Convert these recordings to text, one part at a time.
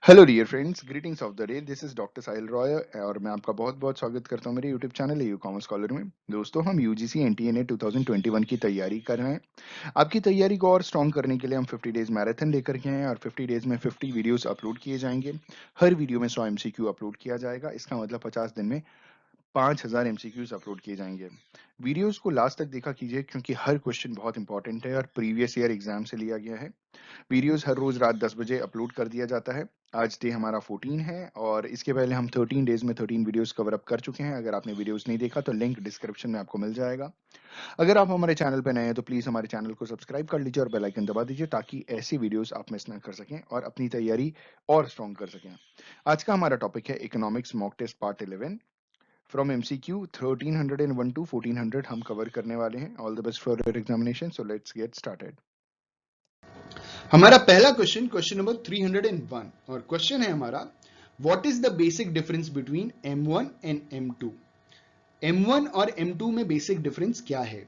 Hello dear friends, greetings of the day. This is doctor Sahil Roy और मैं आपका बहुत बहुत स्वागत करता हूं मेरे YouTube channel U Commerce Scholar में। दोस्तों, हम यूजीसी एनटीएनए 2021 की तैयारी कर रहे हैं। आपकी तैयारी को और स्ट्रॉन्ग करने के लिए हम 50 डेज मैराथन लेकर के हैं और 50 डेज में 50 वीडियोस अपलोड किए जाएंगे। हर वीडियो में 100 एमसीक्यू अपलोड किया जाएगा। इसका मतलब 50 दिन में 5000 एमसीक्यूज अपलोड किए जाएंगे। वीडियोस को लास्ट तक देखा कीजिए क्योंकि हर क्वेश्चन बहुत इंपॉर्टेंट है और प्रीवियस ईयर एग्जाम से लिया गया है। वीडियोस हर रोज रात 10 बजे अपलोड कर दिया जाता है। आज डे हमारा 14 है और इसके पहले हम 13 डेज में 13 वीडियोस कवर अप कर चुके हैं। अगर आपने वीडियोस नहीं देखा तो लिंक डिस्क्रिप्शन में आपको मिल जाएगा। अगर आप हमारे चैनल पर नए हैं तो प्लीज हमारे चैनल को सब्सक्राइब कर लीजिए और बेल आइकन दबा दीजिए ताकि ऐसी वीडियोस आप मिस ना कर सकें और अपनी तैयारी और स्ट्रॉन्ग कर सकें। आज का हमारा टॉपिक है economics mock test part 11 from MCQ 1301 to 1400 हम कवर करने वाले हैं। All the best for your examination, so let's get started. हमारा पहला क्वेश्चन, क्वेश्चन नंबर 301 और क्वेश्चन है हमारा, what is the basic difference between M1 and M2। M1 और M2 में बेसिक डिफरेंस क्या है?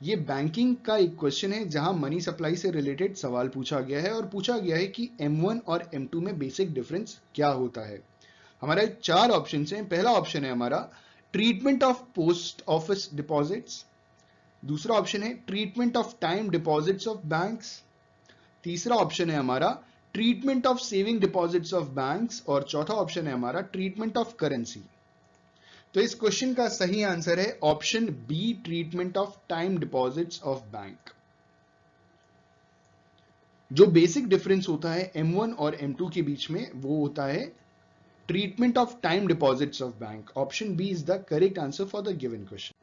ये बैंकिंग का एक क्वेश्चन है जहां मनी सप्लाई से रिलेटेड सवाल पूछा गया है और पूछा गया है कि M1 और M2 में बेसिक डिफरेंस क्या होता है। हमारे चार ऑप्शन हैं। पहला ऑप्शन है हमारा treatment of post office deposits, दूसरा ऑप्शन है treatment of time deposits of banks, तीसरा ऑप्शन है हमारा treatment of saving deposits of banks और चौथा ऑप्शन है हमारा ट्रीटमेंट ऑफ करेंसी। तो इस क्वेश्चन का सही आंसर है option B, treatment of time deposits of bank. जो बेसिक डिफरेंस होता है M1 और M2 के बीच में वो होता है treatment of time deposits of bank. Option B is the correct answer for the given question.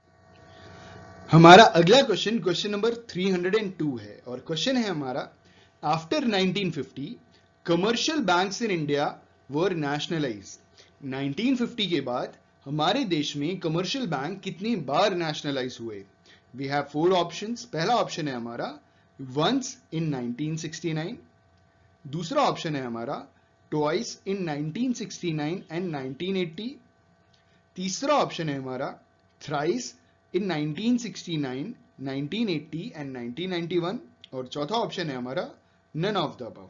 हमारा अगला क्वेश्चन, क्वेश्चन नंबर 302 है और क्वेश्चन है हमारा, after 1950 commercial banks in India were nationalised. 1950 के बाद हमारे देश में कमर्शियल बैंक कितनी बार नेशनलाइज हुए? We have four options. पहला ऑप्शन है हमारा वंस इन 1969, दूसरा ऑप्शन है हमारा ट्वाइस इन 1969 एंड 1980, तीसरा ऑप्शन है हमारा थ्राइस इन 1969, 1980 एंड 1991 और चौथा ऑप्शन है हमारा नन ऑफ द अबव।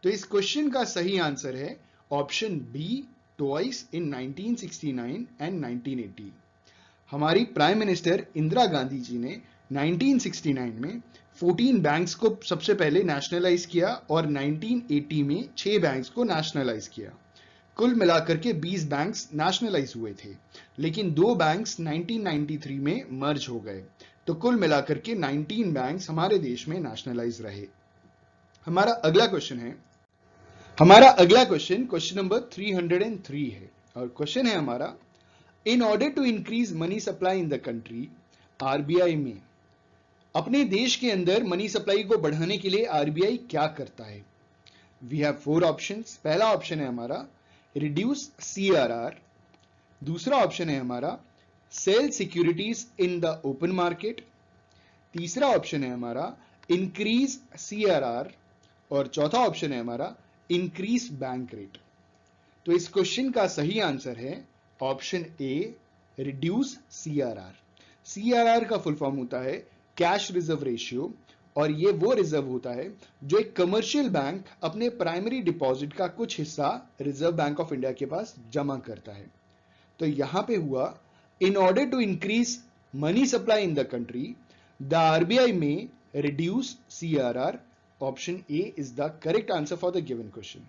तो इस क्वेश्चन का सही आंसर है option B, twice in 1969 and 1980। हमारी प्राइम मिनिस्टर इंदिरा गांधी जी ने 1969 में 14 बैंक्स को सबसे पहले नेशनलाइज किया और 1980 में 6 बैंक्स को नेशनलाइज किया। कुल मिलाकर के 20 बैंक्स नेशनलाइज हुए थे, लेकिन दो बैंक्स 1993 में मर्ज हो गए, तो कुल मिलाकर के 19 बैंक्स हमारे देश में नेशनलाइज रहे। हमारा अगला क्वेश्चन है, क्वेश्चन नंबर 303 है और क्वेश्चन है हमारा, in order to increase money supply in the country, RBI में अपने देश के अंदर मनी सप्लाई को बढ़ाने के लिए आरबीआई क्या करता है? We have four options. पहला ऑप्शन है हमारा रिड्यूस सीआरआर, दूसरा ऑप्शन है हमारा sell securities in the open market, तीसरा ऑप्शन है हमारा इंक्रीज सीआरआर और चौथा ऑप्शन है हमारा इंक्रीज बैंक रेट। तो इस क्वेश्चन का सही आंसर है ऑप्शन ए, रिड्यूस सीआरआर। सीआरआर का फुल फॉर्म होता है कैश रिजर्व रेशियो और ये वो रिजर्व होता है जो एक कमर्शियल बैंक अपने प्राइमरी डिपॉजिट का कुछ हिस्सा रिजर्व बैंक ऑफ इंडिया के पास जमा करता है। तो यहां पे हुआ in order to increase money supply in the country the RBI may reduce CRR. Option A is the correct answer for the given question.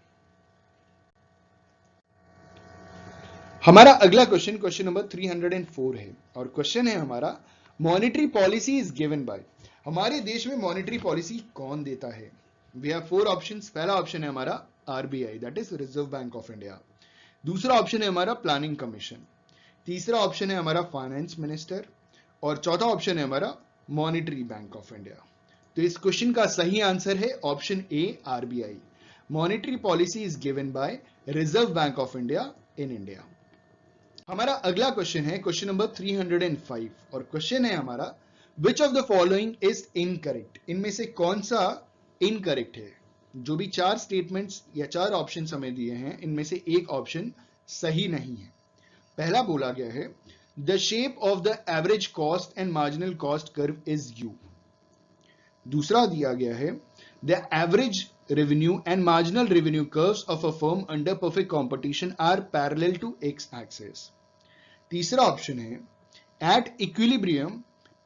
हमारा अगला क्वेश्चन, क्वेश्चन नंबर 304 है और क्वेश्चन है हमारा, monetary policy is given by. हमारे देश में monetary policy कौन देता है? We have four options. पहला ऑप्शन है हमारा RBI, that is Reserve Bank of India, दूसरा ऑप्शन है हमारा प्लानिंग कमीशन, तीसरा ऑप्शन है हमारा फाइनेंस मिनिस्टर और चौथा ऑप्शन है हमारा मॉनेटरी बैंक ऑफ इंडिया। तो इस क्वेश्चन का सही आंसर है option A, RBI. Monetary policy is given bye reserve Bank of India in India. हमारा अगला क्वेश्चन है क्वेश्चन नंबर 305 और क्वेश्चन है हमारा, which of the following is incorrect. इनमें से कौन सा इनकरेक्ट है? जो भी चार स्टेटमेंट्स या चार ऑप्शन हमें दिए हैं इनमें से एक ऑप्शन सही नहीं है। पहला बोला गया है the shape of the average cost and marginal cost curve is you. दूसरा दिया गया है the average revenue and marginal revenue curves of a firm under perfect competition are parallel to x axis. तीसरा ऑप्शन है at equilibrium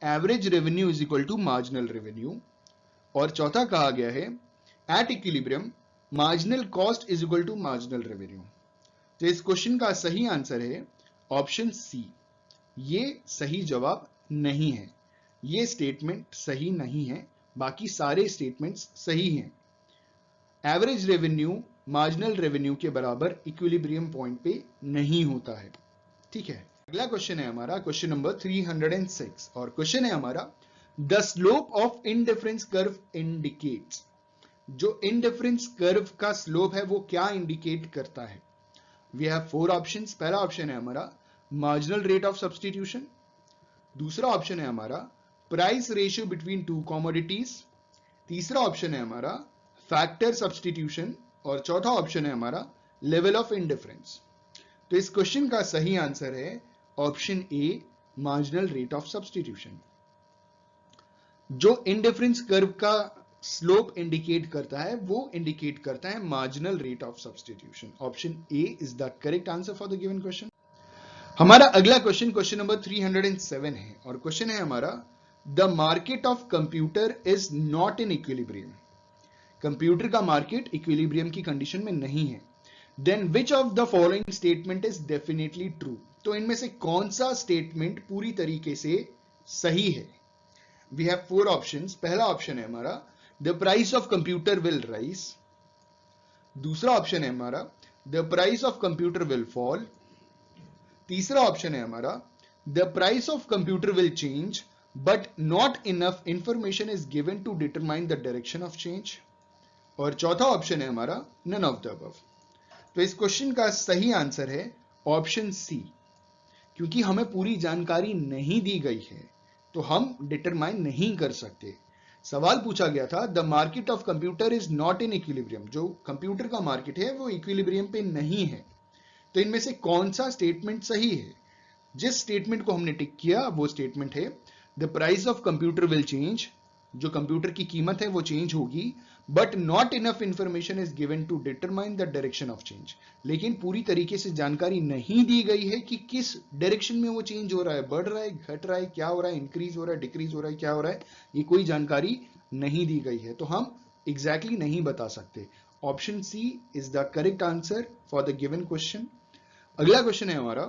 average revenue is equal to marginal revenue, और चौथा कहा गया है at equilibrium marginal cost is equal to marginal revenue. तो इस question का सही आंसर है ऑप्शन सी। ये सही जवाब नहीं है, ये स्टेटमेंट सही नहीं है, बाकी सारे स्टेटमेंट्स सही हैं। एवरेज रेवेन्यू मार्जिनल रेवेन्यू के बराबर इक्विलिब्रियम पॉइंट पे नहीं होता है। ठीक है, अगला क्वेश्चन है हमारा क्वेश्चन नंबर 306, और क्वेश्चन है हमारा the slope of indifference curve indicates. जो इनडिफरेंस कर्व का स्लोप है वो क्या इंडिकेट करता है? We have 4 options. पहला ऑप्शन है हमारा मार्जिनल रेट ऑफ सब्सटीट्यूशन, दूसरा ऑप्शन है हमारा price ratio between two commodities, तीसरा ऑप्शन है हमारा फैक्टर सब्सटीट्यूशन, और चौथा ऑप्शन है हमारा लेवल ऑफ इंडिफरेंस। तो इस क्वेश्चन का सही आंसर है option A marginal rate of substitution. जो इंडिफरेंस कर्व का स्लोप इंडिकेट करता है वो इंडिकेट करता है marginal rate of substitution. Option A is the correct answer for the given question. हमारा अगला क्वेश्चन क्वेश्चन नंबर 307 है, और क्वेश्चन है हमारा the market of computer is not in equilibrium. Computer का मार्केट इक्विलिब्रियम की कंडीशन में नहीं है। Then which of the following statement is definitely true. तो इनमें से कौन सा स्टेटमेंट पूरी तरीके से सही है? We have 4 options. पहला ऑप्शन है हमारा the price of computer will rise, दूसरा ऑप्शन है हमारा the price of computer will fall, तीसरा ऑप्शन है हमारा the price of computer will change but not enough information is given to determine the direction of change, और चौथा option है हमारा नन ऑफ द अबव। तो इस क्वेश्चन का सही आंसर है ऑप्शन सी। क्योंकि हमें पूरी जानकारी नहीं दी गई है तो हम डिटरमाइन नहीं कर सकते। सवाल पूछा गया था the market of computer is not in equilibrium. जो कंप्यूटर का मार्केट है वो इक्विलिब्रियम पे नहीं है। तो इनमें से कौन सा स्टेटमेंट सही है? जिस स्टेटमेंट को हमने टिक किया वो स्टेटमेंट है the price of computer will change. जो कंप्यूटर की कीमत है वो चेंज होगी, but not enough information is given to determine the direction of change. लेकिन पूरी तरीके से जानकारी नहीं दी गई है कि किस डायरेक्शन में वो चेंज हो रहा है, बढ़ रहा है, घट रहा है, क्या हो रहा है, इंक्रीज हो रहा है, डिक्रीज हो रहा है, क्या हो रहा है, ये कोई जानकारी नहीं दी गई है। तो हम एग्जैक्टली नहीं बता सकते। Option C is the correct answer for the given question. अगला क्वेश्चन है हमारा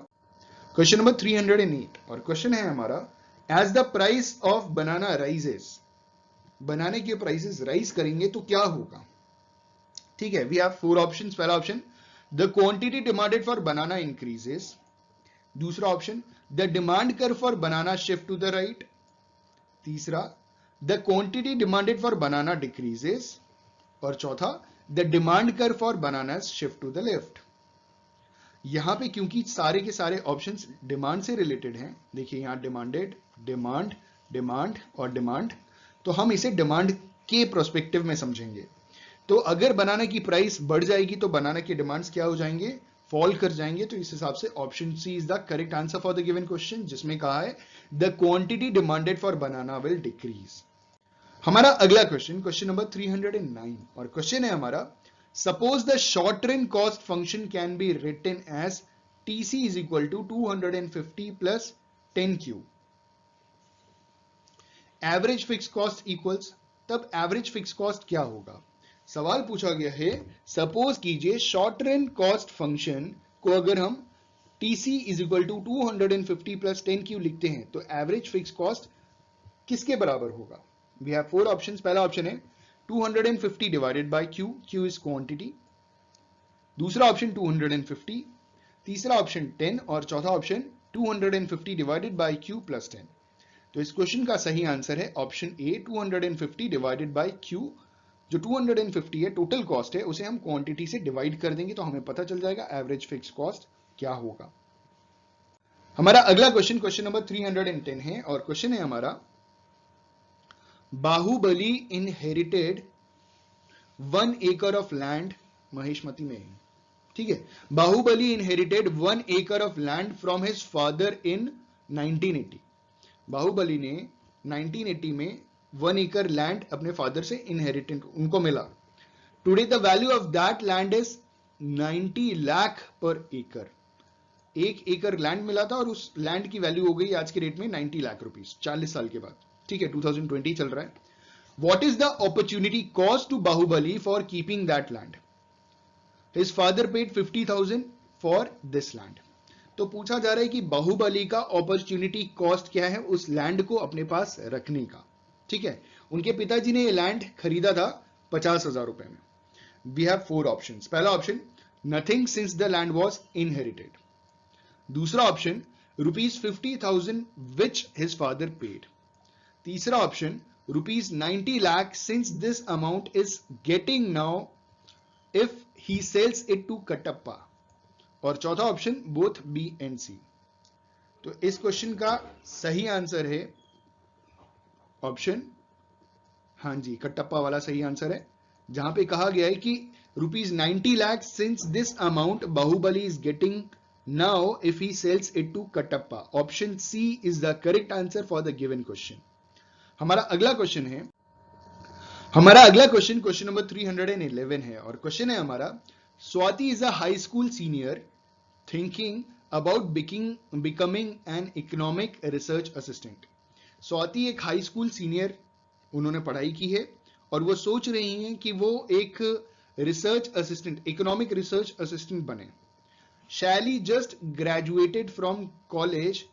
क्वेश्चन नंबर 308, और क्वेश्चन है हमारा as the price of banana rises. बनाने के प्राइसेस राइज करेंगे तो क्या होगा? ठीक है, वी हैव 4 ऑप्शंस। पहला option the quantity demanded for banana increases, दूसरा option the demand curve for banana shift to the right, तीसरा the quantity demanded for banana decreases, और चौथा the demand curve for banana shift to the left. यहां पे क्योंकि सारे के सारे ऑप्शंस डिमांड से रिलेटेड हैं, देखिए यहां डिमांडेड, डिमांड, डिमांड और डिमांड, तो हम इसे डिमांड के प्रोस्पेक्टिव में समझेंगे। तो अगर बनाना की प्राइस बढ़ जाएगी तो बनाना के डिमांड्स क्या हो जाएंगे? फॉल कर जाएंगे। तो इस हिसाब से option C is the correct answer for the given question, जिसमें कहा है the quantity demanded for banana will decrease. हमारा अगला क्वेश्चन क्वेश्चन नंबर 309, और क्वेश्चन है हमारा suppose the short run cost function can be written as TC is equal to 250 plus 10Q, average fixed cost equals, तब average fixed cost क्या होगा? सवाल पूछा गया है सपोज कीजिए शॉर्ट रन कॉस्ट फंक्शन को अगर हम TC is equal to 250 plus 10Q लिखते हैं तो एवरेज फिक्स कॉस्ट किसके बराबर होगा? We have 4 options. पहला ऑप्शन है 250 divided by Q, Q is quantity, दूसरा ऑप्शन 250, तीसरा ऑप्शन 10, और चौथा option 250 divided by Q plus 10। तो इस क्वेश्चन का सही आंसर है option A 250 divided by Q। जो 250 है टोटल कॉस्ट है, उसे हम क्वांटिटी से डिवाइड कर देंगे तो हमें पता चल जाएगा एवरेज फिक्स कॉस्ट क्या होगा। हमारा अगला क्वेश्चन क्वेश्चन नंबर 310 है, और क्वेश्चन है हमारा Baahubali inherited 1 acre of land Mahishmati में। ठीक है, Baahubali inherited 1 acre of land from his father in 1980। Baahubali ने 1980 में 1 acre लैंड अपने फादर से इनहेरिटेड उनको मिला। Today the value of that land is 90 lakh per एकड़। 1 एकड़ लैंड मिला था और उस लैंड की वैल्यू हो गई आज के रेट में 90 लाख रुपीस 40 साल के बाद। ठीक है, 2020 चल रहा है। What is the opportunity cost to Baahubali for keeping that land? His father paid 50,000 for this land. तो पूछा जा रहा है कि बाहुबली का अपॉर्चुनिटी कॉस्ट क्या है उस लैंड को अपने पास रखने का। ठीक है, उनके पिताजी ने ये लैंड खरीदा था 50,000 रुपए में। We have 4 options. पहला option, nothing since the land was inherited. दूसरा option, ₹50,000 which his father paid. तीसरा option, ₹90 lakh since this amount is getting now if he sells it to Kattappa. और चौथा option, both B and C. तो इस question का सही answer है option, हाँ जी, कटप्पा वाला सही आंसर है, जहां पे कहा गया है कि ₹90 lakh since this amount Baahubali is getting now if he sells it to Kattappa. Option C is the correct answer for the given question. हमारा अगला क्वेश्चन क्वेश्चन नंबर 311 है और क्वेश्चन है हमारा, Swati is a high school senior thinking about becoming an economic research assistant. Swati एक high school senior, उन्होंने पढ़ाई की है और वो सोच रही हैं कि वो एक research assistant, economic research assistant बने। शैली just graduated from college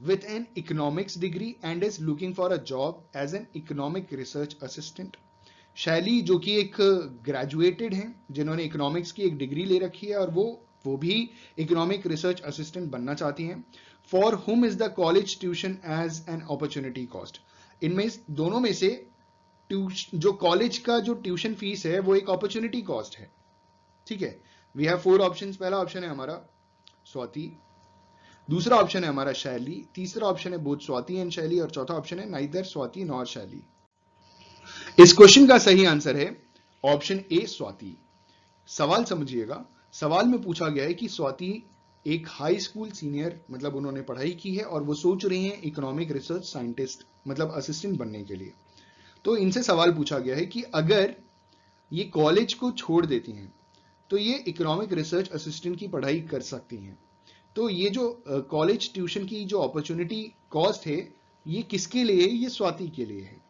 with an economics degree and is looking for a job as an economic research assistant। शैली जो कि एक ग्रेजुएटेड हैं, जिन्होंने इकोनॉमिक्स की एक डिग्री ले रखी है और वो भी इकोनॉमिक रिसर्च असिस्टेंट बनना चाहती हैं। For whom is the college tuition as an opportunity cost. इनमें दोनों में से जो कॉलेज का जो ट्यूशन फीस है वो एक अपॉर्चुनिटी कॉस्ट है। ठीक है, वी हैव 4 ऑप्शंस। पहला ऑप्शन है हमारा स्वाति, दूसरा ऑप्शन है हमारा शैली, तीसरा ऑप्शन है बोथ स्वाति एंड शैली और चौथा ऑप्शन है नाइदर स्वाति नॉर शैली। इस क्वेश्चन का सही आंसर है ऑप्शन ए स्वाति। सवाल समझिएगा, सवाल में पूछा गया है कि स्वाति एक हाई स्कूल सीनियर, मतलब उन्होंने पढ़ाई की है और वो सोच रही हैं इकोनॉमिक रिसर्च साइंटिस्ट मतलब असिस्टेंट बनने के लिए। तो इनसे सवाल पूछा गया है कि अगर ये कॉलेज को छोड़ देती हैं तो ये इकोनॉमिक रिसर्च असिस्टेंट की पढ़ाई कर सकती हैं। तो ये जो कॉलेज ट्यूशन की जो अपॉर्चुनिटी कॉस्ट है ये किसके लिए है? ये स्वाति के लिए है।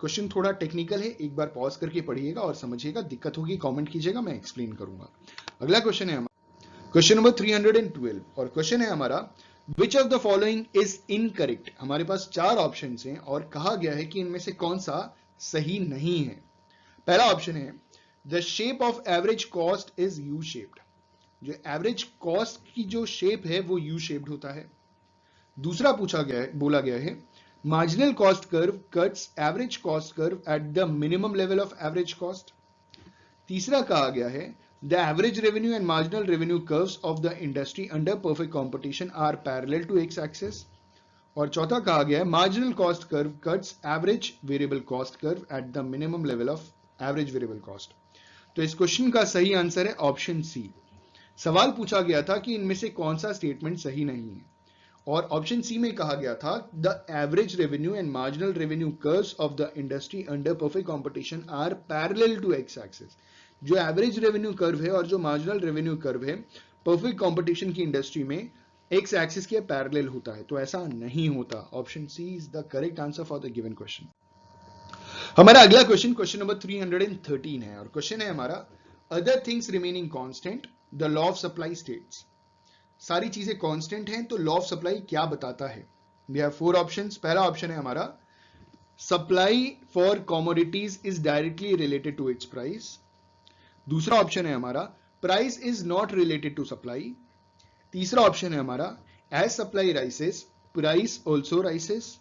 क्वेश्चन थोड़ा टेक्निकल है, एक बार पॉज करके पढ़िएगा और समझिएगा, दिक्कत होगी कमेंट कीजिएगा, मैं एक्सप्लेन करूंगा। अगला क्वेश्चन है हमारा क्वेश्चन नंबर 312 और क्वेश्चन है हमारा, which of the following is incorrect. हमारे पास 4 ऑप्शन हैं और कहा गया है कि इनमें से कौन सा सही नहीं है। पहला ऑप्शन है, the shape of average cost is U shaped. जो एवरेज कॉस्ट की जो शेप है वो यू शेप्ड होता है। दूसरा बोला गया है, marginal cost curve cuts average cost curve at the minimum level of average cost. तीसरा कहा गया है, the average revenue and marginal revenue curves of the industry under perfect competition are parallel to X axis. और चौथा कहा गया है, marginal cost curve cuts average variable cost curve at the minimum level of average variable cost. तो इस question का सही answer है ऑप्शन सी। सवाल पूछा गया था कि इनमें से कौन सा स्टेटमेंट सही नहीं है और ऑप्शन सी में कहा गया था, the average revenue and marginal revenue curves of the industry under perfect competition are parallel to X axis. जो एवरेज रेवेन्यू कर्व है और जो मार्जिनल रेवेन्यू कर्व है परफेक्ट कॉम्पिटिशन की इंडस्ट्री में एक्स एक्सिस के पैरेलल होता है। तो ऐसा नहीं होता। Option C is the correct answer for the given question. हमारा अगला क्वेश्चन नंबर 313 है और क्वेश्चन है हमारा, other things remaining constant the law of supply states. सारी चीजें कांस्टेंट हैं तो लॉ ऑफ सप्लाई क्या बताता है? We have 4 options. पहला ऑप्शन है हमारा, supply for commodities is directly related to its price. दूसरा ऑप्शन है हमारा, price is not related to supply. तीसरा ऑप्शन है हमारा, as supply rises price also rises.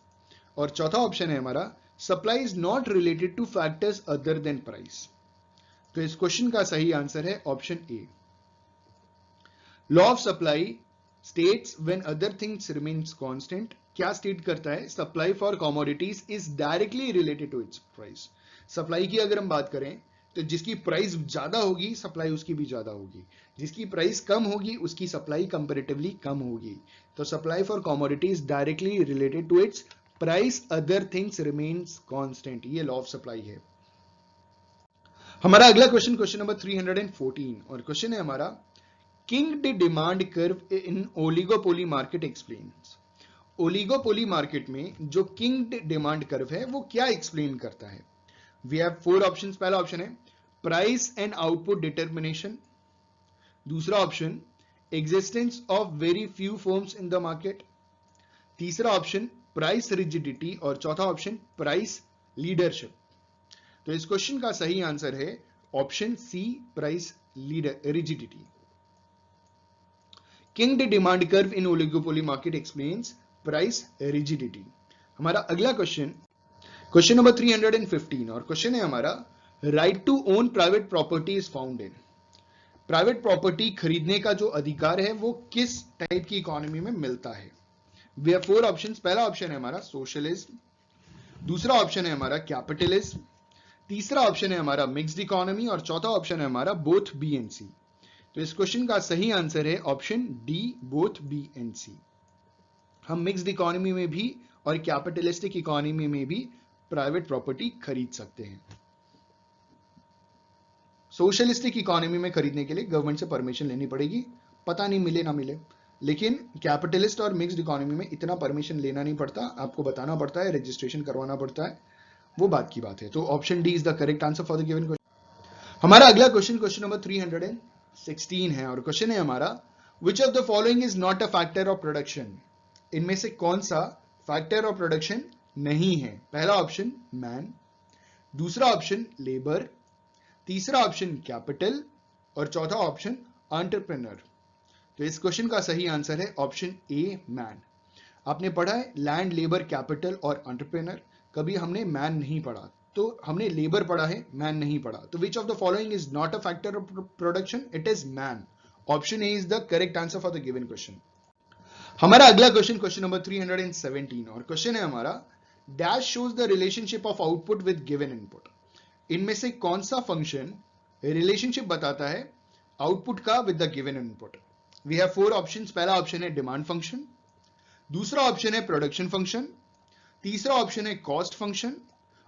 और चौथा ऑप्शन है हमारा, supply is not related to factors other than price. तो इस क्वेश्चन का सही आंसर है option A. Law of supply states when other things remains constant. क्या स्टेट करता है? Supply for commodities is directly related to its price. Supply की अगर हम बात करें तो जिसकी प्राइस ज्यादा होगी सप्लाई उसकी भी ज्यादा होगी, जिसकी प्राइस कम होगी उसकी सप्लाई कंपैरेटिवली कम होगी। तो supply for commodities directly related to its price, other things remains constant, ये लॉ ऑफ सप्लाई है। हमारा अगला क्वेश्चन, क्वेश्चन नंबर 314, और क्वेश्चन है हमारा kinked demand curve in oligopoly market explains. Oligopoly market में जो किंग्ड डिमांड कर्व है वो क्या एक्सप्लेन करता है? We have 4 options. पहला ऑप्शन है प्राइस एंड आउटपुट डिटर्मिनेशन, दूसरा option existence of very few firms in the market, तीसरा ऑप्शन प्राइस रिजिडिटी, और चौथा ऑप्शन प्राइस लीडरशिप। तो इस क्वेश्चन का सही आंसर है option C, price rigidity. Kinked demand curve in oligopoly market explains price rigidity. हमारा अगला क्वेश्चन, क्वेश्चन नंबर 315, और क्वेश्चन है हमारा right to own private property is found in. Private property खरीदने का जो अधिकार है वो किस टाइप की इकोनॉमी में मिलता है? We have 4 options. पहला ऑप्शन है हमारा सोशलिज्म, दूसरा ऑप्शन है हमारा कैपिटलिज्म, तीसरा ऑप्शन है हमारा मिक्स्ड इकोनॉमी, और चौथा ऑप्शन है हमारा बोथ बी एंड सी। तो इस क्वेश्चन का सही आंसर है option D, both B and C. हम मिक्स्ड इकोनॉमी में भी और कैपिटलिस्टिक इकोनॉमी में भी प्राइवेट प्रॉपर्टी खरीद सकते हैं। सोशलिस्टिक इकोनॉमी में खरीदने के लिए गवर्नमेंट से परमिशन लेनी पड़ेगी, पता नहीं मिले ना मिले, लेकिन कैपिटलिस्ट और मिक्स्ड इकोनॉमी में इतना परमिशन लेना नहीं पड़ता, आपको बताना पड़ता है, रजिस्ट्रेशन करवाना पड़ता है, वो बात की बात है। तो option D is the correct answer for the given question. हमारा अगला क्वेश्चन, क्वेश्चन नंबर 316 है, और क्वेश्चन है हमारा which of the following is not a factor of production. इनमें से कौन सा फैक्टर ऑफ प्रोडक्शन नहीं है? पहला ऑप्शन मैन, दूसरा ऑप्शन लेबर, तीसरा ऑप्शन कैपिटल, और चौथा ऑप्शन एंटरप्रेन्योर। तो इस क्वेश्चन का सही आंसर है ऑप्शन ए, मैन। आपने पढ़ा है लैंड, लेबर, कैपिटल और एंटरप्रेन्योर, कभी हमने मैन नहीं पढ़ा, तो हमने लेबर पढ़ा है, मैन नहीं पढ़ा। तो विच of the following is not a factor of production? It is man. Option A is the correct answer for the given question. हमारा अगला क्वेश्चन, क्वेश्चन नंबर 317, और क्वेश्चन है हमारा dash shows the relationship of output with given input. इनमें से कौन सा function relationship बताता है आउटपुट का with the given input? We have 4 options. पहला ऑप्शन है डिमांड फंक्शन, दूसरा ऑप्शन है प्रोडक्शन फंक्शन, तीसरा ऑप्शन है कॉस्ट फंक्शन,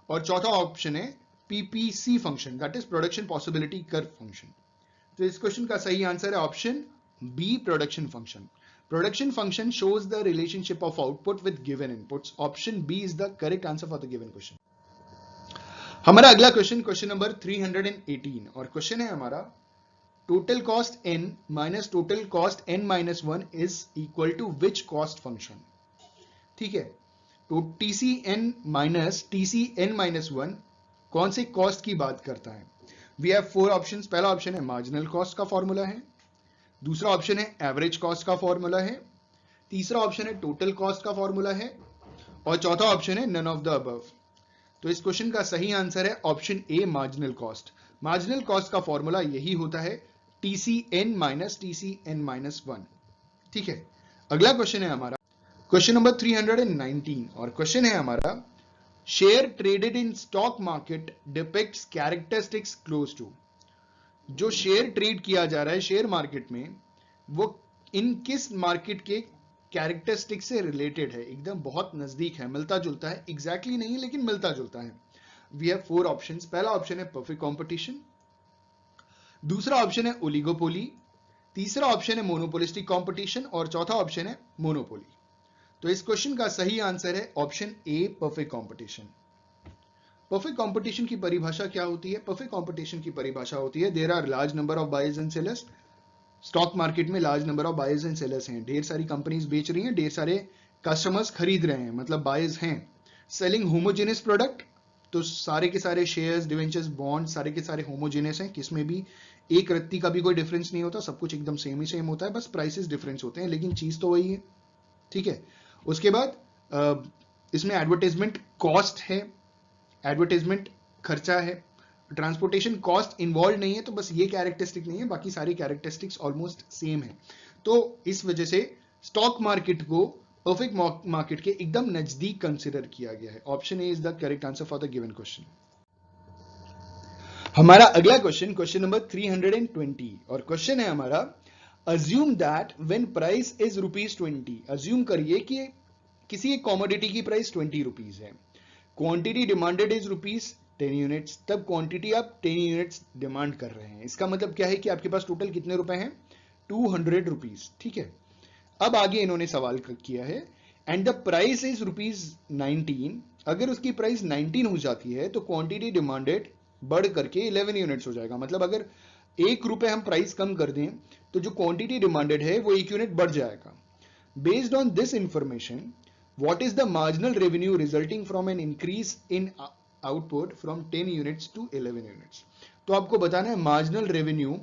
और चौथा ऑप्शन है PPC function, that is production possibility curve function. तो इस क्वेश्चन का सही आंसर है option B, production function. Production function shows the relationship of output with given inputs. Option B is the correct answer for the given question. हमारा अगला question, question number 318, और question है हमारा total cost n minus total cost n minus 1 is equal to which cost function? ठीक है, तो TCn minus TCn minus 1 कौन से कॉस्ट की बात करता है? We have 4 options. पहला ऑप्शन है मार्जिनल कॉस्ट का फॉर्मूला है, दूसरा ऑप्शन है एवरेज कॉस्ट का फॉर्मूला है, तीसरा ऑप्शन है टोटल कॉस्ट का फॉर्मूला है, और चौथा ऑप्शन है नन ऑफ द अबव। तो इस क्वेश्चन का सही आंसर है ऑप्शन ए, मार्जिनल कॉस्ट। मार्जिनल कॉस्ट का फॉर्मूला यही होता है TCn माइनस TCn माइनस 1। ठीक है, अगला क्वेश्चन है हमारा क्वेश्चन नंबर 319, और क्वेश्चन है हमारा share traded in stock market depicts characteristics close to. जो शेयर ट्रेड किया जा रहा है शेयर मार्केट में, वो इन किस मार्केट के कैरेक्टरिस्टिक से रिलेटेड है? एकदम बहुत नजदीक है, मिलता जुलता है, एग्जैक्टली नहीं लेकिन मिलता जुलता है। We have 4 options. पहला ऑप्शन है परफेक्ट कंपटीशन, दूसरा ऑप्शन है ओलिगोपोली, तीसरा ऑप्शन है मोनोपोलिस्टिक कंपटीशन, और चौथा ऑप्शन है मोनोपोली। तो इस क्वेश्चन का सही आंसर है ऑप्शन ए, परफेक्ट कंपटीशन। परफेक्ट कंपटीशन की परिभाषा क्या होती है? परफेक्ट कंपटीशन की परिभाषा होती है there are large number of buyers and sellers. Stock market में large number of buyers and sellers हैं, ढेर सारी कंपनीज बेच रही हैं, ढेर सारे कस्टमर्स खरीद रहे हैं, मतलब बायर्स हैं। सेलिंग होमोजेनियस प्रोडक्ट, तो सारे के सारे शेयर्स, डिवेंचर्स, बॉन्ड सारे के सारे होमोजेनियस हैं, किसमें भी एक रत्ती का भी कोई डिफरेंस नहीं होता, सब कुछ एकदम सेम ही सेम होता है, बस प्राइसेस डिफरेंस होते हैं, लेकिन चीज तो वही है। ठीक है, उसके बाद इसमें एडवर्टाइजमेंट कॉस्ट है, एडवर्टाइजमेंट खर्चा है, ट्रांसपोर्टेशन कॉस्ट इन्वॉल्व नहीं है, तो बस ये कैरेक्टरिस्टिक नहीं है, बाकी सारी कैरेक्टरिस्टिक्स ऑलमोस्ट सेम है। तो इस वजह से स्टॉक मार्केट को परफेक्ट मार्केट के एकदम नजदीक कंसिडर किया गया है। Option A is the correct answer for the given question. हमारा अगला क्वेश्चन, क्वेश्चन नंबर 320, और क्वेश्चन है हमारा assume that when price is ₹20, assume करिए कि किसी एक कॉमोडिटी की प्राइस 20 रुपीज है, क्वांटिटी डिमांडेड इज 10 यूनिट्स, तब क्वांटिटी आप 10 यूनिट्स डिमांड कर रहे हैं। इसका मतलब क्या है कि आपके पास टोटल कितने रुपए हैं, 200 रुपीज, ठीक है। अब आगे इन्होंने सवाल किया है, एंड द प्राइस इज ₹19। अगर उसकी प्राइस 19 हो जाती है तो क्वांटिटी डिमांडेड बढ़ करके 11 यूनिट्स हो जाएगा। मतलब अगर ₹1 हम प्राइस कम कर दें तो जो क्वांटिटी डिमांडेड है वो 1 यूनिट बढ़ जाएगा। Based on this information, what is the marginal revenue resulting from an increase in output from 10 units to 11 units. तो आपको बताना है मार्जिनल रेवेन्यू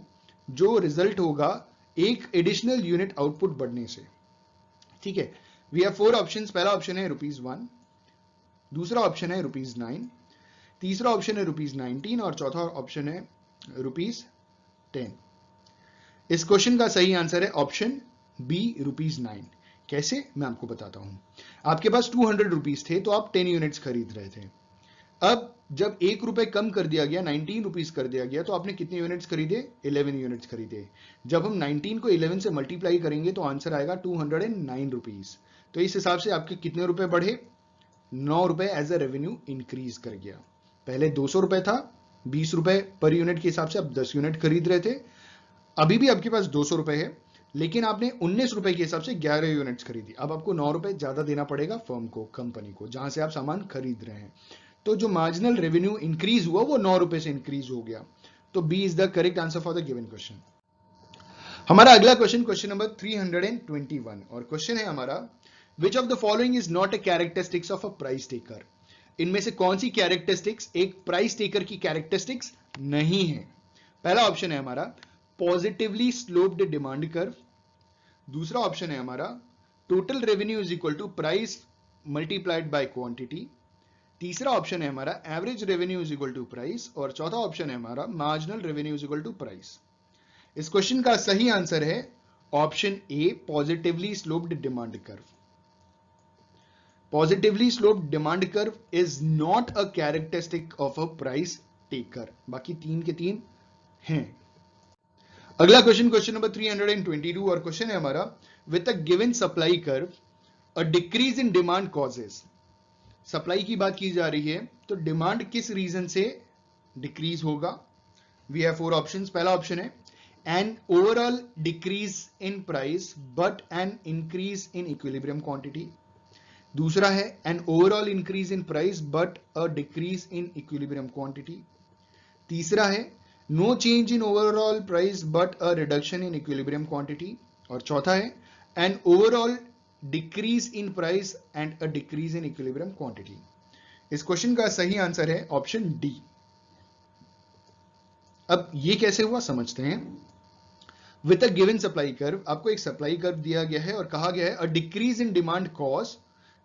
जो रिजल्ट होगा एक एडिशनल यूनिट आउटपुट बढ़ने से, ठीक है। We have 4 options. पहला ऑप्शन है ₹1, दूसरा ऑप्शन है ₹9, तीसरा ऑप्शन है ₹19 और चौथा ऑप्शन है ₹10। इस क्वेश्चन का सही आंसर है ऑप्शन बी, ₹9। कैसे, मैं आपको बताता हूं। आपके पास 200 रुपीज थे तो आप 10 यूनिट्स खरीद रहे थे। अब जब ₹1 कम कर दिया गया, 19 रुपीज कर दिया गया, तो आपने कितने यूनिट्स खरीदे, 11 यूनिट्स खरीदे। जब हम 19 को 11 से मल्टीप्लाई करेंगे तो आंसर आएगा 209 रुपीज। तो इस हिसाब से आपके कितने रुपए बढ़े, 9 रुपए एज अ रेवेन्यू इंक्रीज कर गया। पहले 200 रुपए था, 20 रुपए पर यूनिट के हिसाब से आप 10 यूनिट खरीद रहे थे। अभी भी आपके पास 200 रुपए है, लेकिन आपने 19 रुपए के हिसाब से 11 यूनिट्स खरीदी। अब आपको 9 रुपए ज्यादा देना पड़ेगा फर्म को, कंपनी को, जहां से आप सामान खरीद रहे हैं। तो जो मार्जिनल रेवेन्यू इंक्रीज हुआ वो 9 रुपए से इंक्रीज हो गया। तो B is the correct answer for the given question. हमारा अगला क्वेश्चन, क्वेश्चन नंबर 321, और क्वेश्चन है हमारा, which of the following is not a characteristics of a price taker. इनमें से कौन सी कैरेक्टरिस्टिक्स एक प्राइस टेकर की कैरेक्टरिस्टिक्स नहीं है। पहला ऑप्शन है हमारा पॉजिटिवली स्लोप्ड डिमांड कर्व, दूसरा ऑप्शन है हमारा total revenue is equal to price multiplied by quantity, तीसरा ऑप्शन है हमारा average revenue is equal to price, और चौथा ऑप्शन है हमारा marginal revenue is equal to price. इस क्वेश्चन का सही आंसर है option A, positively sloped demand curve. Positively sloped demand curve is not a characteristic of a price taker. बाकी 3 के 3 हैं। अगला क्वेश्चन, क्वेश्चन नंबर 322, और क्वेश्चन है हमारा, with a given supply curve a decrease in demand causes. Supply की बात की जा रही है तो डिमांड किस रीजन से डिक्रीज होगा। We have 4 options. पहला ऑप्शन है an overall decrease in price but an increase in equilibrium quantity, दूसरा है an overall increase in price but a decrease in equilibrium quantity, तीसरा है no change in overall price but a reduction in equilibrium quantity, और चौथा है an overall decrease in price and a decrease in equilibrium quantity. इस question का सही answer है option D. अब ये कैसे हुआ समझते हैं। With a given supply curve, आपको एक सप्लाई कर्व दिया गया है और कहा गया है अ डिक्रीज इन डिमांड कॉज।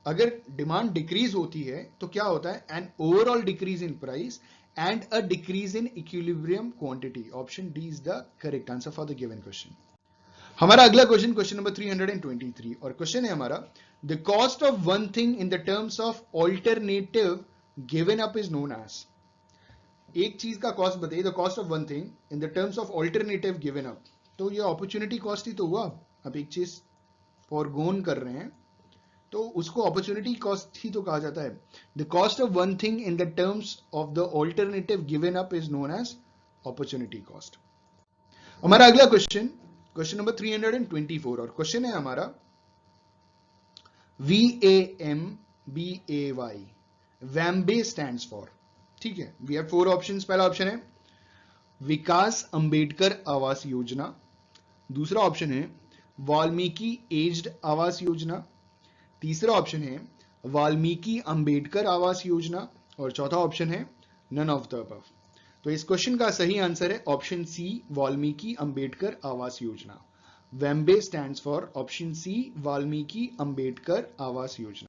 अगर डिमांड डिक्रीज होती है तो क्या होता है, an overall decrease in price and a decrease in equilibrium quantity. Option D is the correct answer for the given question. हमारा अगला क्वेश्चन, क्वेश्चन नंबर 323, और क्वेश्चन है हमारा, the cost of one thing in the terms of alternative given up is known as. एक चीज का cost बताइए, the cost of one thing in the terms of alternative given up. तो ये opportunity cost ही तो हुआ। अब एक चीज फॉरगोन कर रहे हैं तो उसको अपॉर्चुनिटी कॉस्ट ही तो कहा जाता है। The cost of one thing in the terms of the alternative given up is known as opportunity cost. हमारा अगला क्वेश्चन, क्वेश्चन नंबर 324, और क्वेश्चन है हमारा VAMBAY, वैम्बे स्टैंड्स फॉर, ठीक है। We have 4 options. पहला ऑप्शन है विकास अंबेडकर आवास योजना, दूसरा ऑप्शन है वाल्मीकि एज्ड आवास योजना, तीसरा ऑप्शन है वाल्मीकि अंबेडकर आवास योजना, और चौथा ऑप्शन है नन ऑफ द अबव। तो इस क्वेश्चन का सही आंसर है ऑप्शन सी, वाल्मीकि अंबेडकर आवास योजना। VAMBAY stands for option C, Valmiki Ambedkar आवास योजना।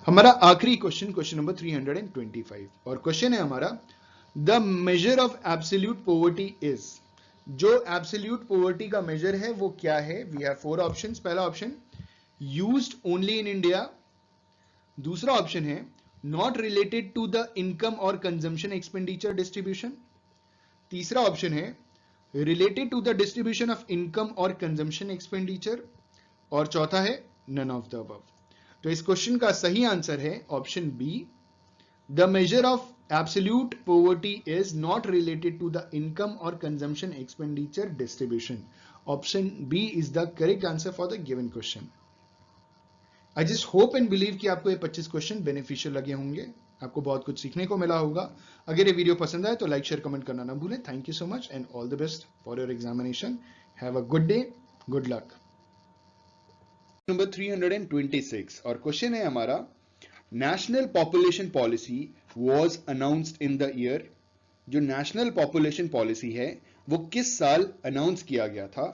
हमारा आखिरी क्वेश्चन, क्वेश्चन नंबर 325, और क्वेश्चन है हमारा, the measure of absolute poverty is. जो एब्सोल्यूट पॉवर्टी का मेजर है वो क्या है। We have 4 options. पहला option used only in India, दूसरा ऑप्शन है not related to the income और कंजम्पशन एक्सपेंडिचर डिस्ट्रीब्यूशन, तीसरा ऑप्शन है related to the distribution of income और कंजम्पशन एक्सपेंडिचर, और चौथा है नन ऑफ द अबव। तो इस क्वेश्चन का सही आंसर है option B, the measure of Absolute poverty is not related to the income or consumption expenditure distribution. Option B is the correct answer for the given question. I just hope and believe कि आपको ये 25 question beneficial लगे होंगे, आपको बहुत कुछ सीखने को मिला होगा। अगर ये वीडियो पसंद आए तो लाइक शेयर कमेंट करना ना भूलें। Thank you so much and all the best for your examination. Have a good day, good luck. Number 326 और क्वेश्चन है हमारा, national population policy was announced in the year. जो नेशनल पॉपुलेशन पॉलिसी है वो किस साल अनाउंस किया गया था?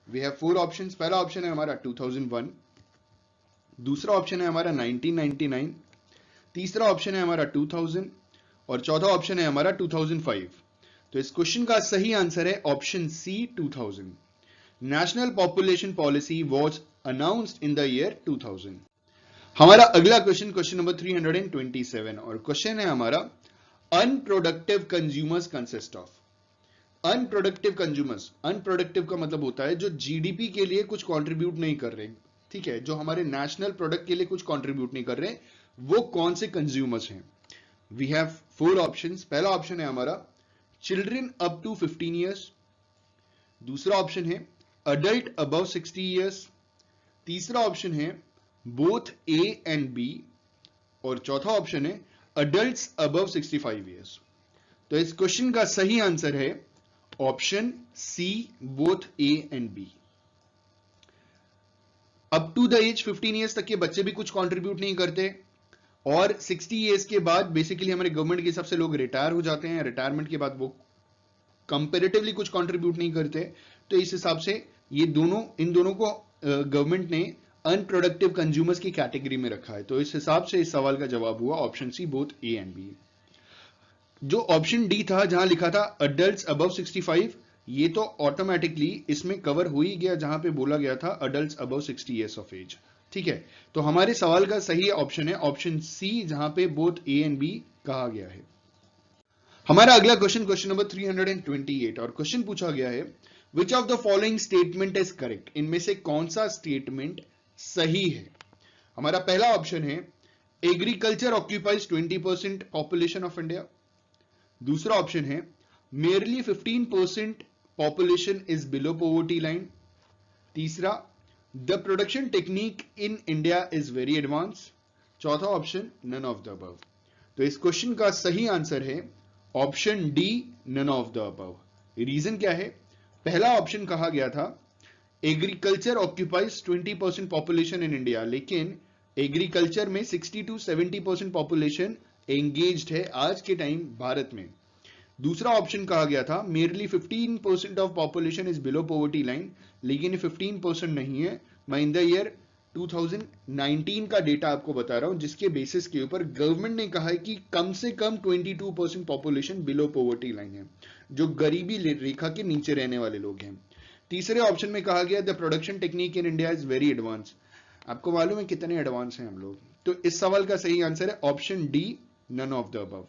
We have 4 options. पहला ऑप्शन है हमारा 2001, दूसरा ऑप्शन है हमारा 1999, तीसरा ऑप्शन है हमारा 2000 और चौथा ऑप्शन है हमारा 2005। तो इस क्वेश्चन का सही आंसर है option C 2000। National population policy was announced in the year 2000। हमारा अगला क्वेश्चन, क्वेश्चन नंबर 327 और क्वेश्चन है हमारा, unproductive consumers consist of. Unproductive consumers, unproductive का मतलब होता है जो जीडीपी के लिए कुछ कंट्रीब्यूट नहीं कर रहे, ठीक है, जो हमारे नेशनल प्रोडक्ट के लिए कुछ कंट्रीब्यूट नहीं कर रहे, वो कौन से कंज्यूमर्स हैं? We have 4 options. पहला ऑप्शन है हमारा चिल्ड्रन अप टू 15 ईयर्स, दूसरा ऑप्शन है अडल्ट अबव 60 ईयर्स, तीसरा ऑप्शन है बोथ ए एंड बी और चौथा ऑप्शन है अडल्ट्स अबव 65 ईयर्स। तो इस क्वेश्चन का सही आंसर है option C, both A and B. Up to the age 15 years तक के बच्चे भी कुछ कंट्रीब्यूट नहीं करते और 60 ईयर्स के बाद बेसिकली हमारे गवर्नमेंट के हिसाब से लोग रिटायर हो जाते हैं, रिटायरमेंट के बाद वो कंपैरेटिवली कुछ कंट्रीब्यूट नहीं करते। तो इस हिसाब से ये दोनों, इन दोनों को गवर्नमेंट ने अनप्रोडक्टिव कंज्यूमर्स की कैटेगरी में रखा है। तो इस हिसाब से इस सवाल का जवाब हुआ option C, both A and B. जो ऑप्शन डी था जहां लिखा था अडल्ट्स अबव 65, ये तो ऑटोमेटिकली इसमें कवर हो ही गया जहां पे बोला गया था adults above 60 years of age, ठीक है। तो हमारे सवाल का सही ऑप्शन है ऑप्शन सी, जहां पे बोथ ए एंड बी कहा गया है। हमारा अगला क्वेश्चन, क्वेश्चन नंबर 328 और क्वेश्चन पूछा गया है, which of the following statement is correct? इनमें से कौन सा स्टेटमेंट सही है? हमारा पहला ऑप्शन है agriculture occupies 20% population of India, दूसरा ऑप्शन है merely 15% population is below poverty line, तीसरा the production technique in India is very advanced, चौथा option none of the above। तो इस क्वेश्चन का सही आंसर है option D, none of the above। Reason क्या है? पहला ऑप्शन कहा गया था agriculture occupies 20% population in India, लेकिन एग्रीकल्चर में 60 to 70% पॉपुलेशन एंगेज्ड है आज के टाइम भारत में। दूसरा ऑप्शन कहा गया था merely 15% of population is below poverty line, लेकिन 15% नहीं है। मैं इन द ईयर 2019 का डेटा आपको बता रहा हूं, जिसके बेसिस के ऊपर गवर्नमेंट ने कहा है कि कम से कम 22% पॉपुलेशन बिलो पॉवर्टी लाइन है, जो गरीबी रेखा के नीचे रहने वाले लोग हैं। तीसरे ऑप्शन में कहा गया the production technique in India is very advance. आपको मालूम है कितने एडवांस हैं हम लोग? तो इस सवाल का सही आंसर है option D, none of the above.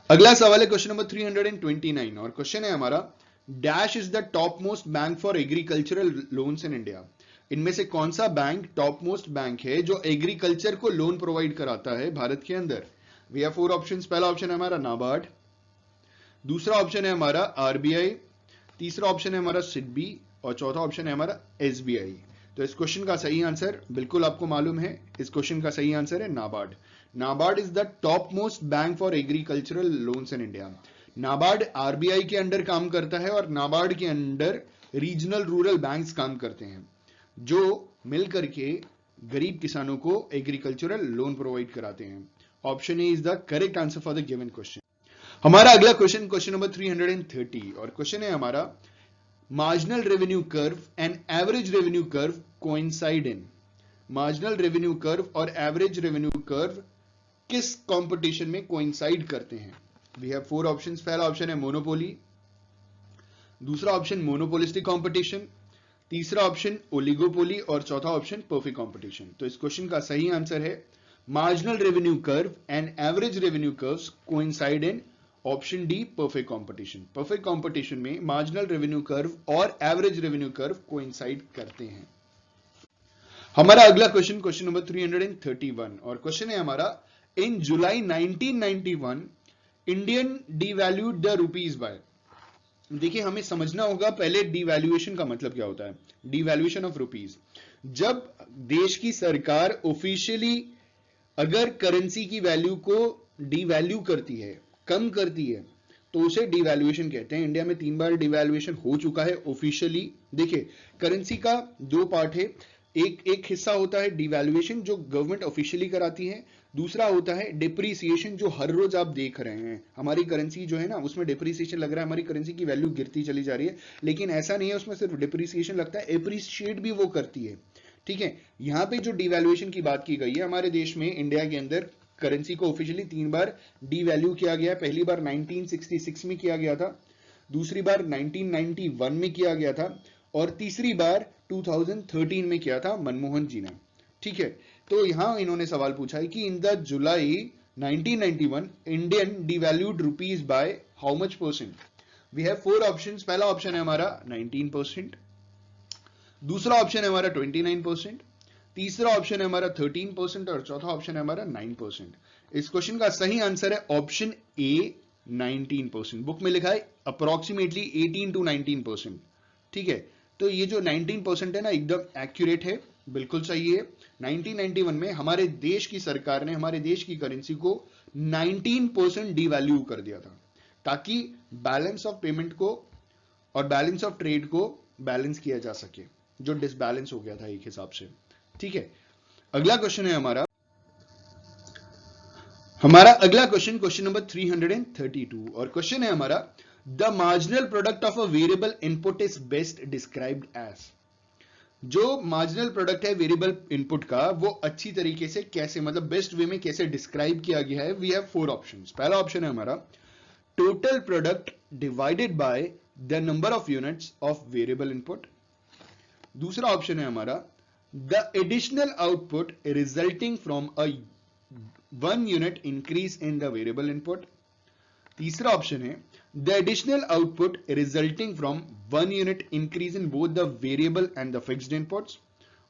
अगला सवाल है क्वेश्चन नंबर 329 और क्वेश्चन है हमारा, dash is the top most bank for agricultural loans in India. इनमें से कौन सा बैंक टॉप मोस्ट बैंक है जो एग्रीकल्चर को लोन प्रोवाइड कराता है भारत के अंदर? We have 4 options. पहला ऑप्शन है हमारा नाबार्ड, दूसरा ऑप्शन है हमारा आरबीआई, तीसरा ऑप्शन है हमारा सिडबी और चौथा ऑप्शन है हमारा एसबीआई। तो इस क्वेश्चन का सही आंसर बिल्कुल आपको मालूम है, इस क्वेश्चन का सही आंसर है NABARD. NABARD is the top most bank for agricultural loans in India. NABARD RBI के अंडर काम करता है और नाबार्ड के अंडर रीजनल रूरल बैंक्स काम करते हैं, जो मिलकर के गरीब किसानों को एग्रीकल्चरल लोन प्रोवाइड कराते हैं। Option A is the correct answer for the given question. हमारा अगला क्वेश्चन, क्वेश्चन नंबर 330 और क्वेश्चन है हमारा, marginal revenue curve and average revenue curve coincide in. Marginal revenue curve और एवरेज रेवेन्यू कर्व किस competition में कोइंसाइड करते हैं? We have 4 options. पहला ऑप्शन है मोनोपोली, दूसरा ऑप्शन मोनोपोलिस्टिक कंपटीशन, तीसरा ऑप्शन ओलिगोपोली और चौथा ऑप्शन परफेक्ट कंपटीशन। तो इस क्वेश्चन का सही आंसर है marginal revenue curve and average revenue curves coincide in option D, perfect competition. Perfect competition में मार्जिनल रेवेन्यू कर्व और एवरेज रेवेन्यू कर्व कोइंसाइड करते हैं। हमारा अगला क्वेश्चन, क्वेश्चन नंबर 331 और क्वेश्चन है हमारा, In July 1991, Indian devalued the rupees by. देखिए हमें समझना होगा पहले डिवैल्यूएशन का मतलब क्या होता है. डिवैल्यूएशन ऑफ रुपीज, जब देश की सरकार ऑफिशियली अगर करेंसी की वैल्यू को डिवैल्यू करती है, कम करती है, तो उसे डिवैल्यूएशन कहते हैं. इंडिया में 3 बार डिवैल्यूएशन हो चुका है ऑफिशियली. देखिए करेंसी का 2 पार्ट है. एक हिस्सा होता है डिवैल्यूएशन जो गवर्नमेंट ऑफिशियली कराती है, दूसरा होता है डिप्रिसिएशन जो हर रोज आप देख रहे हैं. हमारी करेंसी जो है ना उसमें डिप्रिसिएशन लग रहा है, हमारी करेंसी की वैल्यू गिरती चली जा रही है, लेकिन ऐसा नहीं है उसमें सिर्फ डिप्रिसिएशन लगता है, एप्रिशिएट भी वो करती है. ठीक है, यहां पे जो डिवैल्यूएशन की बात की गई है हमारे देश में, इंडिया के अंदर करेंसी को ऑफिशियली 3 बार डिवैल्यू किया गया है. पहली बार 1966 में किया गया था, दूसरी बार 1991 में किया गया था, और तीसरी बार 2013 में किया था मनमोहन जी ने. ठीक है, तो यहां इन्होंने सवाल पूछा है कि in the July 1991 Indian devalued rupees by how much percent. We have 4 options. पहला ऑप्शन है हमारा 19%, दूसरा ऑप्शन है हमारा 29%, तीसरा ऑप्शन है हमारा 13% और चौथा ऑप्शन है हमारा 9%. इस क्वेश्चन का सही आंसर है ऑप्शन ए 19%. बुक में लिखा है अप्रोक्सीमेटली 18 to 19%. ठीक है, तो ये जो 19% है ना एकदम एक्यूरेट है, बिल्कुल सही है. 1991 में हमारे देश की सरकार ने हमारे देश की करेंसी को 19% डिवैल्यू कर दिया था, ताकि बैलेंस ऑफ पेमेंट को और बैलेंस ऑफ ट्रेड को बैलेंस किया जा सके, जो डिसबैलेंस हो गया था एक हिसाब से. ठीक है, अगला क्वेश्चन है हमारा अगला क्वेश्चन नंबर 332, और क्वेश्चन है हमारा the marginal product of a variable input is best described as. जो मार्जिनल प्रोडक्ट है वेरिएबल इनपुट का, वो अच्छी तरीके से कैसे, मतलब बेस्ट वे में कैसे डिस्क्राइब किया गया है. We have 4 options. पहला ऑप्शन है हमारा total product divided by the number of units of variable input. दूसरा ऑप्शन है हमारा the additional output resulting from a 1 unit increase in the variable input. तीसरा ऑप्शन है the additional output resulting from 1 unit increase in both the variable and the fixed inputs.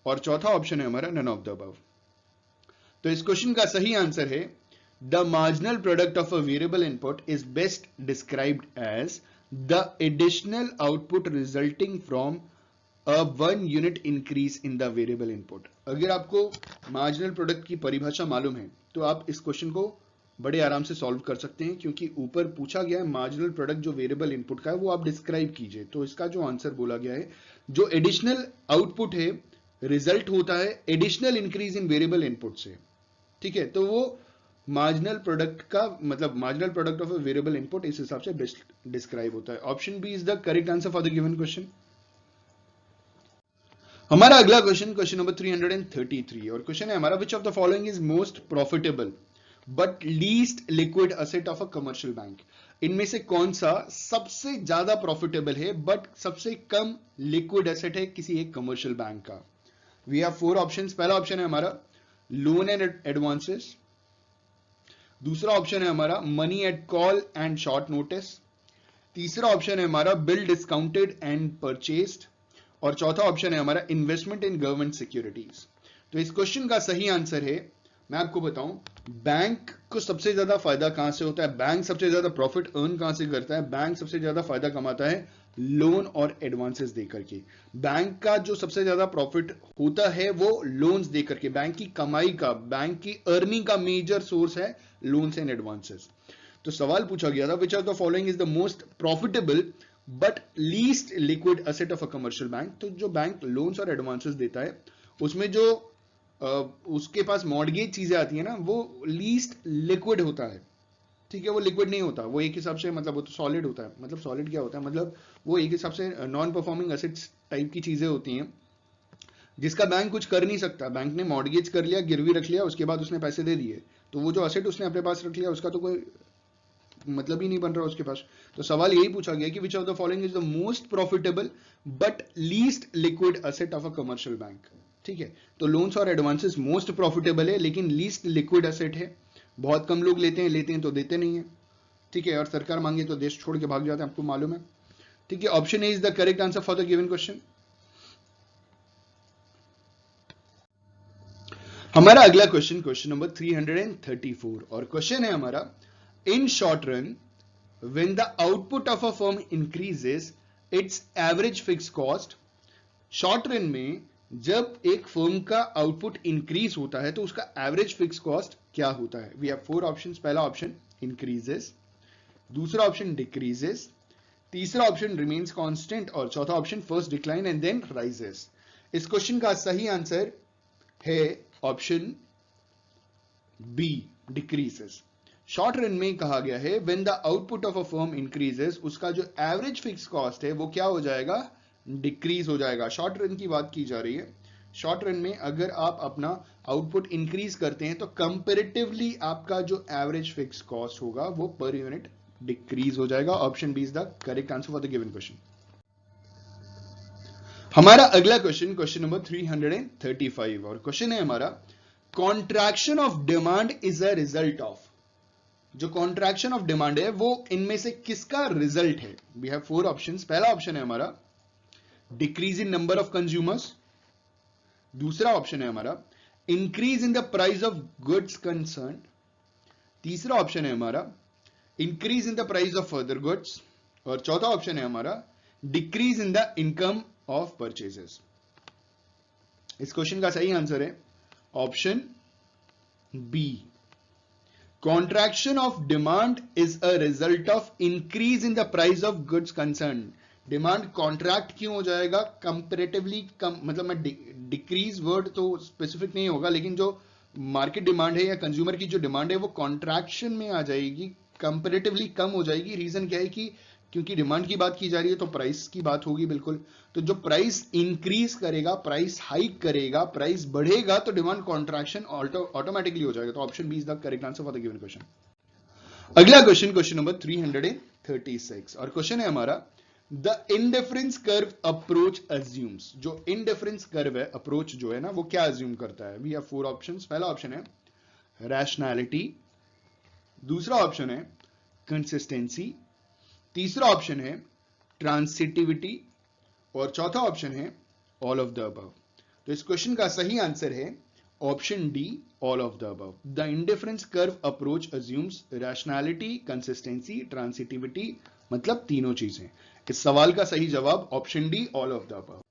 और चौथा option है हमारा none of the above. तो इस question का सही आंसर है the marginal product of a variable input is best described as the additional output resulting from a 1 unit increase in the variable input. अगर आपको मार्जिनल प्रोडक्ट की परिभाषा मालूम है तो आप इस क्वेश्चन को बड़े आराम से सॉल्व कर सकते हैं, क्योंकि ऊपर पूछा गया है मार्जिनल प्रोडक्ट जो वेरिएबल इनपुट का है वो आप डिस्क्राइब कीजिए. तो इसका जो आंसर बोला गया है, जो एडिशनल आउटपुट है रिजल्ट होता है additional increase in variable input से. ठीक है, तो वो मार्जिनल प्रोडक्ट का मतलब marginal product of a variable input इस हिसाब से बेस्ट डिस्क्राइब होता है. Option B is the correct answer for the given question. हमारा अगला क्वेश्चन नंबर 333, और क्वेश्चन है हमारा which of the following is most profitable but least liquid asset of a commercial bank. इनमें से कौन सा सबसे ज्यादा प्रॉफिटेबल है बट सबसे कम लिक्विड एसेट है किसी एक कमर्शियल बैंक का. We have 4 options. पहला ऑप्शन है हमारा लोन एंड एडवांसेस, दूसरा ऑप्शन है हमारा money at call and short notice, तीसरा ऑप्शन है हमारा बिल डिस्काउंटेड एंड परचेस्ड, और चौथा ऑप्शन है हमारा इन्वेस्टमेंट इन गवर्नमेंट सिक्योरिटीज. तो इस क्वेश्चन का सही आंसर है, मैं आपको बताऊं, बैंक को सबसे ज्यादा फायदा कहां से होता है, बैंक सबसे ज्यादा प्रॉफिट अर्न कहां से करता है, बैंक सबसे ज्यादा फायदा कमाता है लोन और एडवांसेस देकर के. बैंक का जो सबसे ज्यादा प्रॉफिट होता है वो लोन्स देकर के, बैंक की कमाई का, बैंक की अर्निंग का मेजर सोर्स है लोन्स एंड एडवांसेस. तो सवाल पूछा गया था which of the following is the most profitable but least liquid asset of a commercial bank. तो जो बैंक लोन्स और एडवांसेस देता है उसमें जो उसके पास मॉर्गेज चीजें आती है ना, वो लीस्ट लिक्विड होता है. ठीक है, वो लिक्विड नहीं होता, वो एक हिसाब से मतलब वो तो सॉलिड होता है. मतलब सॉलिड क्या होता है, मतलब वो एक हिसाब से नॉन परफॉर्मिंग एसेट्स टाइप की चीजें होती हैं जिसका बैंक कुछ कर नहीं सकता. बैंक ने मॉर्गेज कर लिया, गिरवी रख लिया, उसके बाद उसने पैसे दे दिए, तो वो जो एसेट उसने अपने पास रख लिया उसका तो कोई मतलब ही नहीं बन रहा उसके पास. तो सवाल यही पूछा गया कि विच of the following is the most profitable but least liquid asset of a commercial bank. ठीक है, तो लोन्स और एडवांसेस मोस्ट प्रॉफिटेबल है लेकिन लीस्ट लिक्विड एसेट है. बहुत कम लोग लेते हैं तो देते नहीं है. ठीक है, और सरकार मांगे तो देश छोड़ के भाग जाते हैं, आपको मालूम है. ठीक है, option A is the correct answer for the given question. हमारा अगला क्वेश्चन, क्वेश्चन नंबर 334, और क्वेश्चन है हमारा, in short run when the output of a firm increases its average fixed cost, short run में जब एक फर्म का output increase होता है तो उसका एवरेज फिक्स कॉस्ट क्या होता है? We have 4 options. पहला ऑप्शन इंक्रीजेस, दूसरा ऑप्शन डिक्रीजेस, तीसरा ऑप्शन रिमेन्स कांस्टेंट और चौथा option first decline and then rises. इस क्वेश्चन का सही आंसर है option B, decreases. Short run में कहा गया है when the output of a firm increases, उसका जो एवरेज फिक्स कॉस्ट है वो क्या हो जाएगा? डिक्रीज हो जाएगा। शॉर्ट रन की बात की जा रही है। शॉर्ट रन में अगर आप अपना आउटपुट इंक्रीज करते हैं तो कंपैरेटिवली आपका जो एवरेज फिक्स कॉस्ट होगा वो पर यूनिट डिक्रीज हो जाएगा। Option B is the correct answer for the given question. हमारा अगला क्वेश्चन, क्वेश्चन नंबर 335, और क्वेश्चन है हमारा, contraction of demand is a result of. जो कॉन्ट्रैक्शन ऑफ डिमांड है वो इनमें से किसका रिजल्ट है? We have 4 options. पहला ऑप्शन है हमारा decrease in number of consumers, दूसरा ऑप्शन है हमारा increase in the price of goods concern, तीसरा ऑप्शन है हमारा increase in the price of further goods, और चौथा ऑप्शन है हमारा decrease in the income of purchases. इस क्वेश्चन का सही आंसर है option B, contraction of demand is a result of increase in the price of goods concerned। Demand contract क्यों हो जाएगा? कंपेरेटिवली कम, मतलब मैं डिक्रीज वर्ड तो स्पेसिफिक नहीं होगा, लेकिन जो मार्केट डिमांड है या कंज्यूमर की जो डिमांड है वो कॉन्ट्रैक्शन में आ जाएगी, कंपेरेटिवली कम हो जाएगी। रीजन क्या है कि क्योंकि डिमांड की बात की जा रही है तो प्राइस की बात होगी बिल्कुल। तो जो प्राइस इंक्रीज करेगा, प्राइस हाइक करेगा, प्राइस बढ़ेगा तो डिमांड कॉन्ट्रैक्शन ऑटोमेटिकली हो जाएगा। तो option B is the correct answer for the given question. अगला क्वेश्चन, क्वेश्चन नंबर 336, और क्वेश्चन है हमारा, the indifference curve approach assumes. जो इंडिफरेंस कर्व है, अप्रोच जो है ना, वो क्या अज्यूम करता है? We have 4 options. पहला ऑप्शन है रैशनैलिटी, दूसरा ऑप्शन है कंसिस्टेंसी, तीसरा ऑप्शन है ट्रांसिटिविटी, और चौथा ऑप्शन है ऑल ऑफ द अबव। तो इस क्वेश्चन का सही आंसर है option D, all of the above. The indifference curve approach assumes rationality, consistency, transitivity, मतलब तीनों चीजें। इस सवाल का सही जवाब option D, all of the above.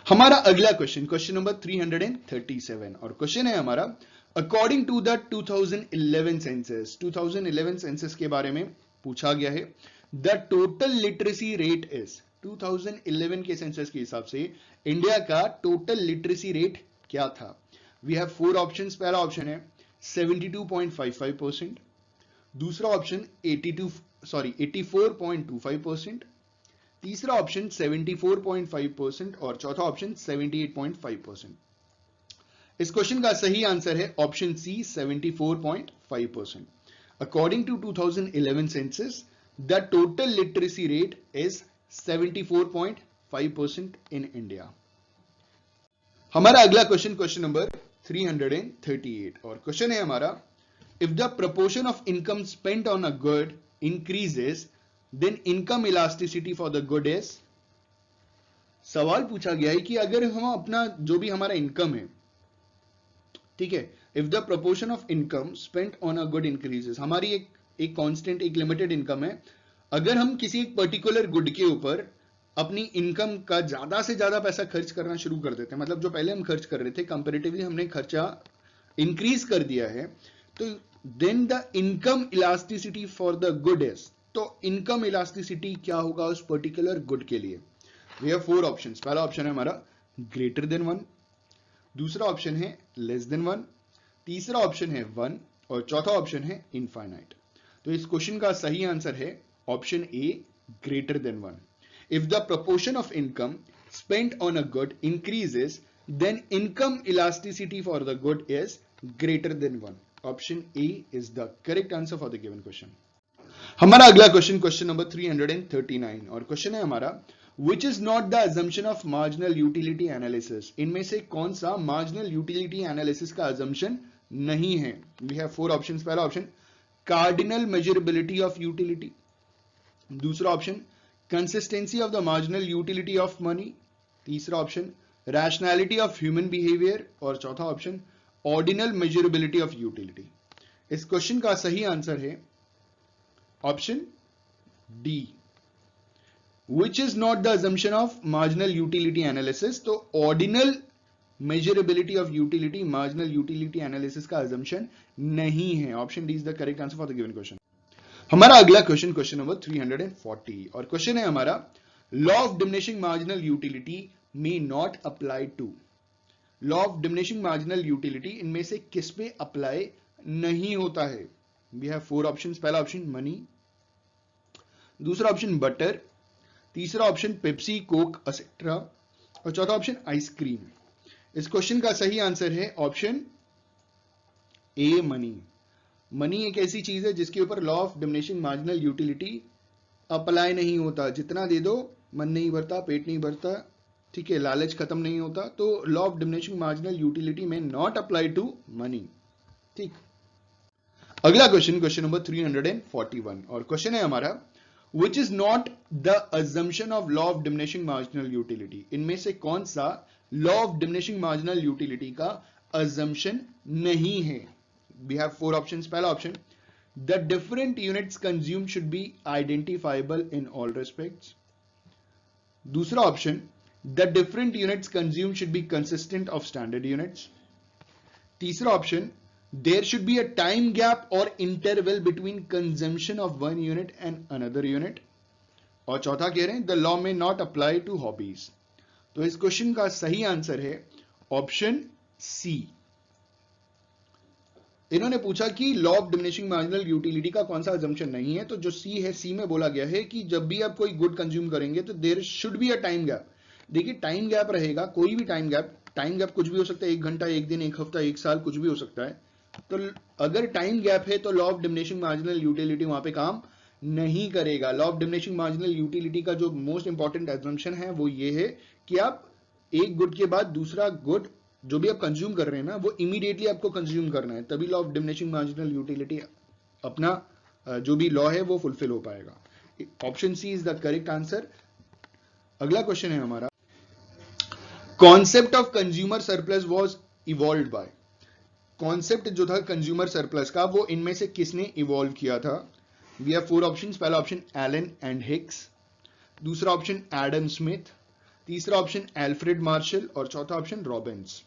हमारा अगला क्वेश्चन, क्वेश्चन नंबर 337, और क्वेश्चन है हमारा, according to the 2011 census, 2011 census के बारे में पूछा गया है। The total literacy rate is, 2011 के सेंसस के हिसाब से इंडिया का टोटल लिटरेसी रेट क्या था? We have 4 options. पहला ऑप्शन है 72.55%, दूसरा ऑप्शन 84.25%, तीसरा ऑप्शन 74.5% और चौथा ऑप्शन 78.5%। इस क्वेश्चन का सही आंसर है option C, 74.5%। According to 2011 census, the total literacy rate is 74.5% in India. हमारा अगला क्वेश्चन, क्वेश्चन नंबर 338, और क्वेश्चन है हमारा, if the proportion of income spent on a good increases then income elasticity for the good is. सवाल पूछा गया है कि अगर हम अपना जो भी हमारा इनकम है, ठीक है, if the proportion of income spent on a good increases, हमारी एक कांस्टेंट, एक लिमिटेड इनकम है, अगर हम किसी एक पर्टिकुलर गुड के ऊपर अपनी इनकम का ज्यादा से ज्यादा पैसा खर्च करना शुरू कर देते हैं, मतलब जो पहले हम खर्च कर रहे थे कंपैरेटिवली हमने खर्चा इंक्रीज कर दिया है, तो then the income elasticity for the good is, तो इनकम इलास्टिसिटी क्या होगा उस पर्टिकुलर गुड के लिए? We have 4 options. पहला ऑप्शन है हमारा ग्रेटर देन 1, दूसरा ऑप्शन है लेस देन 1, तीसरा ऑप्शन है 1 और चौथा ऑप्शन है इनफाइनाइट। तो इस क्वेश्चन का सही आंसर है option A, greater than 1। If the proportion of income spent on a good increases, then income elasticity for the good is greater than 1. Option A is the correct answer for the given question. हमारा अगला question, question number 339, और question है हमारा, which is not the assumption of marginal utility analysis। इनमें से कौन सा marginal utility analysis का assumption नहीं है? We have 4 options। पहला option cardinal measurability of utility, दूसरा option consistency of the marginal utility of money, तीसरा option rationality of human behaviour और चौथा option ordinal measurability of utility. इस क्वेश्चन का सही आंसर है option D, which is not the assumption of marginal utility analysis. तो ordinal measurability of utility marginal utility analysis का assumption नहीं है। Option D is the correct answer for the given question. हमारा अगला question, question number 340, और question है हमारा, law of diminishing marginal utility may not apply to. Law of diminishing marginal utility इनमें से किस पे अप्लाई नहीं होता है? We have 4 options. पहला ऑप्शन मनी, दूसरा ऑप्शन बटर, तीसरा ऑप्शन पेप्सी कोक एक्सेट्रा, और चौथा ऑप्शन आइसक्रीम। इस क्वेश्चन का सही आंसर है ऑप्शन ए, मनी। मनी एक ऐसी चीज है जिसके ऊपर law of diminishing marginal utility apply नहीं होता। जितना दे दो मन नहीं भरता, पेट नहीं भरता, ठीक है, लालच खत्म नहीं होता। तो law of diminishing marginal utility में नॉट अप्लाई टू मनी। ठीक, अगला क्वेश्चन, क्वेश्चन नंबर 341, और क्वेश्चन है हमारा, which is not the assumption of law of diminishing marginal utility. इनमें से कौन सा law of diminishing marginal utility का अजम्पशन नहीं है? We have 4 options. पहला option, the different units consume should be identifiable in all respects. दूसरा option, the different units consume should be consistent of standard units. तीसरा option, there should be a time gap or interval between consumption of one unit and another unit, और चौथा कह रहे हैं the law may not apply to hobbies। तो इस question का सही आंसर है ऑप्शन सी। इन्होंने पूछा कि law of diminishing marginal utility का कौन सा अजम्पशन नहीं है, तो जो सी है, सी में बोला गया है कि जब भी आप कोई गुड कंज्यूम करेंगे तो there should be a time gap. देखिए, टाइम गैप रहेगा, कोई भी टाइम गैप कुछ भी हो सकता है, 1 घंटा, 1 दिन, 1 हफ्ता, 1 साल, कुछ भी हो सकता है। तो अगर टाइम गैप है तो law of diminishing marginal utility वहां पे काम नहीं करेगा। Law of diminishing marginal utility का जो मोस्ट इंपॉर्टेंट एजम्पशन है वो ये है कि आप एक गुड के बाद दूसरा गुड जो भी आप कंज्यूम कर रहे हैं ना, वो इमीडिएटली आपको कंज्यूम करना है, तभी law of diminishing marginal utility अपना जो भी लॉ है वो फुलफिल हो पाएगा। Option C is the correct answer. अगला क्वेश्चन है हमारा, concept of consumer surplus was evolve by. Concept जो था कंज्यूमर सरप्लस का, वो इनमें से किसने इवॉल्व किया था? We have 4 options. पहला ऑप्शन एलन एंड हिक्स, दूसरा ऑप्शन एडम स्मिथ, तीसरा ऑप्शन एल्फ्रेड मार्शल, और चौथा ऑप्शन रॉबिन्स।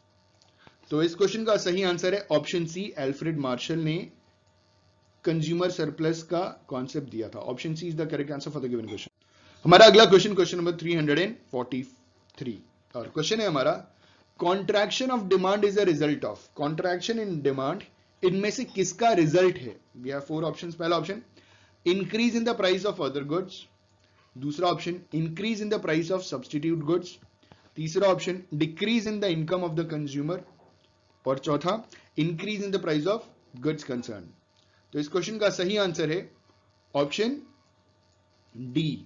तो इस क्वेश्चन का सही आंसर है ऑप्शन सी, एल्फ्रेड मार्शल ने कंज्यूमर सरप्लस का कॉन्सेप्ट दिया था। Option C is the correct answer for the given question. हमारा अगला क्वेश्चन, क्वेश्चन नंबर 343, और क्वेश्चन है हमारा, contraction of demand is a result of. Contraction in demand इनमें से किसका रिजल्ट है? We have 4 options. पहला option, increase in the price of other goods, दूसरा option, increase in the price of substitute goods, तीसरा option, decrease in the income of the consumer, और चौथा, increase in the price of goods concern. तो इस question का सही answer है option D,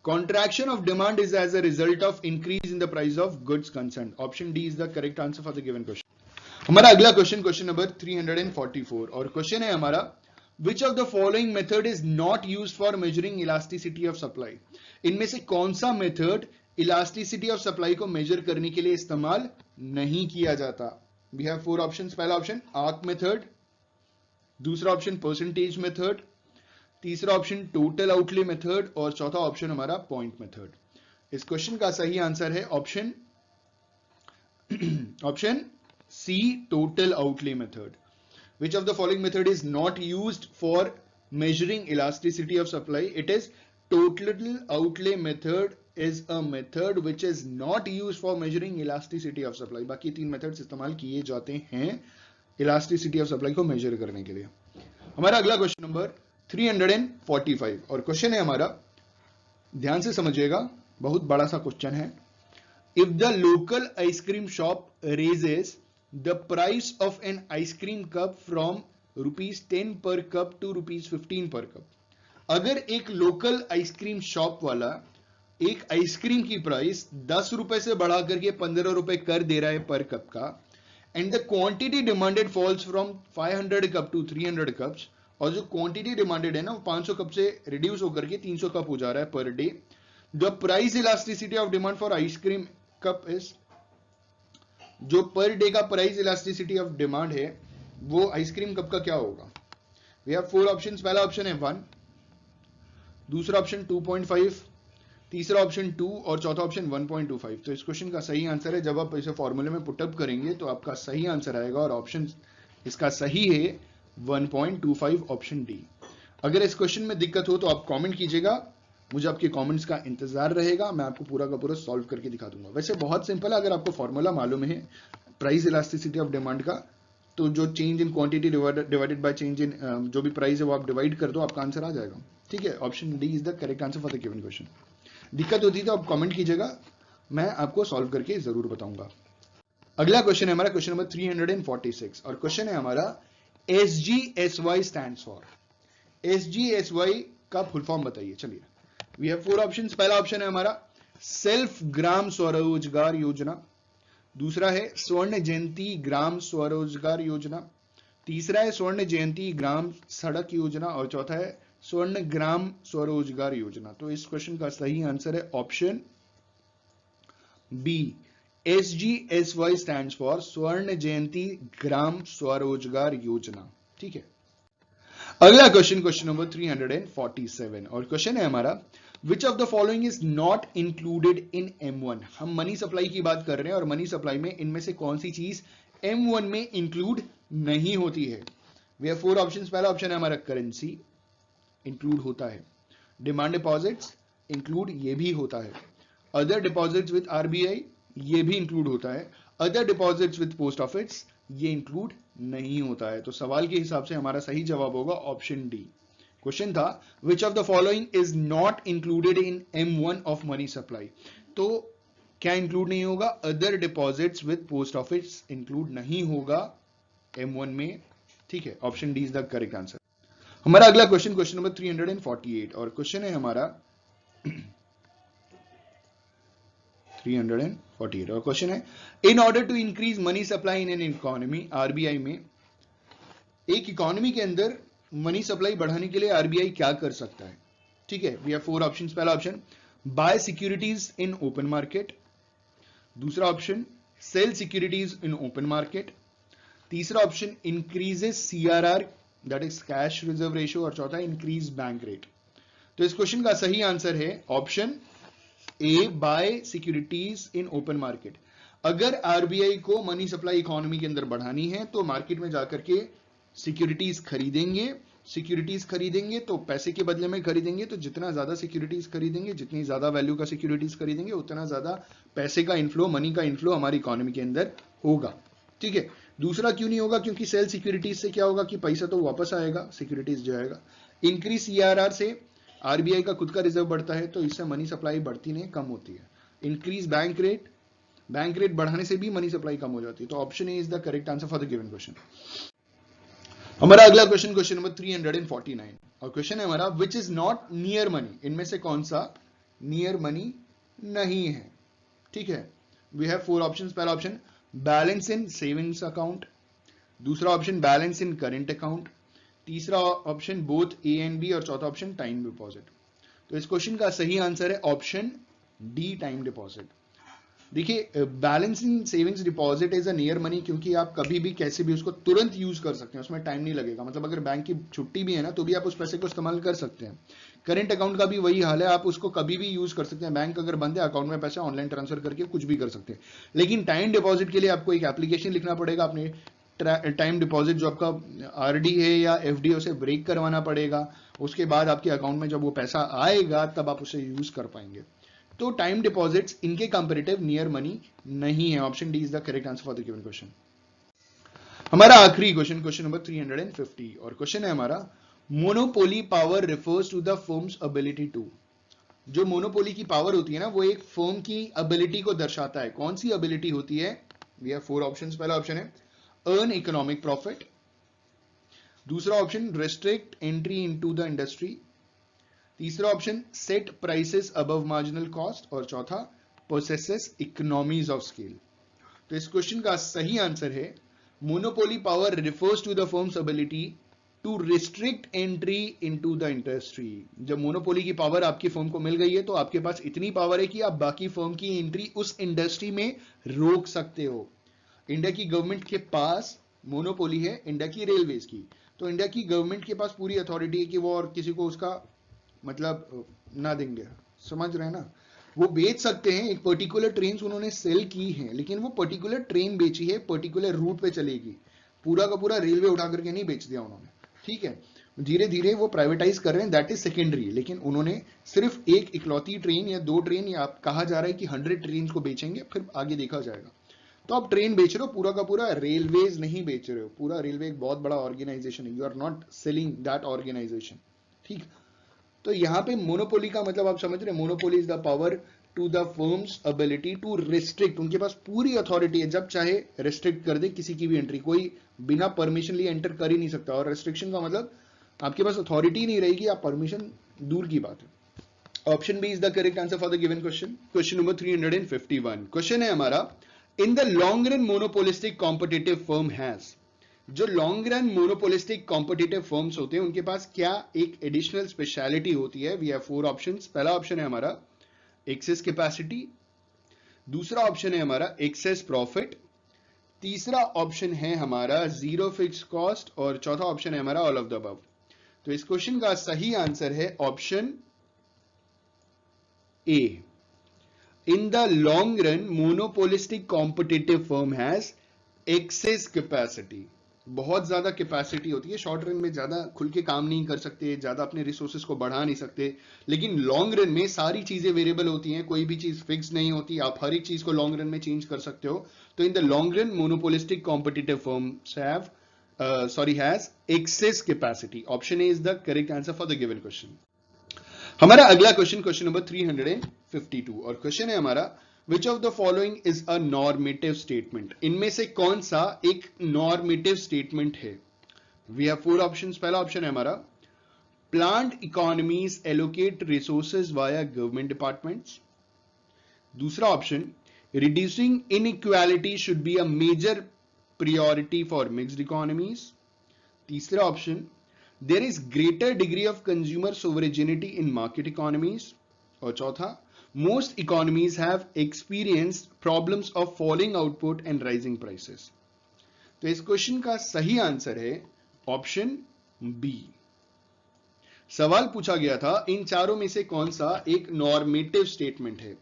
contraction of demand is as a result of increase in the price of goods concerned. Option D is the correct answer for the given question. हमारा अगला question, question number 344, और question है हमारा, which of the following method is not used for measuring elasticity of supply। इनमें से कौन सा method elasticity of supply को मेजर करने के लिए इस्तेमाल नहीं किया जाता? We have 4 options. पहला ऑप्शन आर्क मेथड, दूसरा ऑप्शन परसेंटेज मेथड, तीसरा ऑप्शन टोटल आउटले मेथड, और चौथा ऑप्शन हमारा पॉइंट मेथड। इस क्वेश्चन का सही आंसर है option C, total outlay method. Which of the following method is not used for measuring elasticity of supply? It is total outlay method is a method which is not used for measuring elasticity of supply. बाकी 3 methods इस्तेमाल किए जाते हैं elasticity of supply को measure करने के लिए। हमारा अगला क्वेश्चन नंबर 345, और क्वेश्चन है हमारा, ध्यान से समझिएगा, बहुत बड़ा सा क्वेश्चन है। If the local ice cream shop raises the price of an ice cream cup from ₹10 पर कप टू ₹15 पर कप। अगर एक लोकल आइसक्रीम शॉप वाला एक आइसक्रीम की प्राइस 10 रुपए से बढ़ा करके 15 रुपए कर दे रहा है पर कप का, and the quantity demanded falls from 500 cup to 300 cups, और जो क्वांटिटी डिमांडेड है ना, वो 500 कप से रिड्यूस होकर के 300 कप हो जा रहा है per day. The price elasticity of demand for ice cream cup is जो पर डे का प्राइस इलास्टिसिटी ऑफ डिमांड है वो आइसक्रीम कप का क्या होगा? We have 4 options. पहला ऑप्शन है 1, दूसरा ऑप्शन 2.5, तीसरा ऑप्शन 2 और चौथा ऑप्शन 1.25। तो इस क्वेश्चन का सही आंसर है, जब आप इसे फॉर्मूले में पुटअप करेंगे तो आपका सही आंसर आएगा और ऑप्शन इसका सही है 1.25 ऑप्शन डी। अगर इस क्वेश्चन में दिक्कत हो तो आप कमेंट कीजिएगा, मुझे आपके कमेंट्स का इंतजार रहेगा, मैं आपको पूरा का पूरा सॉल्व करके दिखा दूंगा। वैसे बहुत सिंपल है, अगर आपको फॉर्मूला मालूम है प्राइस इलास्टिसिटी ऑफ डिमांड का, तो जो change in quantity divided by change इन जो भी प्राइस है वो आप डिवाइड कर दो, आपका आंसर आ जाएगा। ठीक है, option D is the correct answer for the given question. दिक्कत होती है तो आप कमेंट कीजिएगा, मैं आपको सॉल्व करके जरूर बताऊंगा। अगला क्वेश्चन है हमारा क्वेश्चन नंबर 346 और क्वेश्चन है हमारा SGSY स्टैंड्स फॉर। SGSY का फुल फॉर्म बताइए। चलिए, वी हैव 4 ऑप्शंस। पहला ऑप्शन है हमारा सेल्फ ग्राम स्वरोजगार योजना, दूसरा है स्वर्ण जयंती ग्राम स्वरोजगार योजना, तीसरा है स्वर्ण जयंती ग्राम सड़क योजना और चौथा है स्वर्ण ग्राम स्वरोजगार योजना। तो इस क्वेश्चन का सही आंसर है option B, SGSY stands for Swarna Jayanti ग्राम स्वरोजगार योजना। ठीक है, अगला क्वेश्चन, क्वेश्चन नंबर 347 और क्वेश्चन है हमारा which of the following is not included in M1। हम मनी सप्लाई की बात कर रहे हैं और मनी सप्लाई में इनमें से कौन सी चीज M1 में इंक्लूड नहीं होती है? We have 4 options. पहला ऑप्शन है हमारा करेंसी, इंक्लूड होता है। डिमांड डिपॉजिट्स, इंक्लूड ये भी होता है। अदर डिपॉजिट्स विद RBI, ये भी इंक्लूड होता है। Other deposits with post office, ये इंक्लूड नहीं होता है। तो सवाल के हिसाब से हमारा सही जवाब होगा ऑप्शन डी। क्वेश्चन था which of the following is not included in M1 of money supply. तो क्या इंक्लूड नहीं होगा? Other deposits with post office include नहीं होगा M1 में। ठीक है, option D is the correct answer. हमारा अगला क्वेश्चन, क्वेश्चन नंबर 348 और क्वेश्चन है हमारा 348 और क्वेश्चन है in order to increase money supply in an economy, RBI में एक इकोनॉमी के अंदर मनी सप्लाई बढ़ाने के लिए RBI क्या कर सकता है? ठीक है, वी हैव 4 ऑप्शंस। पहला option buy securities in open market, दूसरा option sell securities in open market, तीसरा option increases CRR that is cash reserve ratio और चौथा इंक्रीज बैंक रेट। तो इस क्वेश्चन का सही आंसर है option A, buy securities in open market. अगर RBI को मनी सप्लाई इकोनॉमी के अंदर बढ़ानी है तो मार्केट में जाकर के सिक्योरिटीज खरीदेंगे। सिक्योरिटीज खरीदेंगे तो पैसे के बदले में खरीदेंगे, तो जितना ज्यादा सिक्योरिटीज खरीदेंगे, जितनी ज्यादा वैल्यू का सिक्योरिटीज खरीदेंगे, उतना ज्यादा पैसे का इनफ्लो, मनी का इनफ्लो हमारी इकोनॉमी के अंदर होगा। ठीक है, दूसरा क्यों नहीं होगा? क्योंकि सेल सिक्योरिटीज से क्या होगा कि पैसा तो वापस आएगा, सिक्योरिटीज जो आएगा। इंक्रीज CRR से RBI का खुद का रिजर्व बढ़ता है, तो इससे मनी सप्लाई बढ़ती नहीं, कम होती है। Increase bank rate, bank rate बढ़ाने से भी मनी सप्लाई कम हो जाती है। तो option A is the correct answer for the given question. हमारा अगला क्वेश्चन, क्वेश्चन नंबर 349 और क्वेश्चन है हमारा which is not near money. इनमें से कौन सा नियर मनी नहीं है? ठीक है, वी हैव 4 ऑप्शंस। पहला option balance in savings account, दूसरा option balance in current account, तीसरा option both A and B और चौथा ऑप्शन टाइम डिपॉजिट। तो इस क्वेश्चन का सही आंसर है ऑप्शन डी, टाइम डिपॉजिट। देखिए, balance in savings deposit is a near money, क्योंकि आप कभी भी कैसे भी उसको तुरंत यूज कर सकते हैं, उसमें टाइम नहीं लगेगा। मतलब अगर बैंक की छुट्टी भी है ना तो भी आप उस पैसे को इस्तेमाल कर सकते हैं। करेंट अकाउंट का भी वही हाल है, आप उसको कभी भी यूज कर सकते हैं। बैंक अगर बंद है, अकाउंट में पैसा ऑनलाइन ट्रांसफर करके कुछ भी कर सकते हैं। लेकिन टाइम डिपॉजिट के लिए आपको एक एप्लीकेशन लिखना पड़ेगा, अपने टाइम डिपॉजिट जो आपका RD है या FD है उसे ब्रेक करवाना पड़ेगा। उसके बाद आपके अकाउंट में जब वो पैसा आएगा तब आप उसे यूज कर पाएंगे। तो टाइम डिपॉजिट्स इनके कंपैरेटिव नियर मनी नहीं है। Option D is the correct answer for the given question. हमारा आखिरी क्वेश्चन, क्वेश्चन नंबर 350 और क्वेश्चन है हमारा monopoly power refers to the firm's ability to. जो मोनोपोली की पावर होती है ना, वो एक फर्म की एबिलिटी को दर्शाता है। कौन सी एबिलिटी होती है? We have 4 options. पहला ऑप्शन है अर्न इकोनॉमिक प्रॉफिट, दूसरा option restrict entry into the industry, तीसरा option set prices above marginal cost और चौथा पोसेसेस इकोनॉमीज ऑफ स्केल। तो इस क्वेश्चन का सही आंसर है monopoly power refers to the firm's ability to restrict entry into the industry. जब monopoly की पावर आपकी फर्म को मिल गई है तो आपके पास इतनी पावर है कि आप बाकी फर्म की एंट्री उस इंडस्ट्री में रोक सकते हो। इंडिया की गवर्नमेंट के पास मोनोपोली है इंडिया की रेलवेज की, तो इंडिया की गवर्नमेंट के पास पूरी अथॉरिटी है कि वो और किसी को उसका मतलब ना देंगे, समझ रहे हैं ना। वो बेच सकते हैं, एक पर्टिकुलर ट्रेन उन्होंने सेल की है, लेकिन वो पर्टिकुलर ट्रेन बेची है, पर्टिकुलर रूट पे चलेगी, पूरा का पूरा रेलवे उठा करके नहीं बेच दिया उन्होंने, ठीक है। धीरे धीरे वो प्राइवेटाइज कर रहे हैं, दैट इज सेकेंडरी, लेकिन उन्होंने सिर्फ एक इकलौती ट्रेन या दो ट्रेन, या कहा जा रहा है कि 100 ट्रेन को बेचेंगे, फिर आगे देखा जाएगा। तो आप ट्रेन बेच रहे हो, पूरा का पूरा रेलवेज नहीं बेच रहे हो, पूरा रेलवे एक बहुत बड़ा ऑर्गेनाइजेशन है, you are not selling that organisation, ठीक। तो यहां पे मोनोपोली का मतलब आप समझ रहे हैं, monopoly is the power to the firm's ability to restrict, उनके पास पूरी अथॉरिटी है, जब चाहे रिस्ट्रिक्ट कर दे किसी की भी एंट्री, कोई बिना परमिशन लिए एंटर कर ही नहीं सकता। और रिस्ट्रिक्शन का मतलब आपके पास अथॉरिटी नहीं रहेगी, आप परमिशन दूर की बात है। Option B is the correct answer for the given question. Question number 351, question है हमारा, in the long run monopolistic competitive firm has, जो long run monopolistic competitive firms होते हैं उनके पास क्या एक एडिशनल स्पेशलिटी होती है। We have 4 options. पहला ऑप्शन है हमारा एक्सेस कैपेसिटी, दूसरा ऑप्शन है हमारा एक्सेस प्रॉफिट, तीसरा ऑप्शन है हमारा जीरो फिक्स कॉस्ट, और चौथा ऑप्शन है हमारा ऑल ऑफ द अबव। तो इस क्वेश्चन का सही आंसर है option A. In the long run monopolistic competitive firm has access capacity, बहुत ज्यादा कैपेसिटी होती है, शॉर्ट रन में ज्यादा खुल के काम नहीं कर सकते, ज्यादा अपने रिसोर्सेज को बढ़ा नहीं सकते, लेकिन लॉन्ग रन में सारी चीजें वेरिएबल होती हैं, कोई भी चीज फिक्स नहीं होती, आप हर एक चीज को लॉन्ग रन में चेंज कर सकते हो। तो इन the long run monopolistic competitive firms have has access capacity. Option A is the correct answer for the given question. हमारा अगला क्वेश्चन, क्वेश्चन नंबर 352, और क्वेश्चन है हमारा, which of the following is a normative statement, इनमें से कौन सा एक नॉर्मेटिव स्टेटमेंट है। We have 4 options. पहला ऑप्शन है हमारा, planned economies allocate resources via government departments. दूसरा option, reducing inequality should be a major priority for mixed economies. तीसरा option, there is greater degree of consumer sovereignty in market economies. और चौथा, most economies have experienced problems of falling output and rising prices. तो इस question का सही answer है option B. सवाल पूछा गया था इन चारों में से कौन सा एक नॉर्मेटिव स्टेटमेंट है,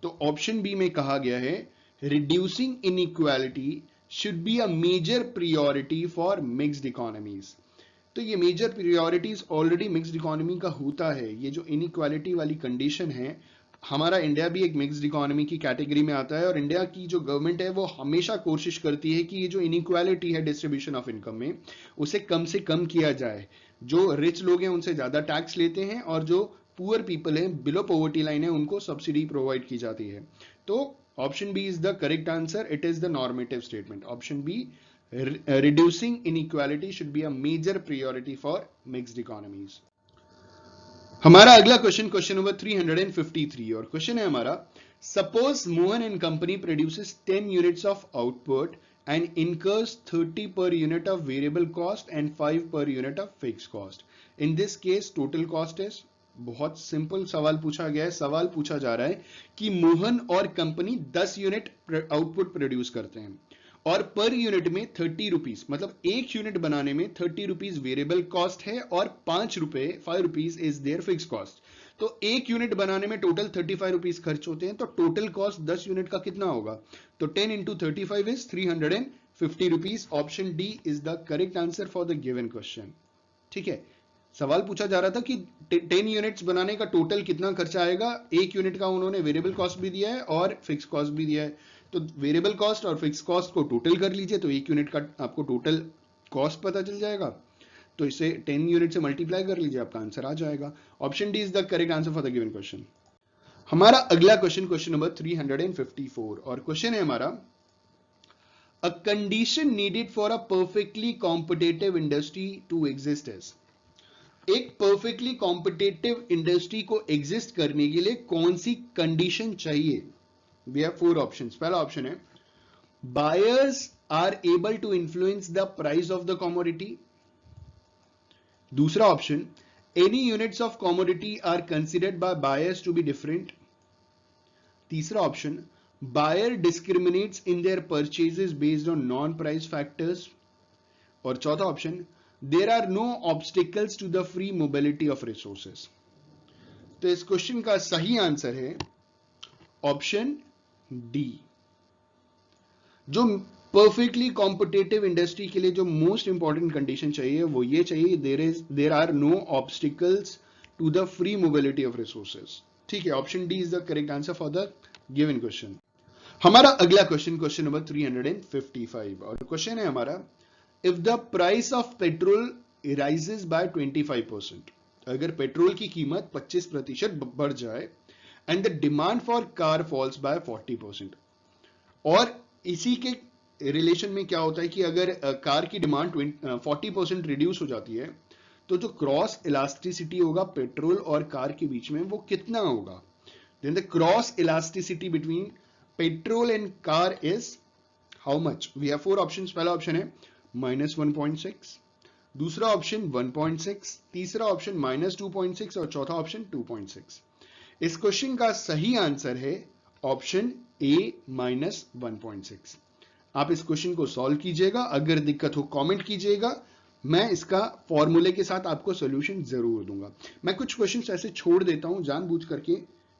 तो ऑप्शन बी में कहा गया है reducing inequality should be a major priority for mixed economies। तो ये major priorities already mixed economy का होता है। ये जो इनइक्वालिटी वाली कंडीशन है, हमारा इंडिया भी एक मिक्स्ड इकोनॉमी की कैटेगरी में आता है, और इंडिया की जो गवर्नमेंट है वो हमेशा कोशिश करती है कि ये जो इनइक्वालिटी है डिस्ट्रीब्यूशन ऑफ इनकम में, उसे कम से कम किया जाए। जो रिच लोग हैं उनसे ज्यादा टैक्स लेते हैं, और जो पुअर पीपल हैं, बिलो पॉवर्टी लाइन है, उनको सब्सिडी प्रोवाइड की जाती है। तो option B is the correct answer, it is the normative statement. Option B, reducing inequality should be a major priority for mixed economies। हमारा अगला क्वेश्चन, क्वेश्चन नंबर 353, और question है हमारा, suppose Mohan and company produces 10 units of output and incurs 30 per unit of variable cost and 5 per unit of fixed cost. In this case total cost is, बहुत simple सवाल पूछा गया है। सवाल पूछा जा रहा है कि मोहन और कंपनी 10 यूनिट आउटपुट प्रोड्यूस करते हैं, और पर यूनिट में 30 रुपीज, मतलब एक यूनिट बनाने में 30 रुपीज वेरिएबल कॉस्ट है, और 5 rupees is their fix cost. तो एक यूनिट बनाने में टोटल 35 रुपीज खर्च होते हैं, तो टोटल कॉस्ट 10 यूनिट का कितना होगा, तो 10 into 35 is 350 rupees. Option D is the correct answer for the given question. ठीक है, सवाल पूछा जा रहा था कि 10 यूनिट्स बनाने का टोटल कितना खर्चा आएगा, एक यूनिट का उन्होंने वेरिएबल कॉस्ट भी दिया है और फिक्स कॉस्ट भी दिया है। तो वेरिएबल कॉस्ट और फिक्स कॉस्ट को टोटल कर लीजिए, तो एक यूनिट का आपको टोटल कॉस्ट पता चल जाएगा, तो इसे 10 यूनिट से मल्टीप्लाई कर लीजिए, आपका आंसर आ जाएगा। Option D is the correct answer for the given question. हमारा अगला क्वेश्चन, क्वेश्चन नंबर 354, और क्वेश्चन है हमारा, a condition needed for a perfectly competitive industry to exist is, एक परफेक्टली कॉम्पिटिटिव इंडस्ट्री को एग्जिस्ट करने के लिए कौन सी कंडीशन चाहिए। We have 4 options. पहला ऑप्शन है, buyers are able to influence the price of the commodity. दूसरा option, any units of commodity are considered by buyers to be different. तीसरा option, Buyer discriminates in their purchases based on non-price factors. और चौथा option, there are no obstacles to the free mobility of resources. तो इस question का सही answer है option D. जो perfectly competitive industry के लिए जो मोस्ट इंपॉर्टेंट कंडीशन चाहिए वो ये चाहिए, there are no obstacles to the free mobility of resources. ठीक है, option D is the correct answer for the given question. हमारा अगला क्वेश्चन, क्वेश्चन नंबर 355, और क्वेश्चन है हमारा, if the price of petrol rises by 25%, अगर petrol की कीमत 25% बढ़ जाए, and the demand for car falls by 40%, और इसी के रिलेशन में क्या होता है कि अगर कार की डिमांड 40% रिड्यूस हो जाती है, तो जो क्रॉस इलास्टिसिटी होगा पेट्रोल और कार के बीच में वो कितना होगा? Then the cross elasticity between petrol and car is how much? We have 4 options. पहला ऑप्शन है -1.6, दूसरा ऑप्शन 1.6, तीसरा ऑप्शन -2.6 और चौथा ऑप्शन 2.6। इस क्वेश्चन का सही आंसर है ऑप्शन ए -1.6। आप इस क्वेश्चन को सॉल्व कीजिएगा, अगर दिक्कत हो कमेंट कीजिएगा, मैं इसका फॉर्मूले के साथ आपको सॉल्यूशन जरूर दूंगा। मैं कुछ क्वेश्चंस ऐसे छोड़ देता हूं जानबूझ करके,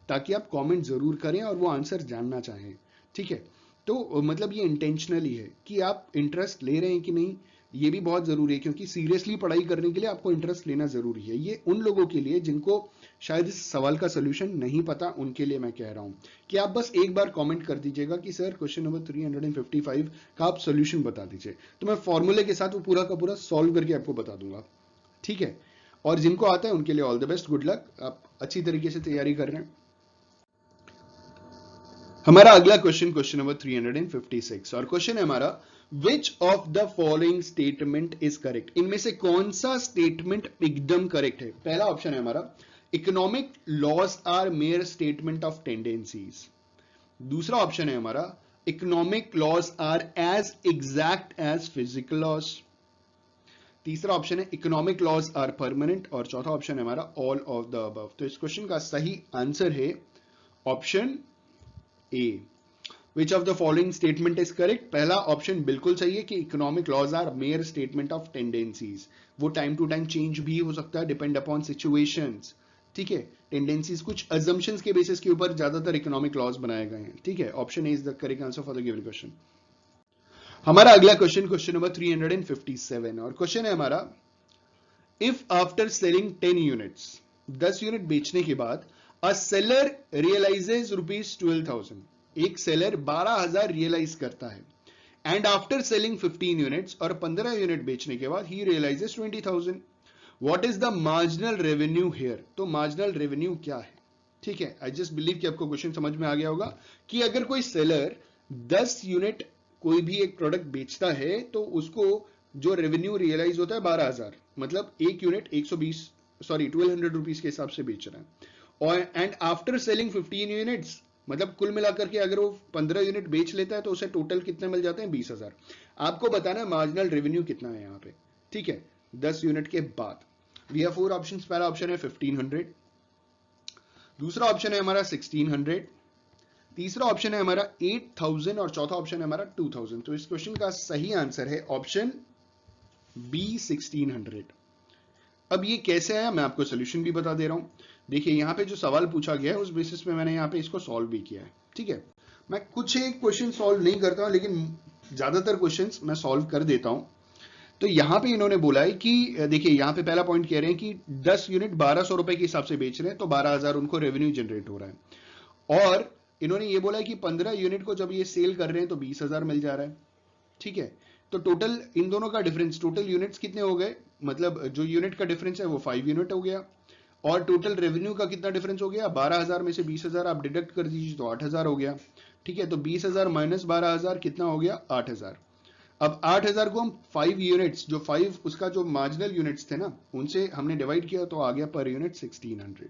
ताकि आप कमेंट जरूर करें और वो आंसर जानना चाहें। ठीक है, तो मतलब ये इंटेंशनली है कि आप इंटरेस्ट ले रहे हैं कि नहीं, ये भी बहुत जरूरी है, क्योंकि सीरियसली पढ़ाई करने के लिए आपको इंटरेस्ट लेना जरूरी है। ये उन लोगों के लिए जिनको शायद इस सवाल का सोल्यूशन नहीं पता, उनके लिए मैं कह रहा हूं कि आप बस एक बार कमेंट कर दीजिएगा कि सर क्वेश्चन नंबर 355 का आप सोल्यूशन बता दीजिए, तो मैं फॉर्मूले के साथ वो पूरा का पूरा सॉल्व करके आपको बता दूंगा। ठीक है, और जिनको आता है उनके लिए all the best, good luck, आप अच्छी तरीके से तैयारी कर रहे हैं। हमारा अगला क्वेश्चन, क्वेश्चन नंबर 356, और क्वेश्चन है हमारा, which of the following statement is correct? इनमें से कौन सा स्टेटमेंट एकदम करेक्ट है? पहला ऑप्शन है हमारा, economic laws are mere statement of tendencies. दूसरा ऑप्शन है हमारा, economic laws are as exact as physical laws. तीसरा ऑप्शन है, इकोनॉमिक लॉस आर परमानेंट, और चौथा ऑप्शन है हमारा, ऑल ऑफ द अबव। तो इस क्वेश्चन का सही आंसर है option A. Which of the following statement is correct? पहला ऑप्शन बिल्कुल सही है कि economic laws are mere statement of tendencies. वो टाइम टू टाइम चेंज भी हो सकता है, डिपेंड अपॉन सिचुएशंस। ठीक है, टेंडेंसीज कुछ अजम्पशंस के बेसिस के ऊपर ज्यादातर इकोनॉमिक लॉज बनाए गए हैं। ठीक है, option A is the correct answer for the given question. हमारा अगला क्वेश्चन, क्वेश्चन नंबर 357, और क्वेश्चन है हमारा, if after selling 10 units, 10 unit बेचने के बाद, अ सेलर रियलाइजेज ₹12,000, एक सेलर 12,000 रियलाइज करता है, एंड आफ्टर सेलिंग 15 यूनिट्स, और 15 यूनिट बेचने के बाद ही realises 20,000, what is the marginal revenue here? तो मार्जिनल रेवेन्यू क्या है? ठीक है, आई जस्ट बिलीव कि आपको क्वेश्चन समझ में आ गया होगा कि अगर कोई सेलर 10 यूनिट कोई भी एक प्रोडक्ट बेचता है, तो उसको जो रेवेन्यू रियलाइज होता है 12,000, मतलब एक यूनिट 1,200 रुपीज के हिसाब से बेच रहा है, और एंड आफ्टर सेलिंग 15 यूनिट्स, मतलब कुल मिलाकर के अगर वो 15 यूनिट बेच लेता है तो उसे टोटल कितने मिल जाते हैं? 20,000। आपको बताना है मार्जिनल रेवेन्यू कितना है यहाँ पे। ठीक है, 10 यूनिट के बाद। We have 4 options. पहला ऑप्शन है 1500, दूसरा ऑप्शन है हमारा 1600, तीसरा ऑप्शन है हमारा 8,000, और चौथा ऑप्शन है हमारा 2,000। तो इस क्वेश्चन का सही आंसर है ऑप्शन बी 1600। अब ये कैसे आया मैं आपको सोल्यूशन भी बता दे रहा हूं। देखिए यहाँ पे जो सवाल पूछा गया है उस बेसिस पे मैंने यहाँ पे इसको सॉल्व भी किया है। ठीक है, मैं कुछ एक क्वेश्चन सॉल्व नहीं करता हूं, लेकिन ज्यादातर क्वेश्चंस मैं सॉल्व कर देता हूं। तो यहाँ पे इन्होंने बोला है कि देखिए यहाँ पे पहला पॉइंट कह रहे हैं कि 10 यूनिट 1,200 रुपए के हिसाब से बेच रहे हैं, तो 12,000 उनको रेवेन्यू जनरेट हो रहा है, और इन्होंने ये बोला है कि 15 यूनिट को जब ये सेल कर रहे हैं तो 20,000 मिल जा रहा है। ठीक है, तो टोटल इन दोनों का डिफरेंस, टोटल यूनिट्स कितने हो गए, मतलब जो यूनिट का डिफरेंस है वो 5 यूनिट हो गया, और टोटल रेवेन्यू का कितना डिफरेंस हो गया? 12,000 में से 20,000 आप डिडक्ट कर दीजिए तो 8,000 हो गया। ठीक है, तो 20,000 माइनस 12,000 कितना हो गया? 8,000। अब 8,000 को हम 5 यूनिट्स, जो 5 उसका जो मार्जिनल यूनिट्स थे ना, उनसे हमने डिवाइड किया तो आ गया पर यूनिट 1600।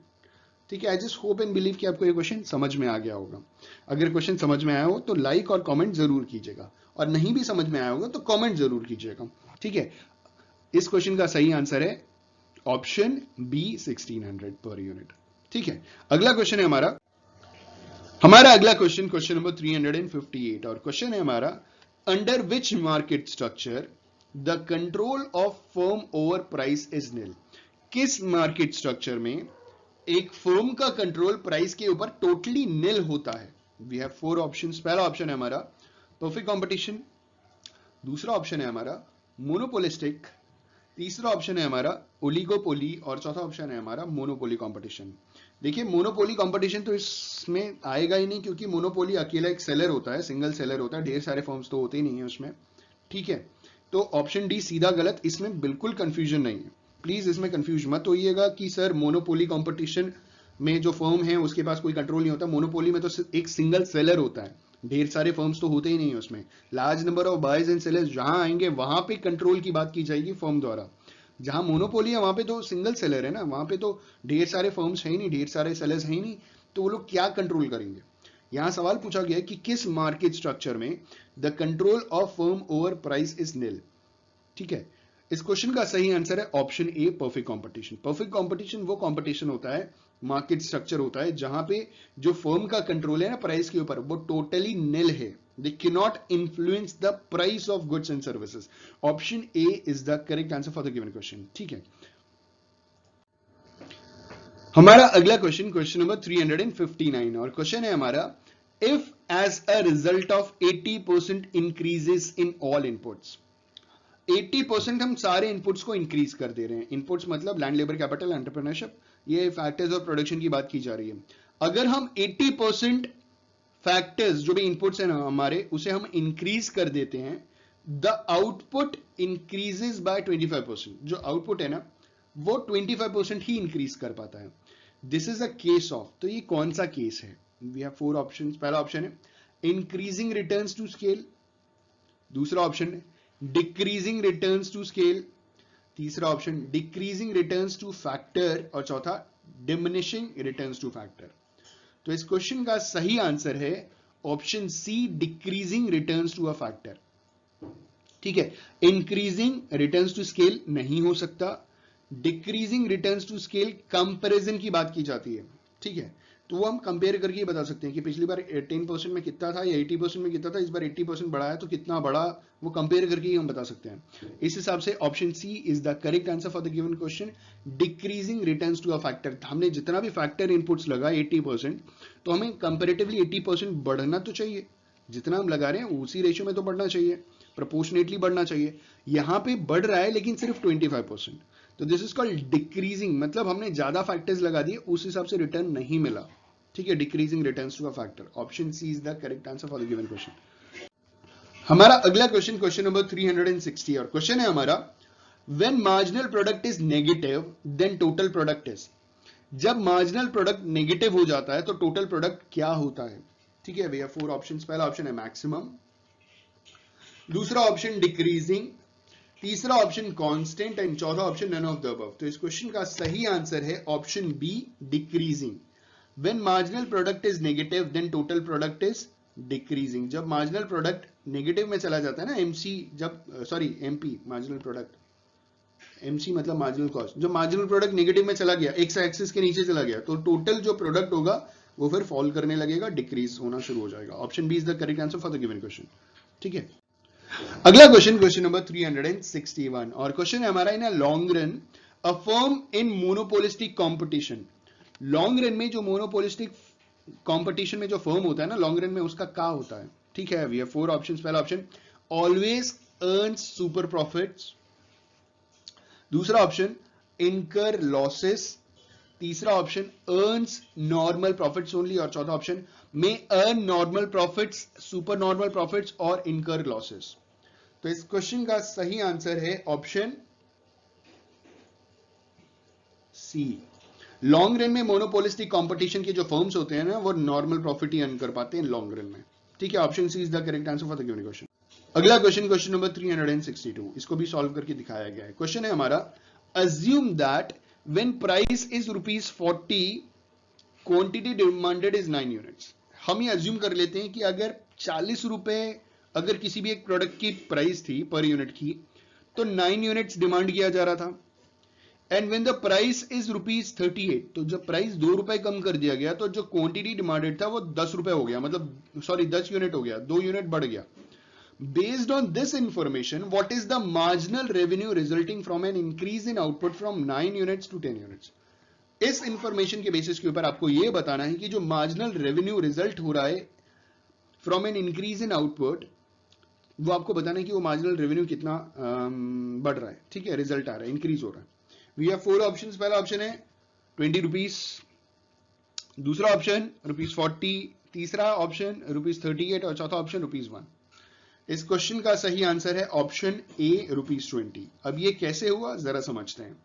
ठीक है, I just hope and believe कि आपको ये क्वेश्चन समझ में आ गया होगा। अगर क्वेश्चन समझ में आया हो तो लाइक और कमेंट जरूर कीजिएगा, और नहीं भी समझ में आया होगा तो कमेंट जरूर कीजिएगा। ठीक है, इस क्वेश्चन का सही आंसर है ऑप्शन बी 1600 पर यूनिट। ठीक है, अगला क्वेश्चन है हमारा, हमारा अगला क्वेश्चन, क्वेश्चन नंबर 358, और क्वेश्चन है हमारा, under which market structure the control of firm over price is निल। किस मार्केट स्ट्रक्चर में एक फर्म का कंट्रोल प्राइस के ऊपर टोटली निल होता है? We have 4 options. पहला ऑप्शन है हमारा परफेक्ट कंपटीशन, दूसरा ऑप्शन है हमारा मोनोपोलिस्टिक, तीसरा ऑप्शन है हमारा ओलिगोपोली, और चौथा ऑप्शन है हमारा मोनोपोली कंपटीशन। देखिए, मोनोपोली कंपटीशन तो इसमें आएगा ही नहीं, क्योंकि मोनोपोली अकेला एक सेलर होता है, सिंगल सेलर होता है, ढेर सारे फर्म्स तो होते ही नहीं है उसमें। ठीक है, तो ऑप्शन डी सीधा गलत, इसमें बिल्कुल कंफ्यूजन नहीं है। प्लीज इसमें कंफ्यूज मत होइएगा कि सर मोनोपोली कंपटीशन में जो फर्म है उसके पास कोई कंट्रोल नहीं होता। मोनोपोली में तो एक सिंगल सेलर होता है, ढेर सारे फर्म्स तो होते ही नहीं है उसमें। Large number of buyers and sellers जहां आएंगे वहां पे कंट्रोल की बात की जाएगी फर्म द्वारा। जहां मोनोपोली है वहां पे तो सिंगल सेलर है ना, वहां पे तो ढेर सारे फर्म्स है ही नहीं, ढेर सारे सेलर्स है ही नहीं, तो वो लोग क्या कंट्रोल करेंगे। यहां सवाल पूछा गया है कि किस मार्केट स्ट्रक्चर में the control of firm over price is निल। ठीक है, इस क्वेश्चन का सही आंसर है ऑप्शन ए, परफेक्ट कंपटीशन। परफेक्ट कंपटीशन वो कंपटीशन होता है, मार्केट स्ट्रक्चर होता है, जहां पे जो फर्म का कंट्रोल है ना प्राइस के ऊपर, वो टोटली निल है। They cannot influence the price of goods and services. Option A is the correct answer for the given question. ठीक है, हमारा अगला क्वेश्चन, क्वेश्चन नंबर 359, और क्वेश्चन है हमारा, if as a result of 80% increases in all inputs. 80% हम सारे inputs को इंक्रीज कर दे रहे हैं। इनपुट्स मतलब लैंड, लेबर, कैपिटल, एंटरप्रेन्योरशिप, ये फैक्टर्स और प्रोडक्शन की बात की जा रही है। अगर हम 80% फैक्टर्स जो भी इनपुट्स है ना हमारे, उसे हम इंक्रीज कर देते हैं, द आउटपुट इंक्रीजेस बाय 25%। जो आउटपुट है ना वो 25% ही इंक्रीज कर पाता है। This is a case of, तो ये कौन सा केस है? We have 4 options. पहला ऑप्शन है इंक्रीजिंग रिटर्न्स टू स्केल, दूसरा ऑप्शन है डिक्रीजिंग रिटर्न्स टू स्केल, तीसरा option decreasing returns to factor, और चौथा डिमिनिशिंग रिटर्न्स टू फैक्टर। तो इस क्वेश्चन का सही आंसर है option C, decreasing returns to a factor. ठीक है, इंक्रीजिंग रिटर्न्स टू स्केल नहीं हो सकता, decreasing returns to scale comparison की बात की जाती है। ठीक है, तो वो हम कंपेयर करके बता सकते हैं कि पिछली बार 10% में कितना था या 80% में कितना था, इस बार 80% बढ़ा है तो कितना बढ़ा, वो कंपेयर करके ही हम बता सकते हैं। इस हिसाब से option C is the correct answer for the given question, decreasing returns to a factor. हमने जितना भी फैक्टर इनपुट्स लगा 80%, तो हमें कंपेरेटिवली 80% बढ़ना तो चाहिए, जितना हम लगा रहे हैं उसी रेशियो में तो बढ़ना चाहिए, प्रोपोर्शनेटली बढ़ना चाहिए। यहां पे बढ़ रहा है लेकिन सिर्फ 25%, तो दिस इज कॉल्ड डिक्रीजिंग, मतलब हमने ज्यादा फैक्टर्स लगा दिए, उस हिसाब से रिटर्न नहीं मिला। ठीक है, decreasing returns to a factor. Option C is the correct answer for the given question. हमारा अगला क्वेश्चन, क्वेश्चन नंबर 360, और क्वेश्चन है हमारा, when marginal product is negative then total product is. जब मार्जिनल प्रोडक्ट नेगेटिव हो जाता है तो टोटल प्रोडक्ट क्या होता है? ठीक है भैया, 4 ऑप्शंस। पहला ऑप्शन है मैक्सिमम, दूसरा ऑप्शन डिक्रीजिंग, तीसरा ऑप्शन कांस्टेंट, एंड चौथा option none of the above. तो इस क्वेश्चन का सही आंसर है option B, decreasing. When marginal product is negative then total product is decreasing. जब मार्जिनल प्रोडक्ट नेगेटिव में चला जाता है ना, एमसी, जब sorry MP, marginal product, MC मतलब मार्जिनल कॉस्ट, जब मार्जिनल प्रोडक्ट नेगेटिव में चला गया, एक्स एक्सिस के नीचे चला गया, तो टोटल जो प्रोडक्ट होगा वो फिर फॉल करने लगेगा, डिक्रीज होना शुरू हो जाएगा। Option B is the correct answer for the given question. ठीक है, अगला क्वेश्चन, क्वेश्चन नंबर 361, और क्वेश्चन है हमारा, in a long run a firm in monopolistic competition. Long run में जो मोनोपोलिस्टिक कंपटीशन में जो फर्म होता है ना लॉन्ग रन में, उसका क्या होता है? ठीक है, वी हैव 4 ऑप्शंस। पहला option always earns super profits, दूसरा ऑप्शन इनकर लॉसेस, तीसरा option earns normal profits only, और चौथा ऑप्शन में earn normal profits, super normal profits और इनकर लॉसेस। तो इस क्वेश्चन का सही आंसर है ऑप्शन सी। लॉन्ग रन में मोनोपोलिस्टिक कंपटीशन के जो फर्म्स होते हैं ना, वो नॉर्मल प्रॉफिट ही अर्न कर पाते हैं लॉन्ग रन में। ठीक है, option C is the correct answer for the given question. अगला क्वेश्चन, क्वेश्चन नंबर 362, इसको भी सॉल्व करके दिखाया गया है। क्वेश्चन है हमारा, assume that when price is ₹40, quantity demanded is 9 units. हम ये अज्यूम कर लेते हैं कि अगर 40 रुपए अगर किसी भी एक प्रोडक्ट की प्राइस थी पर यूनिट की, तो 9 यूनिट्स डिमांड किया जा रहा था। And when the price is ₹38, तो जब प्राइस 2 रुपए कम कर दिया गया तो जो क्वांटिटी डिमांडेड था वो 10 रुपए हो गया, मतलब सॉरी 10 यूनिट हो गया, 2 यूनिट बढ़ गया. Based on this information, what is the marginal revenue resulting from an increase in output from 9 units to 10 units? इस इंफॉर्मेशन के बेसिस के ऊपर आपको यह बताना है कि जो मार्जिनल रेवेन्यू रिजल्ट हो रहा है from an increase in output, वो आपको बताना है कि वो मार्जिनल रेवेन्यू कितना बढ़ रहा है. ठीक है, रिजल्ट आ रहा है, इंक्रीज हो रहा है. We have 4 options. पहला ऑप्शन है ₹20, दूसरा ऑप्शन ₹40, तीसरा ऑप्शन ₹38 और चौथा ऑप्शन ₹1. इस क्वेश्चन का सही आंसर है ऑप्शन ए ₹20. अब ये कैसे हुआ जरा समझते हैं.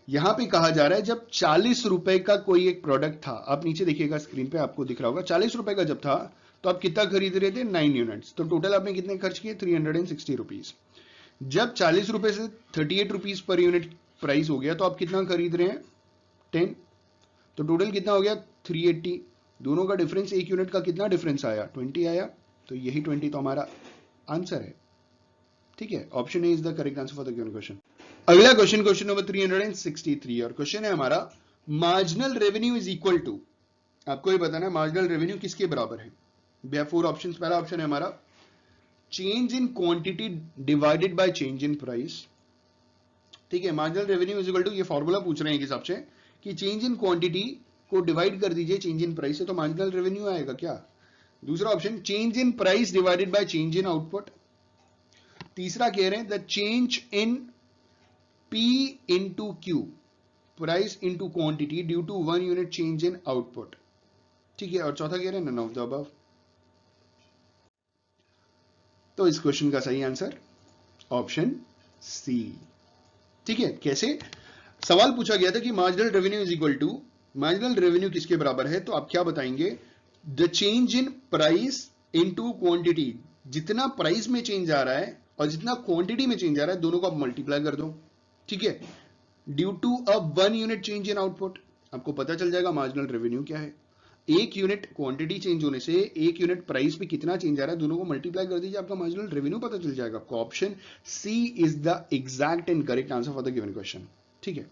यहां पे कहा जा रहा है जब 40 रुपए का कोई एक प्रोडक्ट था, आप नीचे देखिएगा स्क्रीन पे आपको दिख रहा होगा, 40 रुपए का जब था तो आप कितना खरीद रहे थे, 9 यूनिट्स. तो टोटल आपने कितने खर्च किए, ₹360. जब 40 रुपए से ₹38 पर यूनिट प्राइस हो गया तो आप कितना खरीद रहे हैं, 10. तो टोटल कितना हो गया, 380. दोनों का डिफरेंस, एक यूनिट का कितना डिफरेंस आया, 20 आया. तो यही 20 तो हमारा आंसर है. ठीक है, option A is the correct answer for the given question. अगला क्वेश्चन, क्वेश्चन नंबर 363, और क्वेश्चन है हमारा marginal revenue is equal to, आपको ये बताना है मार्जिनल रेवेन्यू किसके बराबर है. We have 4 options. पहला ऑप्शन है हमारा change in quantity divided by change in price. ठीक है, marginal revenue is equal to, ये फॉर्मूला पूछ रहे हैं हिसाब से कि चेंज इन क्वांटिटी को डिवाइड कर दीजिए चेंज इन प्राइस से तो मार्जिनल रेवेन्यू आएगा क्या. दूसरा option change in price divided by change in output. तीसरा कह रहे हैं the change in P into Q, price into quantity due to 1 unit change in output. ठीक है, और चौथा कह रहे हैं none of the above. तो इस क्वेश्चन का सही आंसर ऑप्शन सी. ठीक है, कैसे सवाल पूछा गया था कि marginal revenue is equal to, marginal revenue किसके बराबर है, तो आप क्या बताएंगे, the change in price into quantity. जितना प्राइस में चेंज आ रहा है और जितना क्वांटिटी में चेंज आ रहा है दोनों को आप मल्टीप्लाई कर दो. ठीक है, due to a 1 unit change in output, आपको पता चल जाएगा मार्जिनल रेवेन्यू क्या है. एक यूनिट क्वांटिटी चेंज होने से एक यूनिट प्राइस पे कितना चेंज आ रहा है, दोनों को मल्टीप्लाई कर दीजिए, आपका मार्जिनल रेवेन्यू पता चल जाएगा. आपको option C is the exact and correct answer for the given question. ठीक है,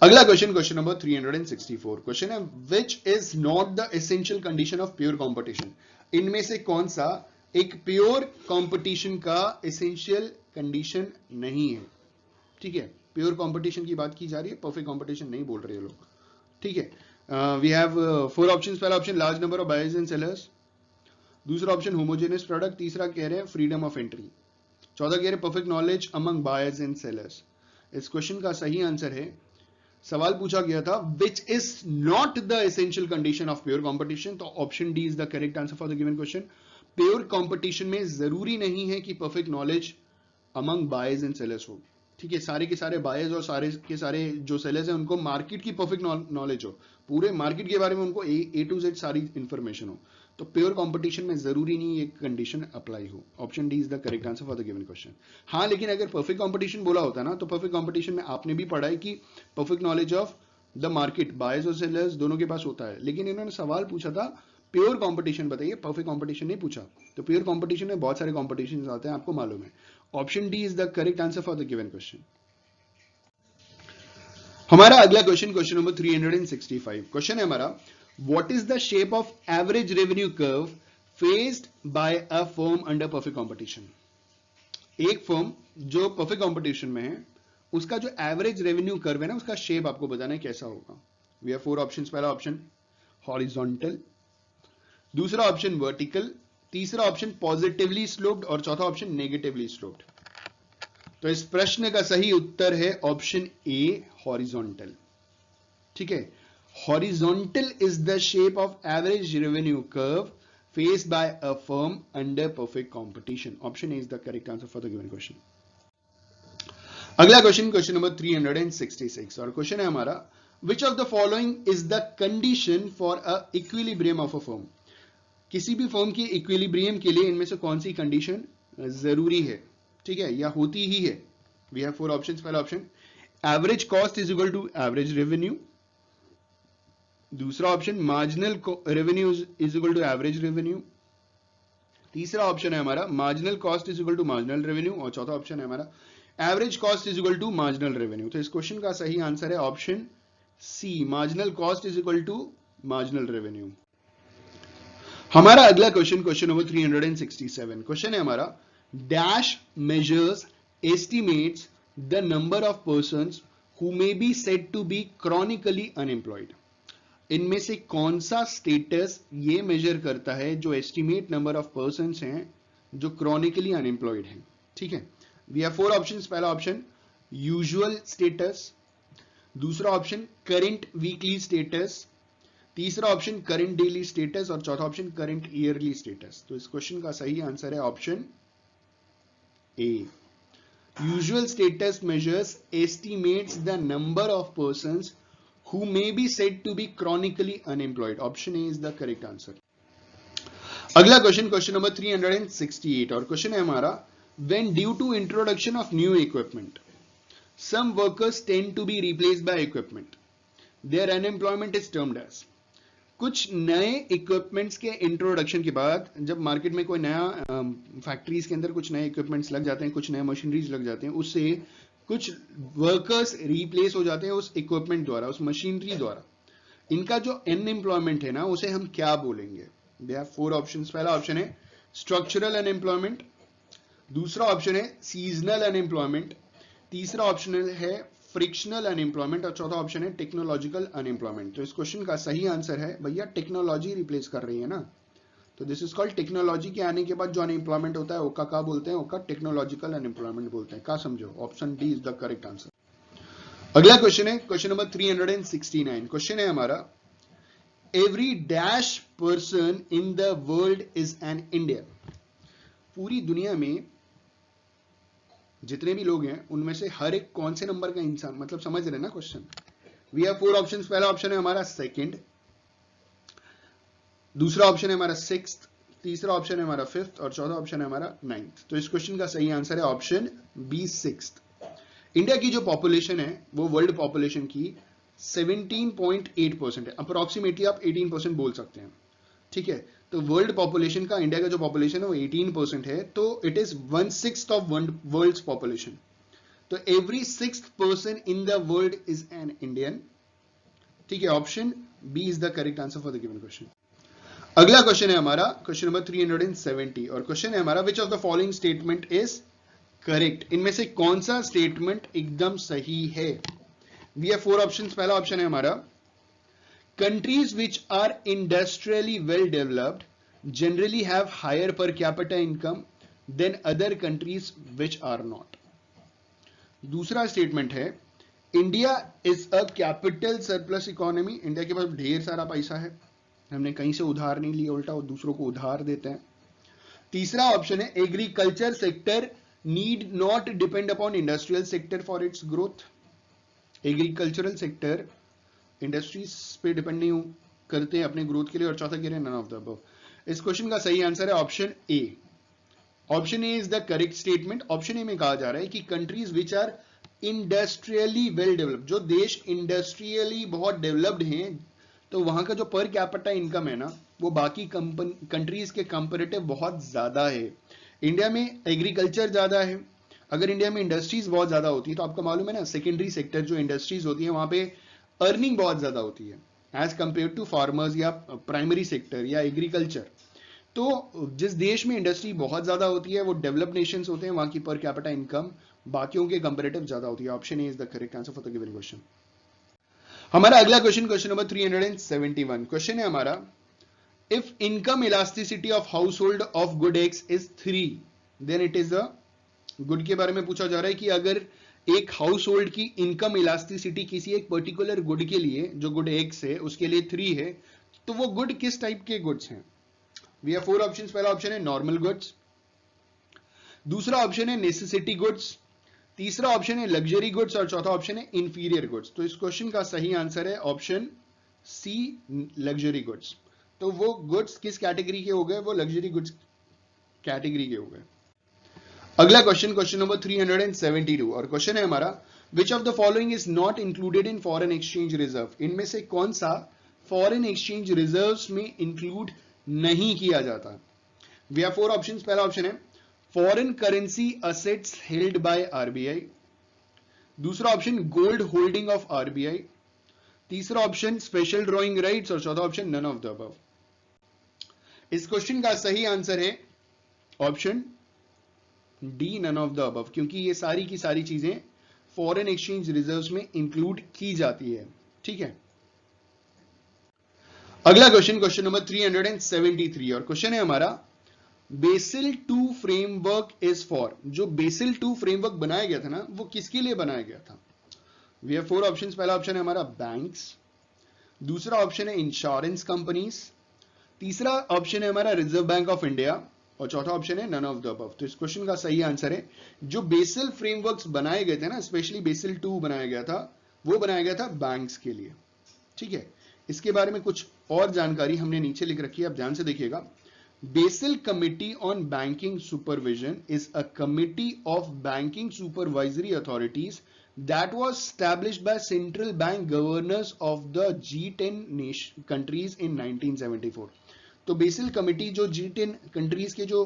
अगला क्वेश्चन, क्वेश्चन नंबर 364. क्वेश्चन है which is not the essential condition of pure competition. इनमें से कौन सा एक प्योर कॉम्पिटिशन का एसेंशियल कंडीशन नहीं है. ठीक है, प्योर कंपटीशन की बात की जा रही है, परफेक्ट कंपटीशन नहीं बोल रहे लोग. ठीक है, वी हैव 4 ऑप्शंस. पहला option large number of buyers and sellers, दूसरा ऑप्शन होमोजेनियस प्रोडक्ट, तीसरा कह रहे हैं फ्रीडम ऑफ एंट्री, चौथा कह रहे हैं perfect knowledge among buyers and sellers. इस क्वेश्चन का सही आंसर है, सवाल पूछा गया था which is not the essential condition of pure competition, तो option D is the correct answer for the given question. Pure competition में जरूरी नहीं है कि perfect knowledge among buyers and sellers हो. ठीक है, सारे के सारे बायर्स और सारे के सारे जो सेलर्स हैं उनको मार्केट की परफेक्ट नॉलेज हो, पूरे मार्केट के बारे में उनको ए टू जेड सारी इंफॉर्मेशन हो. तो प्योर कंपटीशन में जरूरी नहीं ये कंडीशन अप्लाई हो. Option D is the correct answer for the given question. हाँ, लेकिन अगर परफेक्ट कंपटीशन बोला होता ना, तो परफेक्ट कंपटीशन में आपने भी पढ़ा है कि perfect knowledge of the market buyers और सेलर्स दोनों के पास होता है, लेकिन इन्होंने सवाल पूछा था प्योर कंपटीशन बताइए, परफेक्ट कंपटीशन नहीं पूछा. तो प्योर कंपटीशन में बहुत सारे कंपटीशन आते हैं, आपको मालूम है. Option D is the correct answer for the given question. हमारा अगला क्वेश्चन, क्वेश्चन नंबर 365. क्वेश्चन है हमारा what is the shape of average revenue curve faced by a firm under perfect competition. एक फर्म जो परफेक्ट कंपटीशन में है उसका जो एवरेज रेवेन्यू कर्व है ना, उसका शेप आपको बताना है कैसा होगा. We have 4 options. पहला ऑप्शन हॉरिजॉन्टल, दूसरा ऑप्शन वर्टिकल, तीसरा ऑप्शन पॉजिटिवली स्लोप्ड और चौथा ऑप्शन नेगेटिवली स्लोप्ड. तो इस प्रश्न का सही उत्तर है ऑप्शन ए हॉरिजॉन्टल. ठीक है, horizontal is the shape of average revenue curve faced by a firm under perfect competition. Option A is the correct answer for the given question. अगला क्वेश्चन, क्वेश्चन नंबर 366, और क्वेश्चन है हमारा which of the following is the condition for a equilibrium of a firm. किसी भी firm की equilibrium के लिए इनमें से कौन सी कंडीशन जरूरी है, ठीक है, या होती ही है. We have 4 options. पहला option average cost is equal to average revenue, दूसरा option marginal revenue is equal to average revenue, तीसरा ऑप्शन है हमारा marginal cost is equal to marginal revenue और चौथा ऑप्शन है हमारा average cost is equal to marginal revenue. तो इस क्वेश्चन का सही आंसर है option C, marginal cost is equal to marginal revenue. हमारा अगला क्वेश्चन, क्वेश्चन नंबर 367, क्वेश्चन है हमारा, dash measures estimates the number of persons who may be said to be chronically unemployed. इनमें से कौन सा स्टेटस ये मेजर करता है जो एस्टिमेट नंबर ऑफ पर्संस हैं जो क्रॉनिकली अनएम्प्लॉयड हैं। ठीक है, वी हैव 4 ऑप्शंस। पहला ऑप्शन यूजुअल स्टेटस, दूसरा ऑप्शन करंट वीकली स्टेटस, तीसरा ऑप्शन करंट डेली स्टेटस और चौथा ऑप्शन करंट ईयरली स्टेटस। तो इस क्वेश्चन का सही आंसर है option A, usual status measures estimates the number of persons who may be said to be chronically unemployed. Option A is the correct answer. अगला question, question number 368 और question है हमारा, when due to introduction of new equipment some workers tend to be replaced by equipment, their unemployment is termed as। कुछ नए equipments के introduction के बाद जब मार्केट में कोई नया फैक्ट्रीज के अंदर कुछ नए इक्विपमेंट्स लग जाते हैं, कुछ नए मशीनरीज लग जाते हैं, उससे कुछ वर्कर्स रिप्लेस हो जाते हैं उस इक्विपमेंट द्वारा, उस मशीनरी द्वारा। इनका जो अनएम्प्लॉयमेंट है ना, उसे हम क्या बोलेंगे? They have 4 options. पहला ऑप्शन है स्ट्रक्चरल अनएम्प्लॉयमेंट, दूसरा ऑप्शन है सीजनल अनएम्प्लॉयमेंट, तीसरा ऑप्शन है फ्रिक्शनल अनएम्प्लॉयमेंट और चौथा ऑप्शन है टेक्नोलॉजिकल अनएम्प्लॉयमेंट। तो इस क्वेश्चन का सही आंसर है भैया टेक्नोलॉजी रिप्लेस कर रही है ना, तो दिस इज कॉल्ड टेक्नोलॉजी के आने के बाद जो अनएम्प्लॉयमेंट होता है उसका क्या बोलते हैं? उसका टेक्नोलॉजिकल अनएम्प्लॉयमेंट बोलते हैं। क्या समझो? Option D is the correct answer. अगला क्वेश्चन है क्वेश्चन नंबर 369, क्वेश्चन है हमारा, every dash person in the world is an Indian. पूरी दुनिया में जितने भी लोग हैं उनमें से हर एक कौन से नंबर का इंसान, मतलब समझ रहे ना क्वेश्चन। We have 4 options. पहला ऑप्शन है हमारा सेकंड, दूसरा ऑप्शन है हमारा 6th, तीसरा ऑप्शन है हमारा 5th और चौथा ऑप्शन है हमारा 9th। तो इस क्वेश्चन का सही आंसर है ऑप्शन बी 6th। इंडिया की जो पॉपुलेशन है वो वर्ल्ड पॉपुलेशन की 17.8% है, अप्रोक्सीमेटली आप 18% बोल सकते हैं। ठीक है, तो वर्ल्ड पॉपुलेशन का, इंडिया का जो पॉपुलेशन है वो 18% है, तो it is 1/6 of world population. तो every 6th person in the world is an Indian. ठीक है, option B is the correct answer for the given question. अगला क्वेश्चन है हमारा क्वेश्चन नंबर 370 और क्वेश्चन है हमारा, which of the following statement is correct. इनमें से कौन सा स्टेटमेंट एकदम सही है? We have 4 options. पहला ऑप्शन है हमारा, countries which are industrially well developed generally have higher per capita income than other countries which are not. दूसरा स्टेटमेंट है, India is a capital surplus economy. India के पास ढेर सारा पैसा है, हमने कहीं से उधार नहीं लिया, उल्टा दूसरों को उधार देते हैं। तीसरा ऑप्शन है, agriculture sector need not depend upon industrial sector for its growth. Agricultural sector industries पे डिपेंड नहीं करते अपने ग्रोथ के लिए। और चौथा कह रहे हैं नन ऑफ द अबव। इस क्वेश्चन का सही आंसर है option A. Option A is the correct statement. Option A में कहा जा रहा है कि countries which are industrially well developed, जो देश इंडस्ट्रियली बहुत डेवलप्ड हैं, तो वहां का जो पर कैपिटा इनकम है ना, वो बाकी कंट्रीज के कंपैरेटिव बहुत ज्यादा है। इंडिया में एग्रीकल्चर ज्यादा है। अगर इंडिया में इंडस्ट्रीज बहुत ज्यादा होती है तो आपको मालूम है ना, सेकेंडरी सेक्टर जो इंडस्ट्रीज होती है वहां पे अर्निंग बहुत ज्यादा होती है एज कंपेयर टू फार्मर्स या प्राइमरी सेक्टर या एग्रीकल्चर। तो जिस देश में इंडस्ट्री बहुत ज्यादा होती है वो डेवलप्ड नेशंस होते हैं, वहां की पर कैपिटा इनकम बाकियों के कंपैरेटिव ज्यादा होती है। Option A is the correct answer for the given question. हमारा अगला क्वेश्चन, क्वेश्चन नंबर 371, क्वेश्चन है हमारा, if income elasticity of household of good X is 3 then it is a good. के बारे में पूछा जा रहा है कि अगर एक हाउस होल्ड की इनकम इलास्टिसिटी किसी एक पर्टिकुलर गुड के लिए, जो गुड एक्स है उसके लिए 3 है, तो वो गुड किस टाइप के गुड्स हैं? We have 4 options. पहला ऑप्शन है नॉर्मल गुड्स, दूसरा ऑप्शन है नेसेसिटी गुड्स, तीसरा ऑप्शन है लग्जरी गुड्स और चौथा ऑप्शन है इंफीरियर गुड्स। तो इस क्वेश्चन का सही आंसर है ऑप्शन सी, लग्जरी गुड्स। तो वो गुड्स किस कैटेगरी के हो गए? वो लग्जरी गुड्स कैटेगरी के हो गए। अगला क्वेश्चन, क्वेश्चन नंबर 372 और क्वेश्चन है हमारा, which of the following is not included in foreign exchange reserve. इनमें से कौन सा फॉरेन एक्सचेंज रिजर्व्स में इंक्लूड नहीं किया जाता? We have 4 options. पहला ऑप्शन है foreign currency assets held by RBI, दूसरा option gold holding of RBI, तीसरा ऑप्शन स्पेशल ड्रॉइंग राइट्स और चौथा option none of the above. इस क्वेश्चन का सही आंसर है option D, none of the above, क्योंकि ये सारी की सारी चीजें फॉरेन एक्सचेंज रिजर्व्स में इंक्लूड की जाती है। ठीक है, अगला क्वेश्चन, क्वेश्चन नंबर 373, और क्वेश्चन है हमारा बेसिल 2 फ्रेमवर्क इज फॉर। जो बेसिल 2 फ्रेमवर्क बनाया गया था ना, वो किसके लिए बनाया गया था? We have 4 options. पहला ऑप्शन है हमारा बैंक्स, दूसरा ऑप्शन है इंश्योरेंस कंपनीज, तीसरा ऑप्शन है हमारा रिजर्व बैंक ऑफ इंडिया, और चौथा ऑप्शन है नन ऑफ द अबव। तो इस क्वेश्चन का सही आंसर है जो बेसिल फ्रेमवर्क्स बनाए गए थे ना, स्पेशली बेसिल 2 बनाया गया था, वो बनाया गया था बैंक्स के लिए। ठीक है, इसके बारे में कुछ और जानकारी हमने नीचे लिख रखी है, आप ध्यान से देखिएगा। BECIL committee on banking supervision is a committee of banking supervisory authorities that was established by central bank governors of the G10 countries in 1974। तो बेसिल कमिटी जो G10 कंट्रीज के जो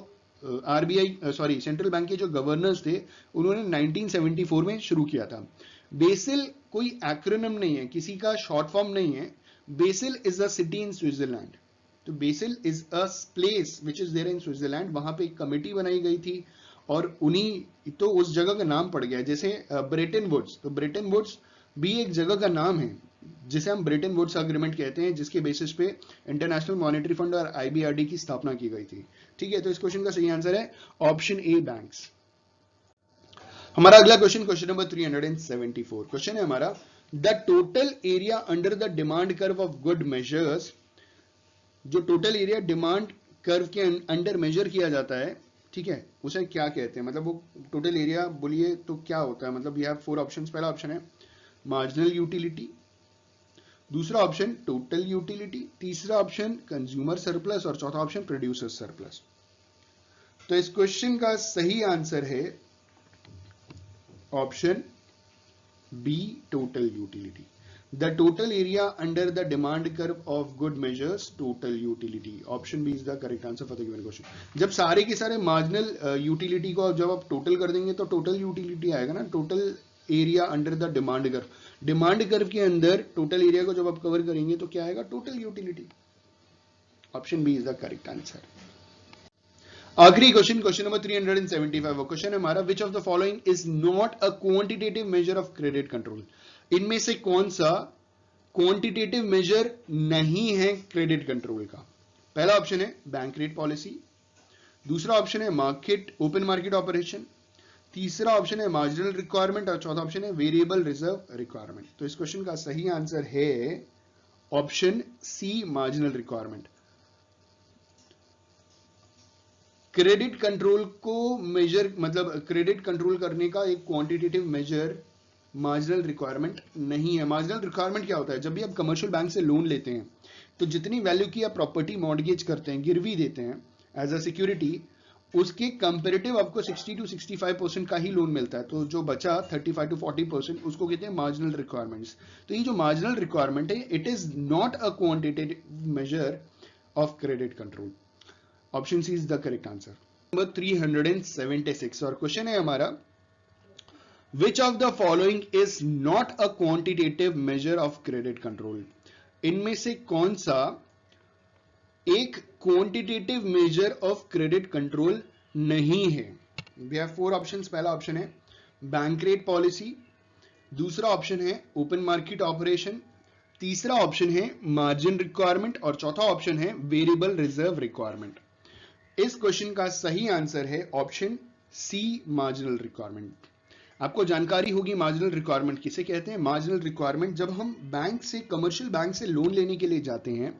आरबीआई सॉरी सेंट्रल बैंक के जो governors थे, उन्होंने 1974 में शुरू किया था। बेसिल कोई एक्रोनिम नहीं है, किसी का शॉर्ट फॉर्म नहीं है। Basel is a city in Switzerland. तो Basel is a place which is there in Switzerland. वहां पे एक कमेटी बनाई गई थी और उन्हीं तो उस जगह का नाम पड़ गया, जैसे ब्रेटन वुड्स। तो ब्रेटन वुड्स भी एक जगह का नाम है जिसे हम ब्रेटन वुड्स अग्रीमेंट कहते हैं, जिसके बेसिस पे इंटरनेशनल मॉनेटरी फंड और आईबीआरडी की स्थापना की गई थी। ठीक है, तो इस क्वेश्चन का सही आंसर है ऑप्शन ए, बैंक्स। हमारा अगला क्वेश्चन, क्वेश्चन नंबर 374, क्वेश्चन है हमारा the total area under the demand curve of good measures. जो टोटल एरिया डिमांड कर्व के अंडर मेजर किया जाता है, ठीक है, उसे क्या कहते हैं? मतलब वो टोटल एरिया बोलिए तो क्या होता है? मतलब वी हैव 4 ऑप्शंस। पहला ऑप्शन है मार्जिनल यूटिलिटी, दूसरा ऑप्शन टोटल यूटिलिटी, तीसरा ऑप्शन कंज्यूमर सरप्लस और चौथा ऑप्शन प्रोड्यूसर सरप्लस। तो इस क्वेश्चन का सही आंसर है option B, total utility. The total area under the demand curve of good measures, total utility. Option B is the correct answer for the given question. जब सारे के सारे marginal utility को जब आप टोटल कर देंगे तो टोटल यूटिलिटी आएगा ना, total area under the demand curve. Demand curve के अंदर टोटल एरिया को जब आप कवर करेंगे तो क्या आएगा? Total utility. Option B is the correct answer. आखिरी क्वेश्चन, क्वेश्चन नंबर 375, वो क्वेश्चन है हमारा which of the following is not a quantitative measure of credit control. इनमें से कौन सा क्वांटिटेटिव मेजर नहीं है क्रेडिट कंट्रोल का? पहला ऑप्शन है बैंक रेट पॉलिसी, दूसरा ऑप्शन है मार्केट ओपन मार्केट ऑपरेशन, तीसरा ऑप्शन है मार्जिनल रिक्वायरमेंट और चौथा ऑप्शन है वेरिएबल रिजर्व रिक्वायरमेंट। तो इस क्वेश्चन का सही आंसर है option C, marginal requirement. Credit control को मेजर मतलब क्रेडिट कंट्रोल करने का एक क्वांटिटेटिव मेजर मार्जिनल रिक्वायरमेंट नहीं है। मार्जिनल रिक्वायरमेंट क्या होता है? जब भी आप कमर्शियल बैंक से लोन लेते हैं तो जितनी वैल्यू की आप प्रॉपर्टी मॉर्गेज करते हैं, गिरवी देते हैं एज अ सिक्योरिटी, उसके कंपेरेटिव आपको 60 to 65% का ही लोन मिलता है। तो जो बचा 35 to 40% उसको कहते हैं मार्जिनल रिक्वायरमेंट्स। तो ये जो मार्जिनल रिक्वायरमेंट है, it is not a quantitative measure of credit control. Option C is the correct answer. Number 376, और क्वेश्चन है हमारा Which of the following is not a quantitative measure of credit control? इनमें से कौन सा एक quantitative measure of credit control नहीं है? We have 4 options. पहला ऑप्शन है बैंक रेट पॉलिसी, दूसरा ऑप्शन है ओपन मार्केट ऑपरेशन, तीसरा ऑप्शन है मार्जिन रिक्वायरमेंट और चौथा ऑप्शन है वेरिएबल रिजर्व रिक्वायरमेंट। इस क्वेश्चन का सही आंसर है ऑप्शन सी, मार्जिनल रिक्वायरमेंट। आपको जानकारी होगी मार्जिनल रिक्वायरमेंट किसे कहते हैं। मार्जिनल रिक्वायरमेंट जब हम बैंक से, कमर्शियल बैंक से लोन लेने के लिए जाते हैं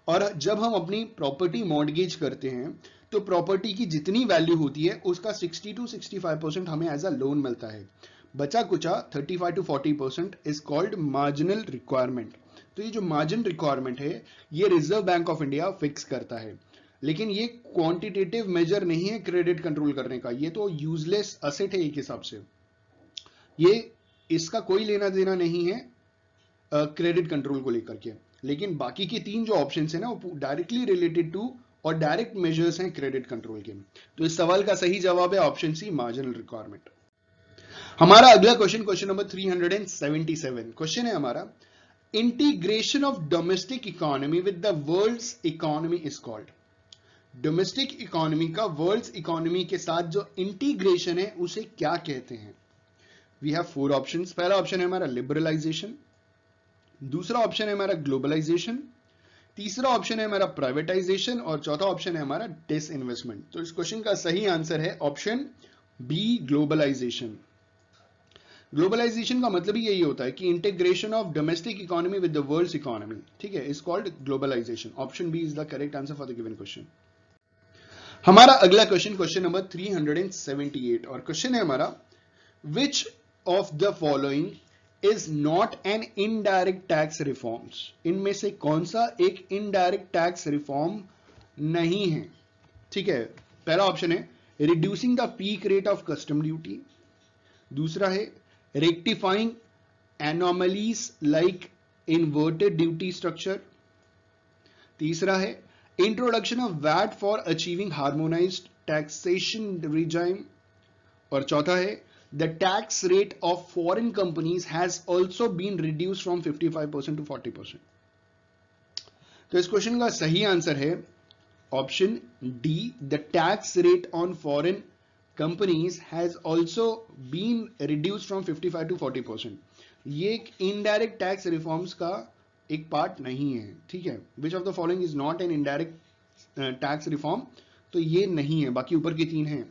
और जब हम अपनी प्रॉपर्टी मॉर्गेज करते हैं तो प्रॉपर्टी की जितनी वैल्यू होती है उसका 60 to 65% हमें एज अ लोन मिलता है। बचा कुचा 35 to 40% is called marginal requirement. तो ये जो मार्जिन रिक्वायरमेंट है ये reserve Bank of India fix करता है, लेकिन ये क्वांटिटेटिव मेजर नहीं है क्रेडिट कंट्रोल करने का। ये तो यूजलेस असेट है एक हिसाब से, ये इसका कोई लेना देना नहीं है क्रेडिट कंट्रोल को लेकर के। लेकिन बाकी के 3 जो ऑप्शंस है ना, वो डायरेक्टली रिलेटेड टू और डायरेक्ट मेजर्स हैं क्रेडिट कंट्रोल के। तो इस सवाल का सही जवाब है ऑप्शन सी, मार्जिनल रिक्वायरमेंट। हमारा अगला क्वेश्चन, क्वेश्चन नंबर 377, क्वेश्चन है हमारा, integration of domestic economy with the world's economy is called. Domestic economy का वर्ल्ड्स इकोनॉमी के साथ जो इंटीग्रेशन है उसे क्या कहते हैं? We have 4 options. पहला ऑप्शन है हमारा लिबरलाइजेशन, दूसरा ऑप्शन है हमारा ग्लोबलाइजेशन, तीसरा ऑप्शन है हमारा प्राइवेटाइजेशन और चौथा ऑप्शन है हमारा डिसइन्वेस्टमेंट। तो इस क्वेश्चन का सही आंसर है ऑप्शन बी, ग्लोबलाइजेशन। ग्लोबलाइजेशन का मतलब ही यही होता है कि integration of domestic economy with the world's economy, ठीक है, is called globalisation. Option B is the correct answer for the given question. हमारा अगला क्वेश्चन, क्वेश्चन नंबर 378 और क्वेश्चन है हमारा, which of the following is not an indirect tax reforms. इनमें से कौन सा एक इनडायरेक्ट टैक्स रिफॉर्म नहीं है? ठीक है, पहला ऑप्शन है reducing the peak rate of custom duty, दूसरा है rectifying anomalies like inverted duty structure, तीसरा है introduction of VAT for achieving harmonised taxation regime, और चौथा है the tax rate of foreign companies has also been reduced from 55% to 40%। तो इस question का सही आंसर है option D, the tax rate on foreign companies has also been reduced from 55 to 40%। ये एक इनडायरेक्ट टैक्स रिफॉर्म्स का एक part नहीं है, ठीक है। Which of the following is not an indirect tax reform, तो ये नहीं है, बाकी ऊपर के 3 हैं।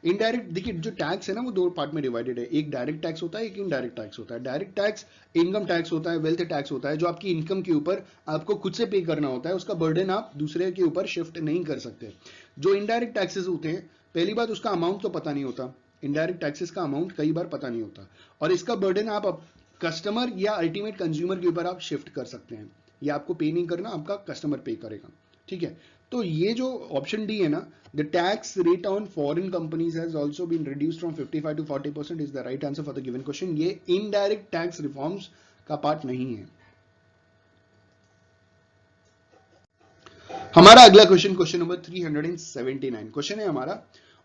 इनडायरेक्ट, देखिए जो टैक्स है ना वो 2 पार्ट में डिवाइडेड है, एक डायरेक्ट टैक्स होता है, एक इनडायरेक्ट टैक्स होता है। डायरेक्ट टैक्स इनकम टैक्स होता है, वेल्थ टैक्स होता है, जो आपकी इनकम के ऊपर आपको खुद से पे करना होता है, उसका बर्डन आप दूसरे के ऊपर शिफ्ट नहीं कर सकते। जो इनडायरेक्ट टैक्सेस होते हैं, पहली बात उसका अमाउंट तो पता नहीं होता, इनडायरेक्ट टैक्सेस का अमाउंट कई बार पता नहीं होता, और इसका बर्डन आप कस्टमर या अल्टीमेट कंज्यूमर के ऊपर आप शिफ्ट कर सकते हैं, या आपको पे नहीं करना, आपका कस्टमर पे करेगा, ठीक है। तो ये जो ऑप्शन डी है ना, the tax rate on foreign companies has also been reduced from 55 to 40% is the right answer for the given question. ये इनडायरेक्ट टैक्स रिफॉर्म्स का पार्ट नहीं है। हमारा अगला क्वेश्चन, क्वेश्चन नंबर 379, क्वेश्चन है हमारा,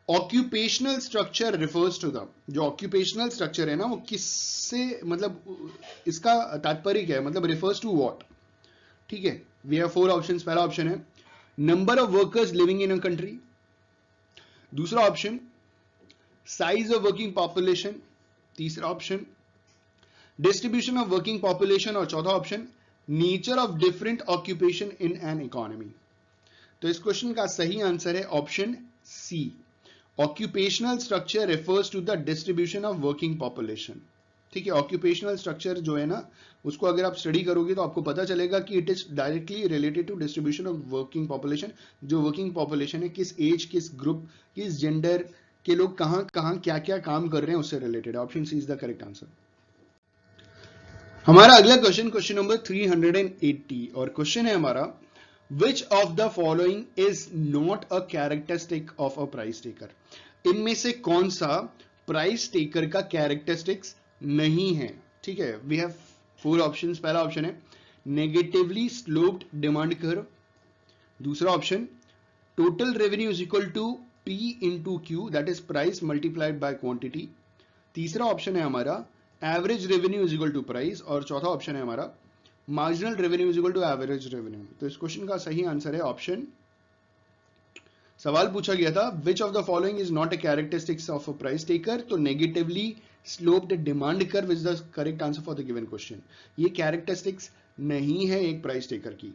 occupational structure refers to the. जो occupational structure है ना वो किससे, मतलब इसका तात्पर्य क्या है, मतलब रिफर्स टू व्हाट, ठीक है। We have 4 options. पहला ऑप्शन है number of workers living in a country, दूसरा option size of working population, तीसरा option distribution of working population, और चौथा option nature of different occupation in an economy. तो इस क्वेश्चन का सही आंसर है option C, occupational structure refers to the distribution of working population, ठीक है। ऑक्यूपेशनल स्ट्रक्चर जो है ना, उसको अगर आप स्टडी करोगे तो आपको पता चलेगा कि it is directly related to distribution of working population. जो वर्किंग पॉपुलेशन है, किस एज, किस ग्रुप, किस जेंडर के लोग कहां कहां क्या क्या काम कर रहे हैं, उससे related. Option C is the correct answer. हमारा अगला क्वेश्चन, क्वेश्चन नंबर 380 और क्वेश्चन है हमारा, which of the following is not a characteristic of a price taker. इनमें से कौन सा प्राइस टेकर का कैरेक्टरिस्टिक्स नहीं है, ठीक है। We have 4 options. पहला ऑप्शन है नेगेटिवली स्लोप्ड डिमांड कर्व, दूसरा option total revenue is equal to P into Q, that is price multiplied by quantity, तीसरा ऑप्शन है हमारा average revenue is equal to price, और चौथा ऑप्शन है हमारा marginal revenue is equal to average revenue. तो इस क्वेश्चन का सही आंसर है ऑप्शन, सवाल पूछा गया था which of the following is not a characteristics of a price taker, तो negatively sloped demand curve is the correct answer for the given question. ये कैरेक्टरिस्टिक्स नहीं है एक प्राइस टेकर की।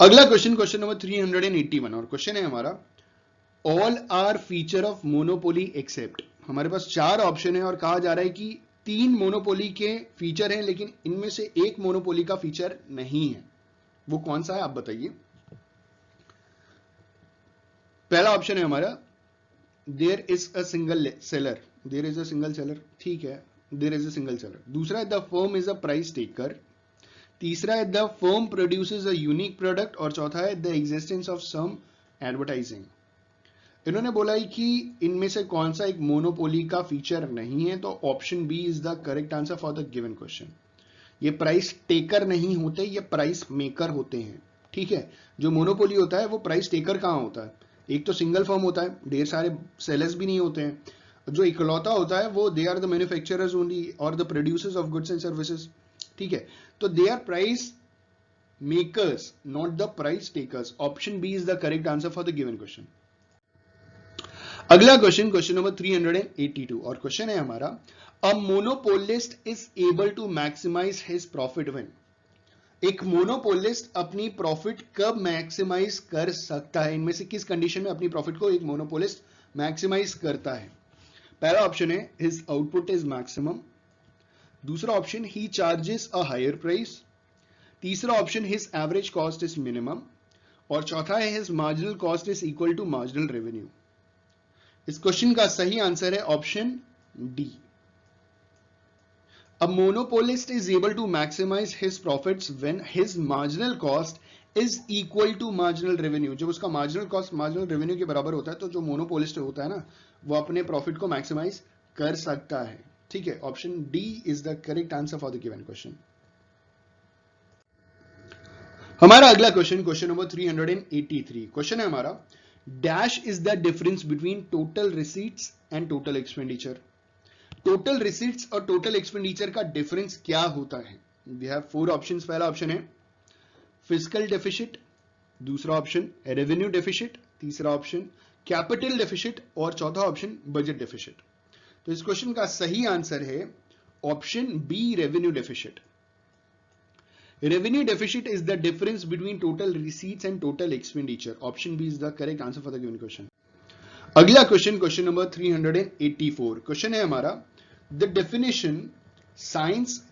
अगला क्वेश्चन, क्वेश्चन नंबर 381 और क्वेश्चन है हमारा, all are feature of monopoly except. हमारे पास 4 ऑप्शन है और कहा जा रहा है कि 3 मोनोपोली के फीचर हैं, लेकिन इनमें से एक मोनोपोली का फीचर नहीं है। वो कौन सा है आप बताइए। पहला ऑप्शन है हमारा there is a single seller, there is a single seller, ठीक है, there is a single seller. दूसरा है the firm is a price taker, तीसरा है the firm produces a unique product, और चौथा है the existence of some advertising. इन्होंने बोला है कि इनमें से कौन सा एक मोनोपोली का फीचर नहीं है, तो option B is the correct answer for the given question. ये प्राइस टेकर नहीं होते, ये प्राइस मेकर होते हैं, ठीक है, जो मोनोपोली होता है वो प्राइस टेकर कहाँ होता है? एक तो सिंगल फर्म होता है, ढेर सारे सेलर्स भी नहीं होते हैं। जो इकलौता होता है वो they are the manufacturers only और the producers of goods and services. ठीक है, तो they are price makers not the price takers. Option B is the correct answer for the given question. अगला क्वेश्चन, क्वेश्चन नंबर 382 और question है हमारा, a monopolist is able to maximize his profit when. एक monopolist अपनी profit कब maximize कर सकता है? इनमें से किस कंडीशन में अपनी प्रॉफिट को एक मोनोपोलिस्ट मैक्सिमाइज करता है? पहला ऑप्शन है हिज आउटपुट इज मैक्सिमम, दूसरा option he charges a higher price, तीसरा option his average cost is minimum, और चौथा है his marginal cost is equal to marginal revenue. इस क्वेश्चन का सही आंसर है option D. A monopolist is able to maximize his profits when his marginal cost is equal to marginal revenue। जब उसका marginal cost marginal revenue के बराबर होता है तो जो monopolist होता है ना वो अपने profit को maximize कर सकता है। ठीक है, option D is the correct answer for the given question। हमारा अगला क्वेश्चन, क्वेश्चन नंबर 383, क्वेश्चन है हमारा, dash is the difference between total receipts and total expenditure. Total receipts और टोटल एक्सपेंडिचर का डिफरेंस क्या होता है? We have 4 options. पहला ऑप्शन है फिस्कल डेफिसिट, दूसरा ऑप्शन रेवेन्यू डेफिसिट, तीसरा ऑप्शन कैपिटल डेफिसिट और चौथा ऑप्शन बजट डेफिसिट। तो इस क्वेश्चन का सही आंसर है option B, revenue deficit. Revenue deficit is the difference between total receipts and total expenditure. Option B is the correct answer for the given question. अगला question, question number 384, question है हमारा, the definition science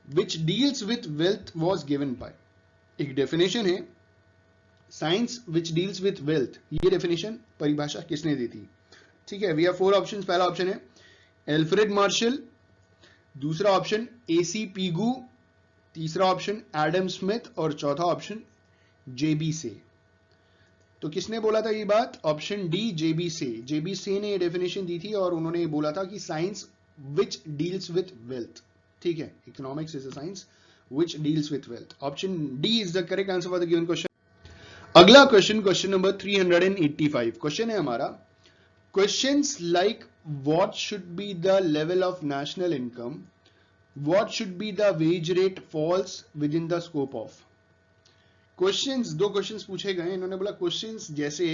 which deals with wealth was given by. एक definition है science which deals with wealth, ये definition परिभाषा किसने दी थी? ठीक है, वी हैव 4 ऑप्शंस। पहला ऑप्शन है एल्फ्रेड मार्शल, दूसरा ऑप्शन एसी पीगू, तीसरा ऑप्शन एडम स्मिथ और चौथा ऑप्शन जेबी से। तो किसने बोला था ये बात? ऑप्शन डी, जेबी से। जेबी से ने ये डेफिनेशन दी थी और उन्होंने ये बोला था कि science which deals with wealth. ठीक है, economics is a science which deals with wealth. Option D is the correct answer for the given question. अगला क्वेश्चन, क्वेश्चन नंबर 385, क्वेश्चन है हमारा, questions like what should be the level of national income, what should be the wage rate falls within the scope of. Questions, 2 questions पूछे गए। इन्होंने बोला questions जैसे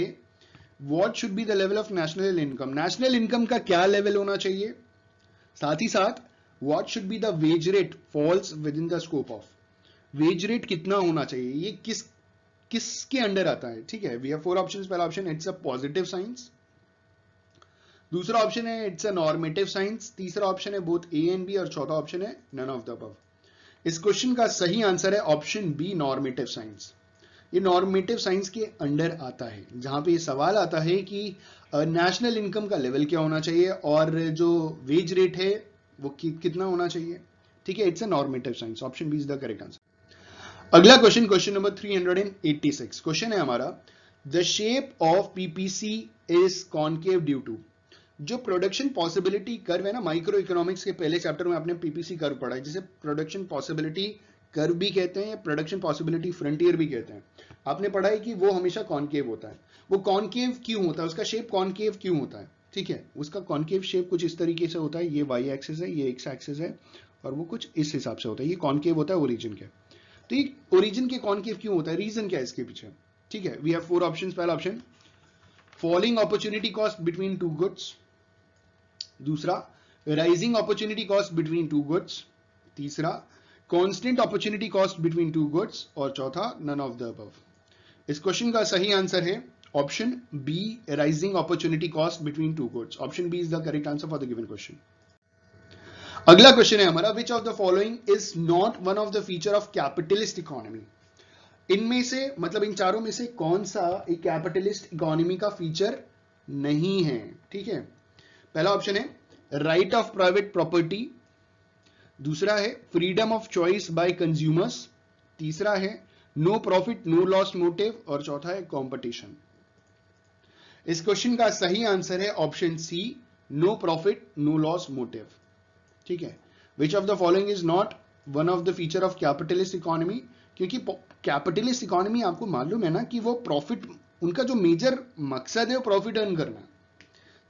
what should be the level of national income, national income का क्या level होना चाहिए, साथ ही साथ what should be the wage rate falls within the scope of, wage rate कितना होना चाहिए, ये किसके अंडर आता है? ठीक है, वी हैव 4 ऑप्शंस। पहला option it's a positive science, दूसरा ऑप्शन है इट्स अ नॉर्मेटिव साइंस, तीसरा ऑप्शन है बोथ ए एंड बी और चौथा ऑप्शन है नन ऑफ द अबव। इस क्वेश्चन का सही आंसर है ऑप्शन बी, नॉर्मेटिव साइंस। ये नॉर्मेटिव साइंस के अंडर आता है, जहां पे ये सवाल आता है कि नेशनल इनकम का लेवल क्या होना चाहिए और जो वेज रेट है वो कितना होना चाहिए। ठीक है, it's a normative science. Option B is the correct answer. अगला क्वेश्चन, क्वेश्चन नंबर 386, क्वेश्चन है हमारा, the shape of PPC is concave due to. जो प्रोडक्शन पॉसिबिलिटी कर्व है ना, माइक्रो इकोनॉमिक्स के पहले चैप्टर में आपने पीपीसी कर्व पढ़ा है, जिसे प्रोडक्शन पॉसिबिलिटी कर्व भी कहते हैं, प्रोडक्शन पॉसिबिलिटी फ्रंटियर भी कहते हैं। आपने पढ़ा है कि वो हमेशा कॉनकेव होता है। वो कॉनकेव क्यों होता है, उसका शेप कॉनकेव क्यों होता है? ठीक है, उसका कॉनकेव शेप कुछ इस तरीके से होता है, ये वाई एक्सिस है, ये एक्स एक्सिस है और वो कुछ इस हिसाब से होता है। ये कॉनकेव होता है ओरिजिन के। तो ये ओरिजिन के कॉनकेव क्यों होता है, रीजन क्या है इसके पीछे? ठीक है, वी हैव 4 ऑप्शंस। पहला option falling opportunity cost between 2 goods, दूसरा rising opportunity cost between 2 goods, तीसरा constant opportunity cost between 2 goods और चौथा नन ऑफ द अबव। इस क्वेश्चन का सही आंसर है option B, rising opportunity cost between 2 goods. Option B is the correct answer for the given question. अगला question है हमारा, which of the following is not one of the feature of capitalist economy. इनमें से मतलब इन चारों में से कौन सा एक कैपिटलिस्ट इकोनॉमी का फीचर नहीं है? ठीक है, पहला ऑप्शन है राइट ऑफ प्राइवेट प्रॉपर्टी, दूसरा है freedom of choice by consumers, तीसरा है no profit no loss motive और चौथा है कंपटीशन। इस क्वेश्चन का सही आंसर है option C, no profit no loss motive. ठीक है, which of the following is not one of the feature of capitalist economy? क्योंकि कैपिटलिस्ट इकोनॉमी आपको मालूम है ना कि वो प्रॉफिट, उनका जो मेजर मकसद है वो प्रॉफिट अर्न करना है।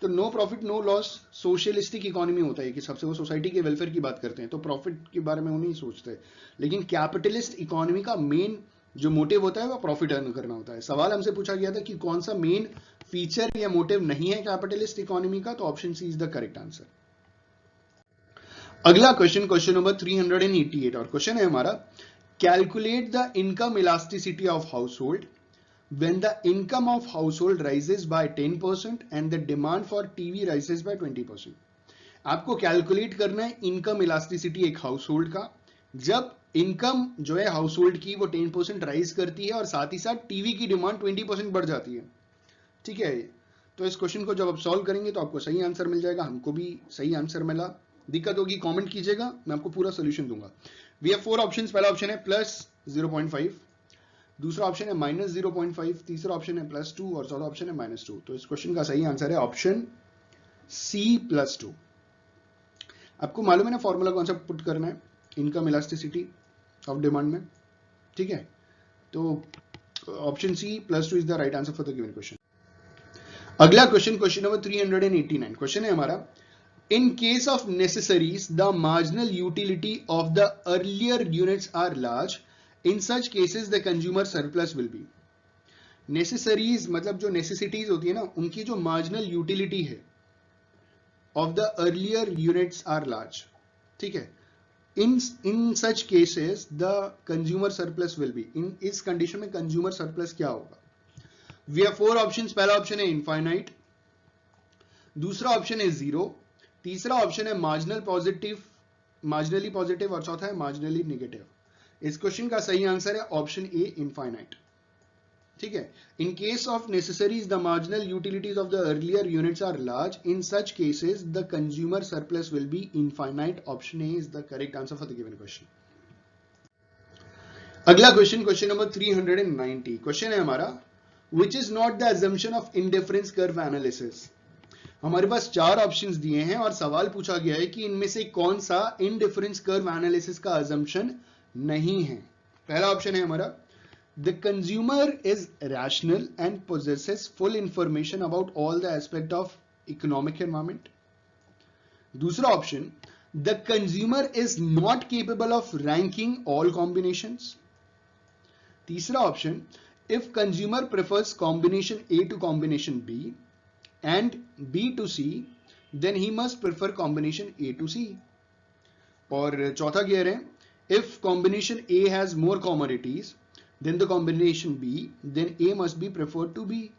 तो no profit no loss socialistic economy होता है कि सबसे वो सोसाइटी के वेलफेयर की बात करते हैं, तो प्रॉफिट के बारे में वो नहीं सोचते। लेकिन कैपिटलिस्ट इकोनॉमी का मेन जो मोटिव होता है वो प्रॉफिट अर्न करना होता है। सवाल हमसे पूछा गया था कि कौन सा मेन फीचर या मोटिव नहीं है कैपिटलिस्ट इकोनॉमी का, तो option C is the correct answer. अगला क्वेश्चन, क्वेश्चन नंबर 388 और क्वेश्चन है हमारा, calculate the income elasticity of household when the income of household rises by 10% and the demand for TV rises by 20%। आपको calculate करना है income elasticity एक household का, जब इनकम जो है हाउसहोल्ड की वो 10% राइज करती है और साथ ही साथ टीवी की डिमांड 20% बढ़ जाती है। ठीक है, तो इस क्वेश्चन को जब आप सॉल्व करेंगे तो आपको सही आंसर मिल जाएगा, हमको भी सही आंसर मिला। दिक्कत होगी कमेंट कीजिएगा, मैं आपको पूरा सोल्यूशन दूंगा। We have 4 options. पहला ऑप्शन है +0.5, दूसरा ऑप्शन है -0.5, तीसरा ऑप्शन है +2 और चौथा ऑप्शन है -2। तो इस क्वेश्चन का सही आंसर है ऑप्शन सी +2। आपको मालूम है ना फॉर्मूला कौन सा पुट करना है इनकम इलास्टिसिटी ऑफ डिमांड में, ठीक है। तो option C +2 is the right answer for the given question. अगला क्वेश्चन, क्वेश्चन नंबर 389, क्वेश्चन है हमारा, in case of necessaries the marginal utility of the earlier units are large, in such cases the consumer surplus will be. Necessaries मतलब जो necessities होती है ना, उनकी जो मार्जिनल यूटिलिटी है of the earlier units are large, ठीक है। In such cases the consumer surplus will be, in इस कंडीशन में कंज्यूमर सरप्लस क्या होगा। We have 4 options. पहला ऑप्शन है इनफाइनाइट, दूसरा ऑप्शन है 0, तीसरा ऑप्शन है मार्जिनली पॉजिटिव और चौथा है मार्जिनली नेगेटिव। इस क्वेश्चन का सही आंसर है ऑप्शन ए इनफाइनाइट, ठीक है। In case of necessaries the marginal utilities of the earlier units are large, in such cases the consumer surplus will be infinite. Option A is the correct answer for the given question. अगला question, question number 390, question है हमारा, which is not the assumption of indifference curve analysis. हमारे पास 4 options दिए हैं और सवाल पूछा गया है कि इनमें से कौन सा इंडिफरेंस कर्व एनालिसिस का अजम्पशन नहीं है। पहला ऑप्शन है हमारा, the consumer is rational and possesses full information about all the aspect of economic environment. दूसरा option, the consumer is not capable of ranking all combinations. तीसरा option, if consumer prefers combination A to combination B and B to C, then he must prefer combination A to C। और चौथा कह रहे हैं, if combination A has more commodities than the combination B, then A must be preferred to B।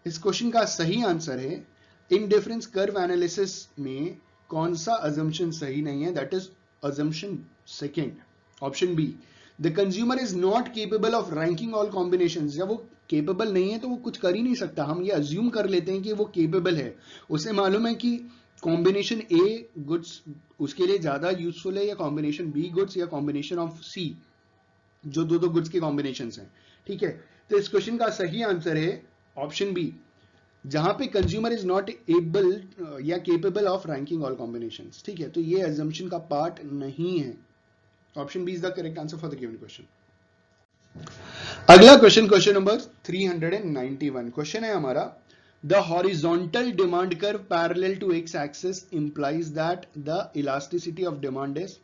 इस question का सही answer है, indifference curve analysis में कौन सा अजम्पशन सही नहीं है, that is assumption second, option B. The consumer is not capable of ranking all combinations. जब वो केपेबल नहीं है तो वो कुछ कर ही नहीं सकता, हम ये अज्यूम कर लेते हैं कि वो केपेबल है। उसे मालूम है कि कॉम्बिनेशन ए गुड्स उसके लिए ज्यादा यूजफुल है या कॉम्बिनेशन बी गुड्स या कॉम्बिनेशन ऑफ सी, जो दो गुड्स के कॉम्बिनेशंस हैं, ठीक है। तो इस क्वेश्चन का सही आंसर है ऑप्शन बी, जहां पे कंज्यूमर इज नॉट एबल या capable of ranking all combinations, ठीक है। तो ये अजम्पशन का पार्ट नहीं है, option B is the correct answer for the given question. अगला क्वेश्चन, क्वेश्चन नंबर 391, क्वेश्चन है हमारा, the horizontal demand curve parallel to X axis implies that the elasticity of demand is.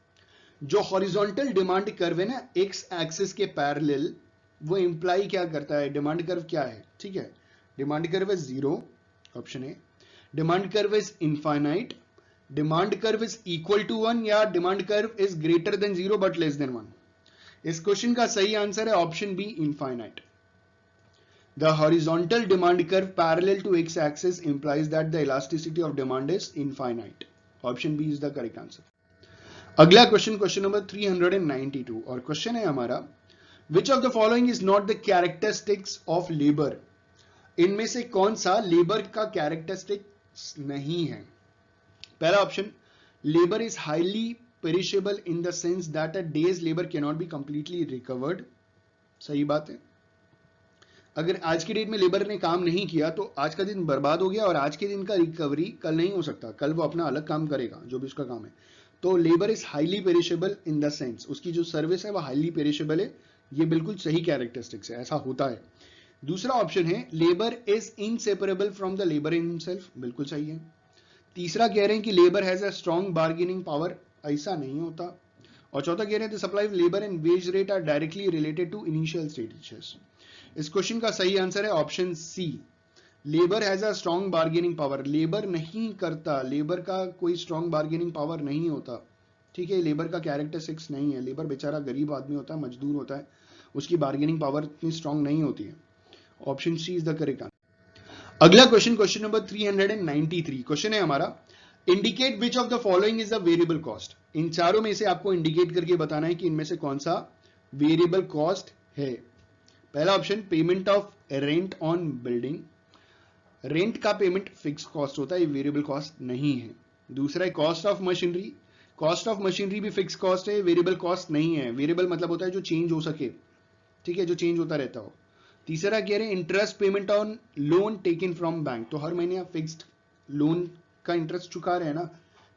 जो horizontal demand curve है ना X axis के parallel, वो imply क्या करता है, डिमांड कर्व क्या है, ठीक है। Demand curve is 0, option A. Demand curve is infinite, demand curve is equal to 1 या demand curve is greater than 0 but less than 1। इस क्वेश्चन का सही आंसर है option B infinite. The horizontal demand curve parallel to X axis implies that the elasticity of demand is infinite. Option B is the correct answer. अगला question, question number 392 और question है हमारा, which of the following is not the characteristics of labour. इनमें से कौन सा labour का characteristics नहीं है। पहला option, labour is highly perishable in the sense that a days labour can not be completely recovered. सही बात है, अगर आज की डेट में लेबर ने काम नहीं किया तो आज का दिन बर्बाद हो गया और आज के दिन का रिकवरी कल नहीं हो सकता, कल वो अपना अलग काम करेगा जो भी उसका काम है। तो labour is highly perishable in the sense, उसकी जो सर्विस है वो हाईली पेरिशेबल है, ये बिल्कुल सही कैरेक्टरिस्टिक्स है, ऐसा होता है। दूसरा ऑप्शन है labour is inseparable from the labour in himself, बिल्कुल सही है। तीसरा कह रहे हैं कि labour has a strong bargaining power, ऐसा नहीं होता। और चौथा कह रहे हैं the supply of labour and wage rate are directly related to initial stages. इस क्वेश्चन का सही आंसर है option C, labour has a strong bargaining power. Labour नहीं करता, लेबर का कोई स्ट्रॉन्ग बार्गेनिंग पावर नहीं होता, ठीक है, लेबर का कैरेक्टरिस्टिक्स नहीं है। लेबर बेचारा गरीब आदमी होता है, मजदूर होता है, उसकी बार्गेनिंग पावर इतनी स्ट्रॉन्ग नहीं होती है। Option C is the correct answer. अगला क्वेश्चन, क्वेश्चन नंबर 393, क्वेश्चन है हमारा indicate which of the following is the variable cost. इन चारों में से आपको इंडिकेट करके बताना है कि इनमें से कौन सा वेरिएबल कॉस्ट है। पहला option payment of rent on building, rent का पेमेंट फिक्स कॉस्ट होता है, ये वेरिएबल कॉस्ट नहीं है। दूसरा है cost of machinery, cost of machinery भी फिक्स कॉस्ट है, वेरिएबल कॉस्ट नहीं है। वेरिएबल मतलब होता है जो चेंज हो सके, ठीक है, जो चेंज होता रहता हो। तीसरा कह रहे हैं interest payment on loan taken from bank, तो हर महीने आप फिक्स्ड लोन का इंटरेस्ट चुका रहे हैं ना,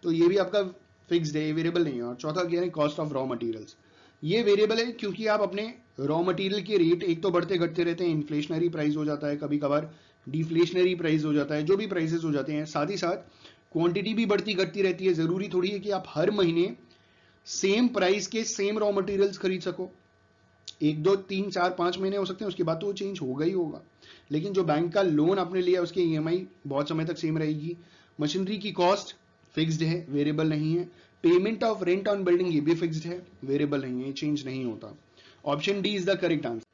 तो ये भी आपका फिक्स्ड है, वेरिएबल नहीं है। और चौथा कह रहे हैं कॉस्ट ऑफ रॉ मटेरियल्स, ये वेरिएबल है क्योंकि आप अपने रॉ मटेरियल के रेट एक तो बढ़ते घटते रहते हैं, इन्फ्लेशनरी प्राइस हो जाता है, कभी कभार डिफ्लेशनरी प्राइस हो जाता है, जो भी प्राइसेस हो जाते हैं, साथ ही साथ क्वांटिटी भी बढ़ती घटती रहती है। जरूरी थोड़ी है कि आप हर महीने सेम प्राइस के सेम रॉ मटेरियल्स खरीद सको, 1 2 3 4 5 महीने हो सकते हैं, उसके बाद तो वो चेंज होगा ही होगा। लेकिन जो बैंक का लोन आपने लिया उसकी ईएमआई बहुत समय तक सेम रहेगी। मशीनरी की कॉस्ट फिक्स्ड है, वेरिएबल नहीं है। Payment of rent on building ये भी फिक्स्ड है, वेरिएबल नहीं है, चेंज नहीं होता। Option D is the correct answer.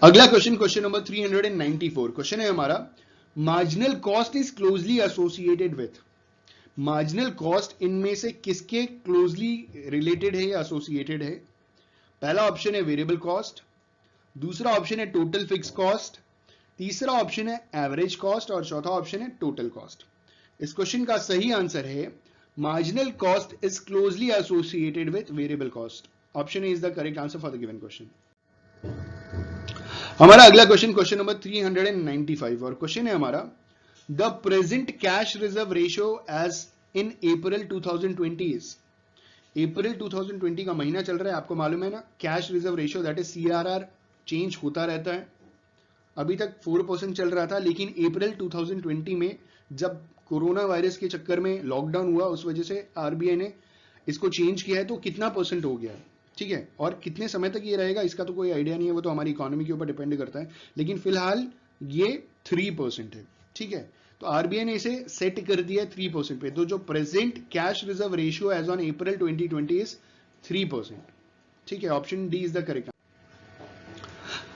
अगला क्वेश्चन, क्वेश्चन नंबर 394, क्वेश्चन है हमारा marginal cost is closely associated with. Marginal cost इनमें से किसके क्लोजली रिलेटेड है या एसोसिएटेड है। पहला ऑप्शन है वेरिएबल कॉस्ट, दूसरा ऑप्शन है टोटल फिक्स कॉस्ट, तीसरा ऑप्शन है एवरेज कॉस्ट और चौथा ऑप्शन है टोटल कॉस्ट। इस क्वेश्चन का सही आंसर है marginal cost is closely associated with variable cost. Option A is the correct answer for the given question. हमारा अगला क्वेश्चन, क्वेश्चन नंबर 395 और क्वेश्चन है हमारा the present cash reserve ratio as in April 2020 इज। April 2020 का महीना चल रहा है, आपको मालूम है ना, cash reserve ratio that is CRR change होता रहता है। अभी तक 4% चल रहा था, लेकिन अप्रैल 2020 में जब कोरोना वायरस के चक्कर में लॉकडाउन हुआ, उस वजह से आरबीआई ने इसको चेंज किया है, तो कितना परसेंट हो गया है, ठीक है। और कितने समय तक ये रहेगा इसका तो कोई आइडिया नहीं है, वो तो हमारी इकोनॉमी के ऊपर डिपेंड करता है, लेकिन फिलहाल ये 3% है, ठीक है। तो आरबीआई ने इसे सेट कर दिया 3% पे, तो जो present cash reserve ratio as on April 2020 is 3%, ठीक है। Option D is the correct.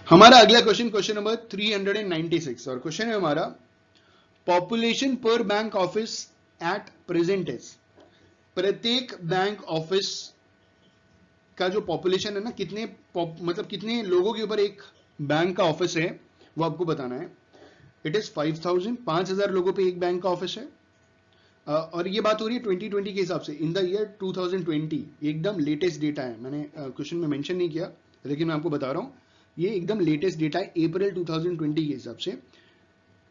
हमारा अगला क्वेश्चन, क्वेश्चन नंबर 396 और क्वेश्चन है हमारा पॉपुलेशन पर bank office at present is. प्रत्येक बैंक ऑफिस का जो पॉपुलेशन है ना, कितने मतलब कितने लोगों के ऊपर एक बैंक का ऑफिस है, वो आपको बताना है। इट इज 5000 लोगों पे एक बैंक का ऑफिस है। और ये बात हो रही है 2020 के हिसाब से, इन द ईयर 2020, एकदम लेटेस्ट डेटा है, मैंने क्वेश्चन में मेंशन नहीं किया, लेकिन मैं आपको बता रहा हूं, ये एकदम लेटेस्ट डेटा है अप्रैल 2020 के हिसाब से।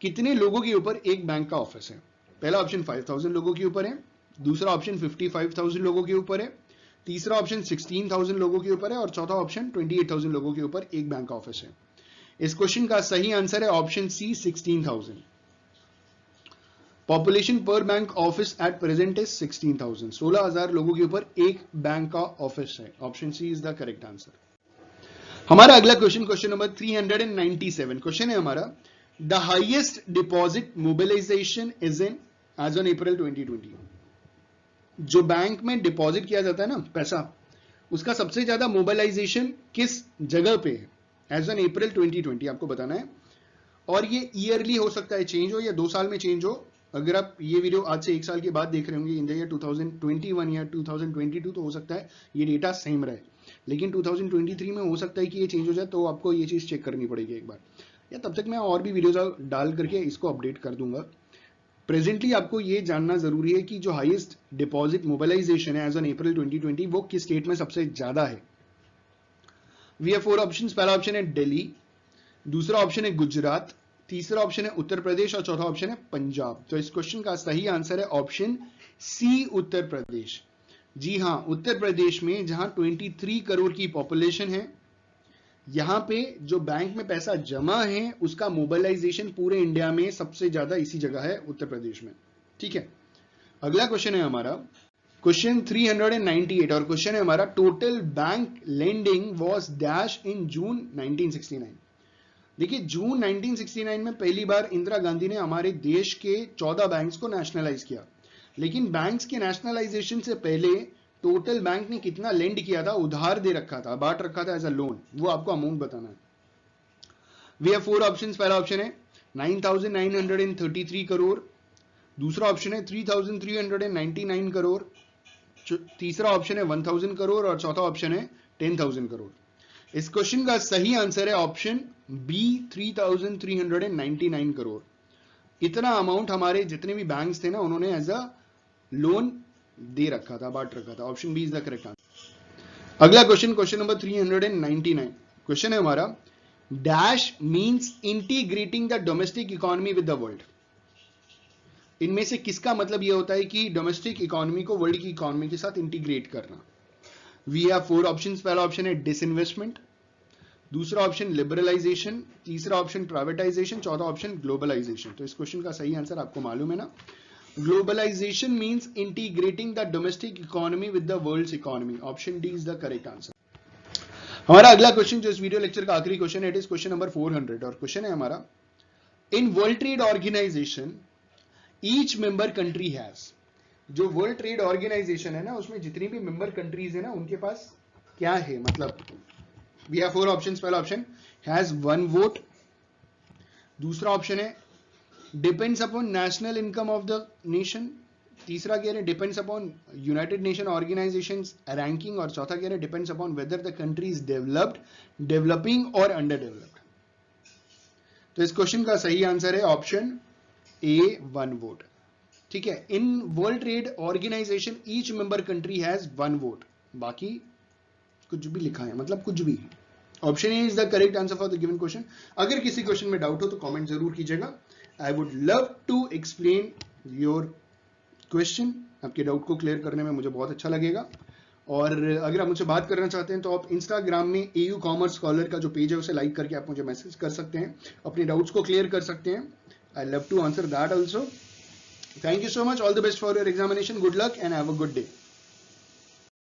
कितने लोगों के ऊपर एक बैंक का ऑफिस है। पहला ऑप्शन 5000 लोगों के ऊपर है, दूसरा ऑप्शन 55000 लोगों के ऊपर है, तीसरा ऑप्शन 16000 लोगों के ऊपर है और चौथा ऑप्शन 28000 लोगों के ऊपर एक बैंक का ऑफिस है। इस क्वेश्चन का सही आंसर है ऑप्शन सी 16000। पॉपुलेशन पर bank office at present is 16000, 16000 लोगों के ऊपर एक बैंक का ऑफिस है। Option C is the correct answer. हमारा अगला क्वेश्चन, क्वेश्चन नंबर 397, क्वेश्चन है हमारा the highest deposit mobilisation is in as on April 2020। जो बैंक में डिपॉजिट किया जाता है ना पैसा, उसका सबसे ज्यादा मोबिलाइजेशन किस जगह पे है एज ऑन अप्रैल 2020, आपको बताना है। और ये ईयरली हो सकता है चेंज हो या 2 साल में चेंज हो। अगर आप ये वीडियो आज से 1 साल के बाद देख रहे होंगे इन द ईयर 2021 या 2022, तो हो सकता है ये डेटा सेम रहे, लेकिन 2023 में हो सकता है कि ये चेंज हो जाए, तो आपको ये चीज चेक करनी पड़ेगी एक बार, या तब तक मैं और भी वीडियोज डाल करके इसको अपडेट कर दूंगा। प्रेजेंटली आपको ये जानना जरूरी है कि जो हाईएस्ट डिपॉजिट मोबिलाइजेशन है एज ऑन अप्रैल 2020 वो किस स्टेट में सबसे ज्यादा है। We have 4 options. पहला ऑप्शन है दिल्ली, दूसरा ऑप्शन है गुजरात, तीसरा ऑप्शन है उत्तर प्रदेश और चौथा ऑप्शन है पंजाब। तो इस क्वेश्चन का सही आंसर है ऑप्शन सी, उत्तर प्रदेश। जी हां, उत्तर प्रदेश में जहां 23 करोड़ की पॉपुलेशन है, यहां पे जो बैंक में पैसा जमा है उसका मोबिलाइजेशन पूरे इंडिया में सबसे ज्यादा इसी जगह है, उत्तर प्रदेश में। ठीक है, अगला क्वेश्चन है हमारा क्वेश्चन 398 और क्वेश्चन है हमारा total bank lending was dash in June 1969। देखिए, जून 1969 में पहली बार इंदिरा गांधी ने हमारे देश के 14 बैंक्स को नेशनलाइज किया, लेकिन बैंक्स के नेशनलाइजेशन से पहले टोटल बैंक ने कितना लेंड किया था, उधार दे रखा था, बांट रखा था एज अ लोन, वो आपको अमाउंट बताना है। We have 4 options. पहला ऑप्शन है 9,933 करोड़, दूसरा ऑप्शन है 3,399 करोड़, तीसरा ऑप्शन है 1,000 करोड़ और चौथा ऑप्शन है 10,000 करोड़। इस क्वेश्चन का सही आंसर है ऑप्शन बी, 3,399 करोड़। इतना अमाउंट हमारे जितने भी बैंक्स थे ना, उन्होंने एज अ लोन दे रखा था, बांट रखा था। Option B is the correct answer. अगला क्वेश्चन, क्वेश्चन नंबर 399। क्वेश्चन है हमारा dash means integrating the domestic economy with the world. इनमें से किसका मतलब यह होता है कि डोमेस्टिक इकोनॉमी को वर्ल्ड की इकोनॉमी के साथ इंटीग्रेट करना। We have 4 options. पहला ऑप्शन है डिसइन्वेस्टमेंट, दूसरा ऑप्शन लिबरलाइजेशन, तीसरा ऑप्शन प्राइवेटाइजेशन, चौथा ऑप्शन ग्लोबलाइजेशन। तो इस क्वेश्चन का सही आंसर आपको मालूम है ना, globalisation means integrating the domestic economy with the world's economy. Option D is the correct answer. हमारा अगला क्वेश्चन जो इस वीडियो लेक्चर का आखिरी क्वेश्चन है, इट इज क्वेश्चन नंबर 400 और क्वेश्चन है हमारा in world trade organisation each member country has. जो वर्ल्ड ट्रेड ऑर्गेनाइजेशन है ना, उसमें जितनी भी मेंबर कंट्रीज है ना, उनके पास क्या है, मतलब वी हैव 4 ऑप्शंस। पहला ऑप्शन हैज 1 वोट, दूसरा ऑप्शन है depends upon national income of the nation, तीसरा कह रहे हैं depends upon United nation organisations ranking और चौथा कह रहे हैं depends upon whether the country is developed, developing और अंडर डेवलप्ड। तो इस क्वेश्चन का सही आंसर है ऑप्शन ए, 1 वोट। ठीक है, in world trade organisation each member country has 1 vote, बाकी कुछ भी लिखा है, मतलब कुछ भी। Option A is the correct answer for the given question. अगर किसी क्वेश्चन में डाउट हो तो कमेंट जरूर कीजिएगा। I would love to explain your question. आपके डाउट को क्लियर करने में मुझे बहुत अच्छा लगेगा। और अगर आप मुझसे बात करना चाहते हैं तो आप इंस्टाग्राम में AU कॉमर्स स्कॉलर का जो पेज है उसे लाइक करके आप मुझे मैसेज कर सकते हैं, अपने डाउट्स को क्लियर कर सकते हैं। I love to answer that also. Thank you so much. All the best for your examination. Good luck and have a good day.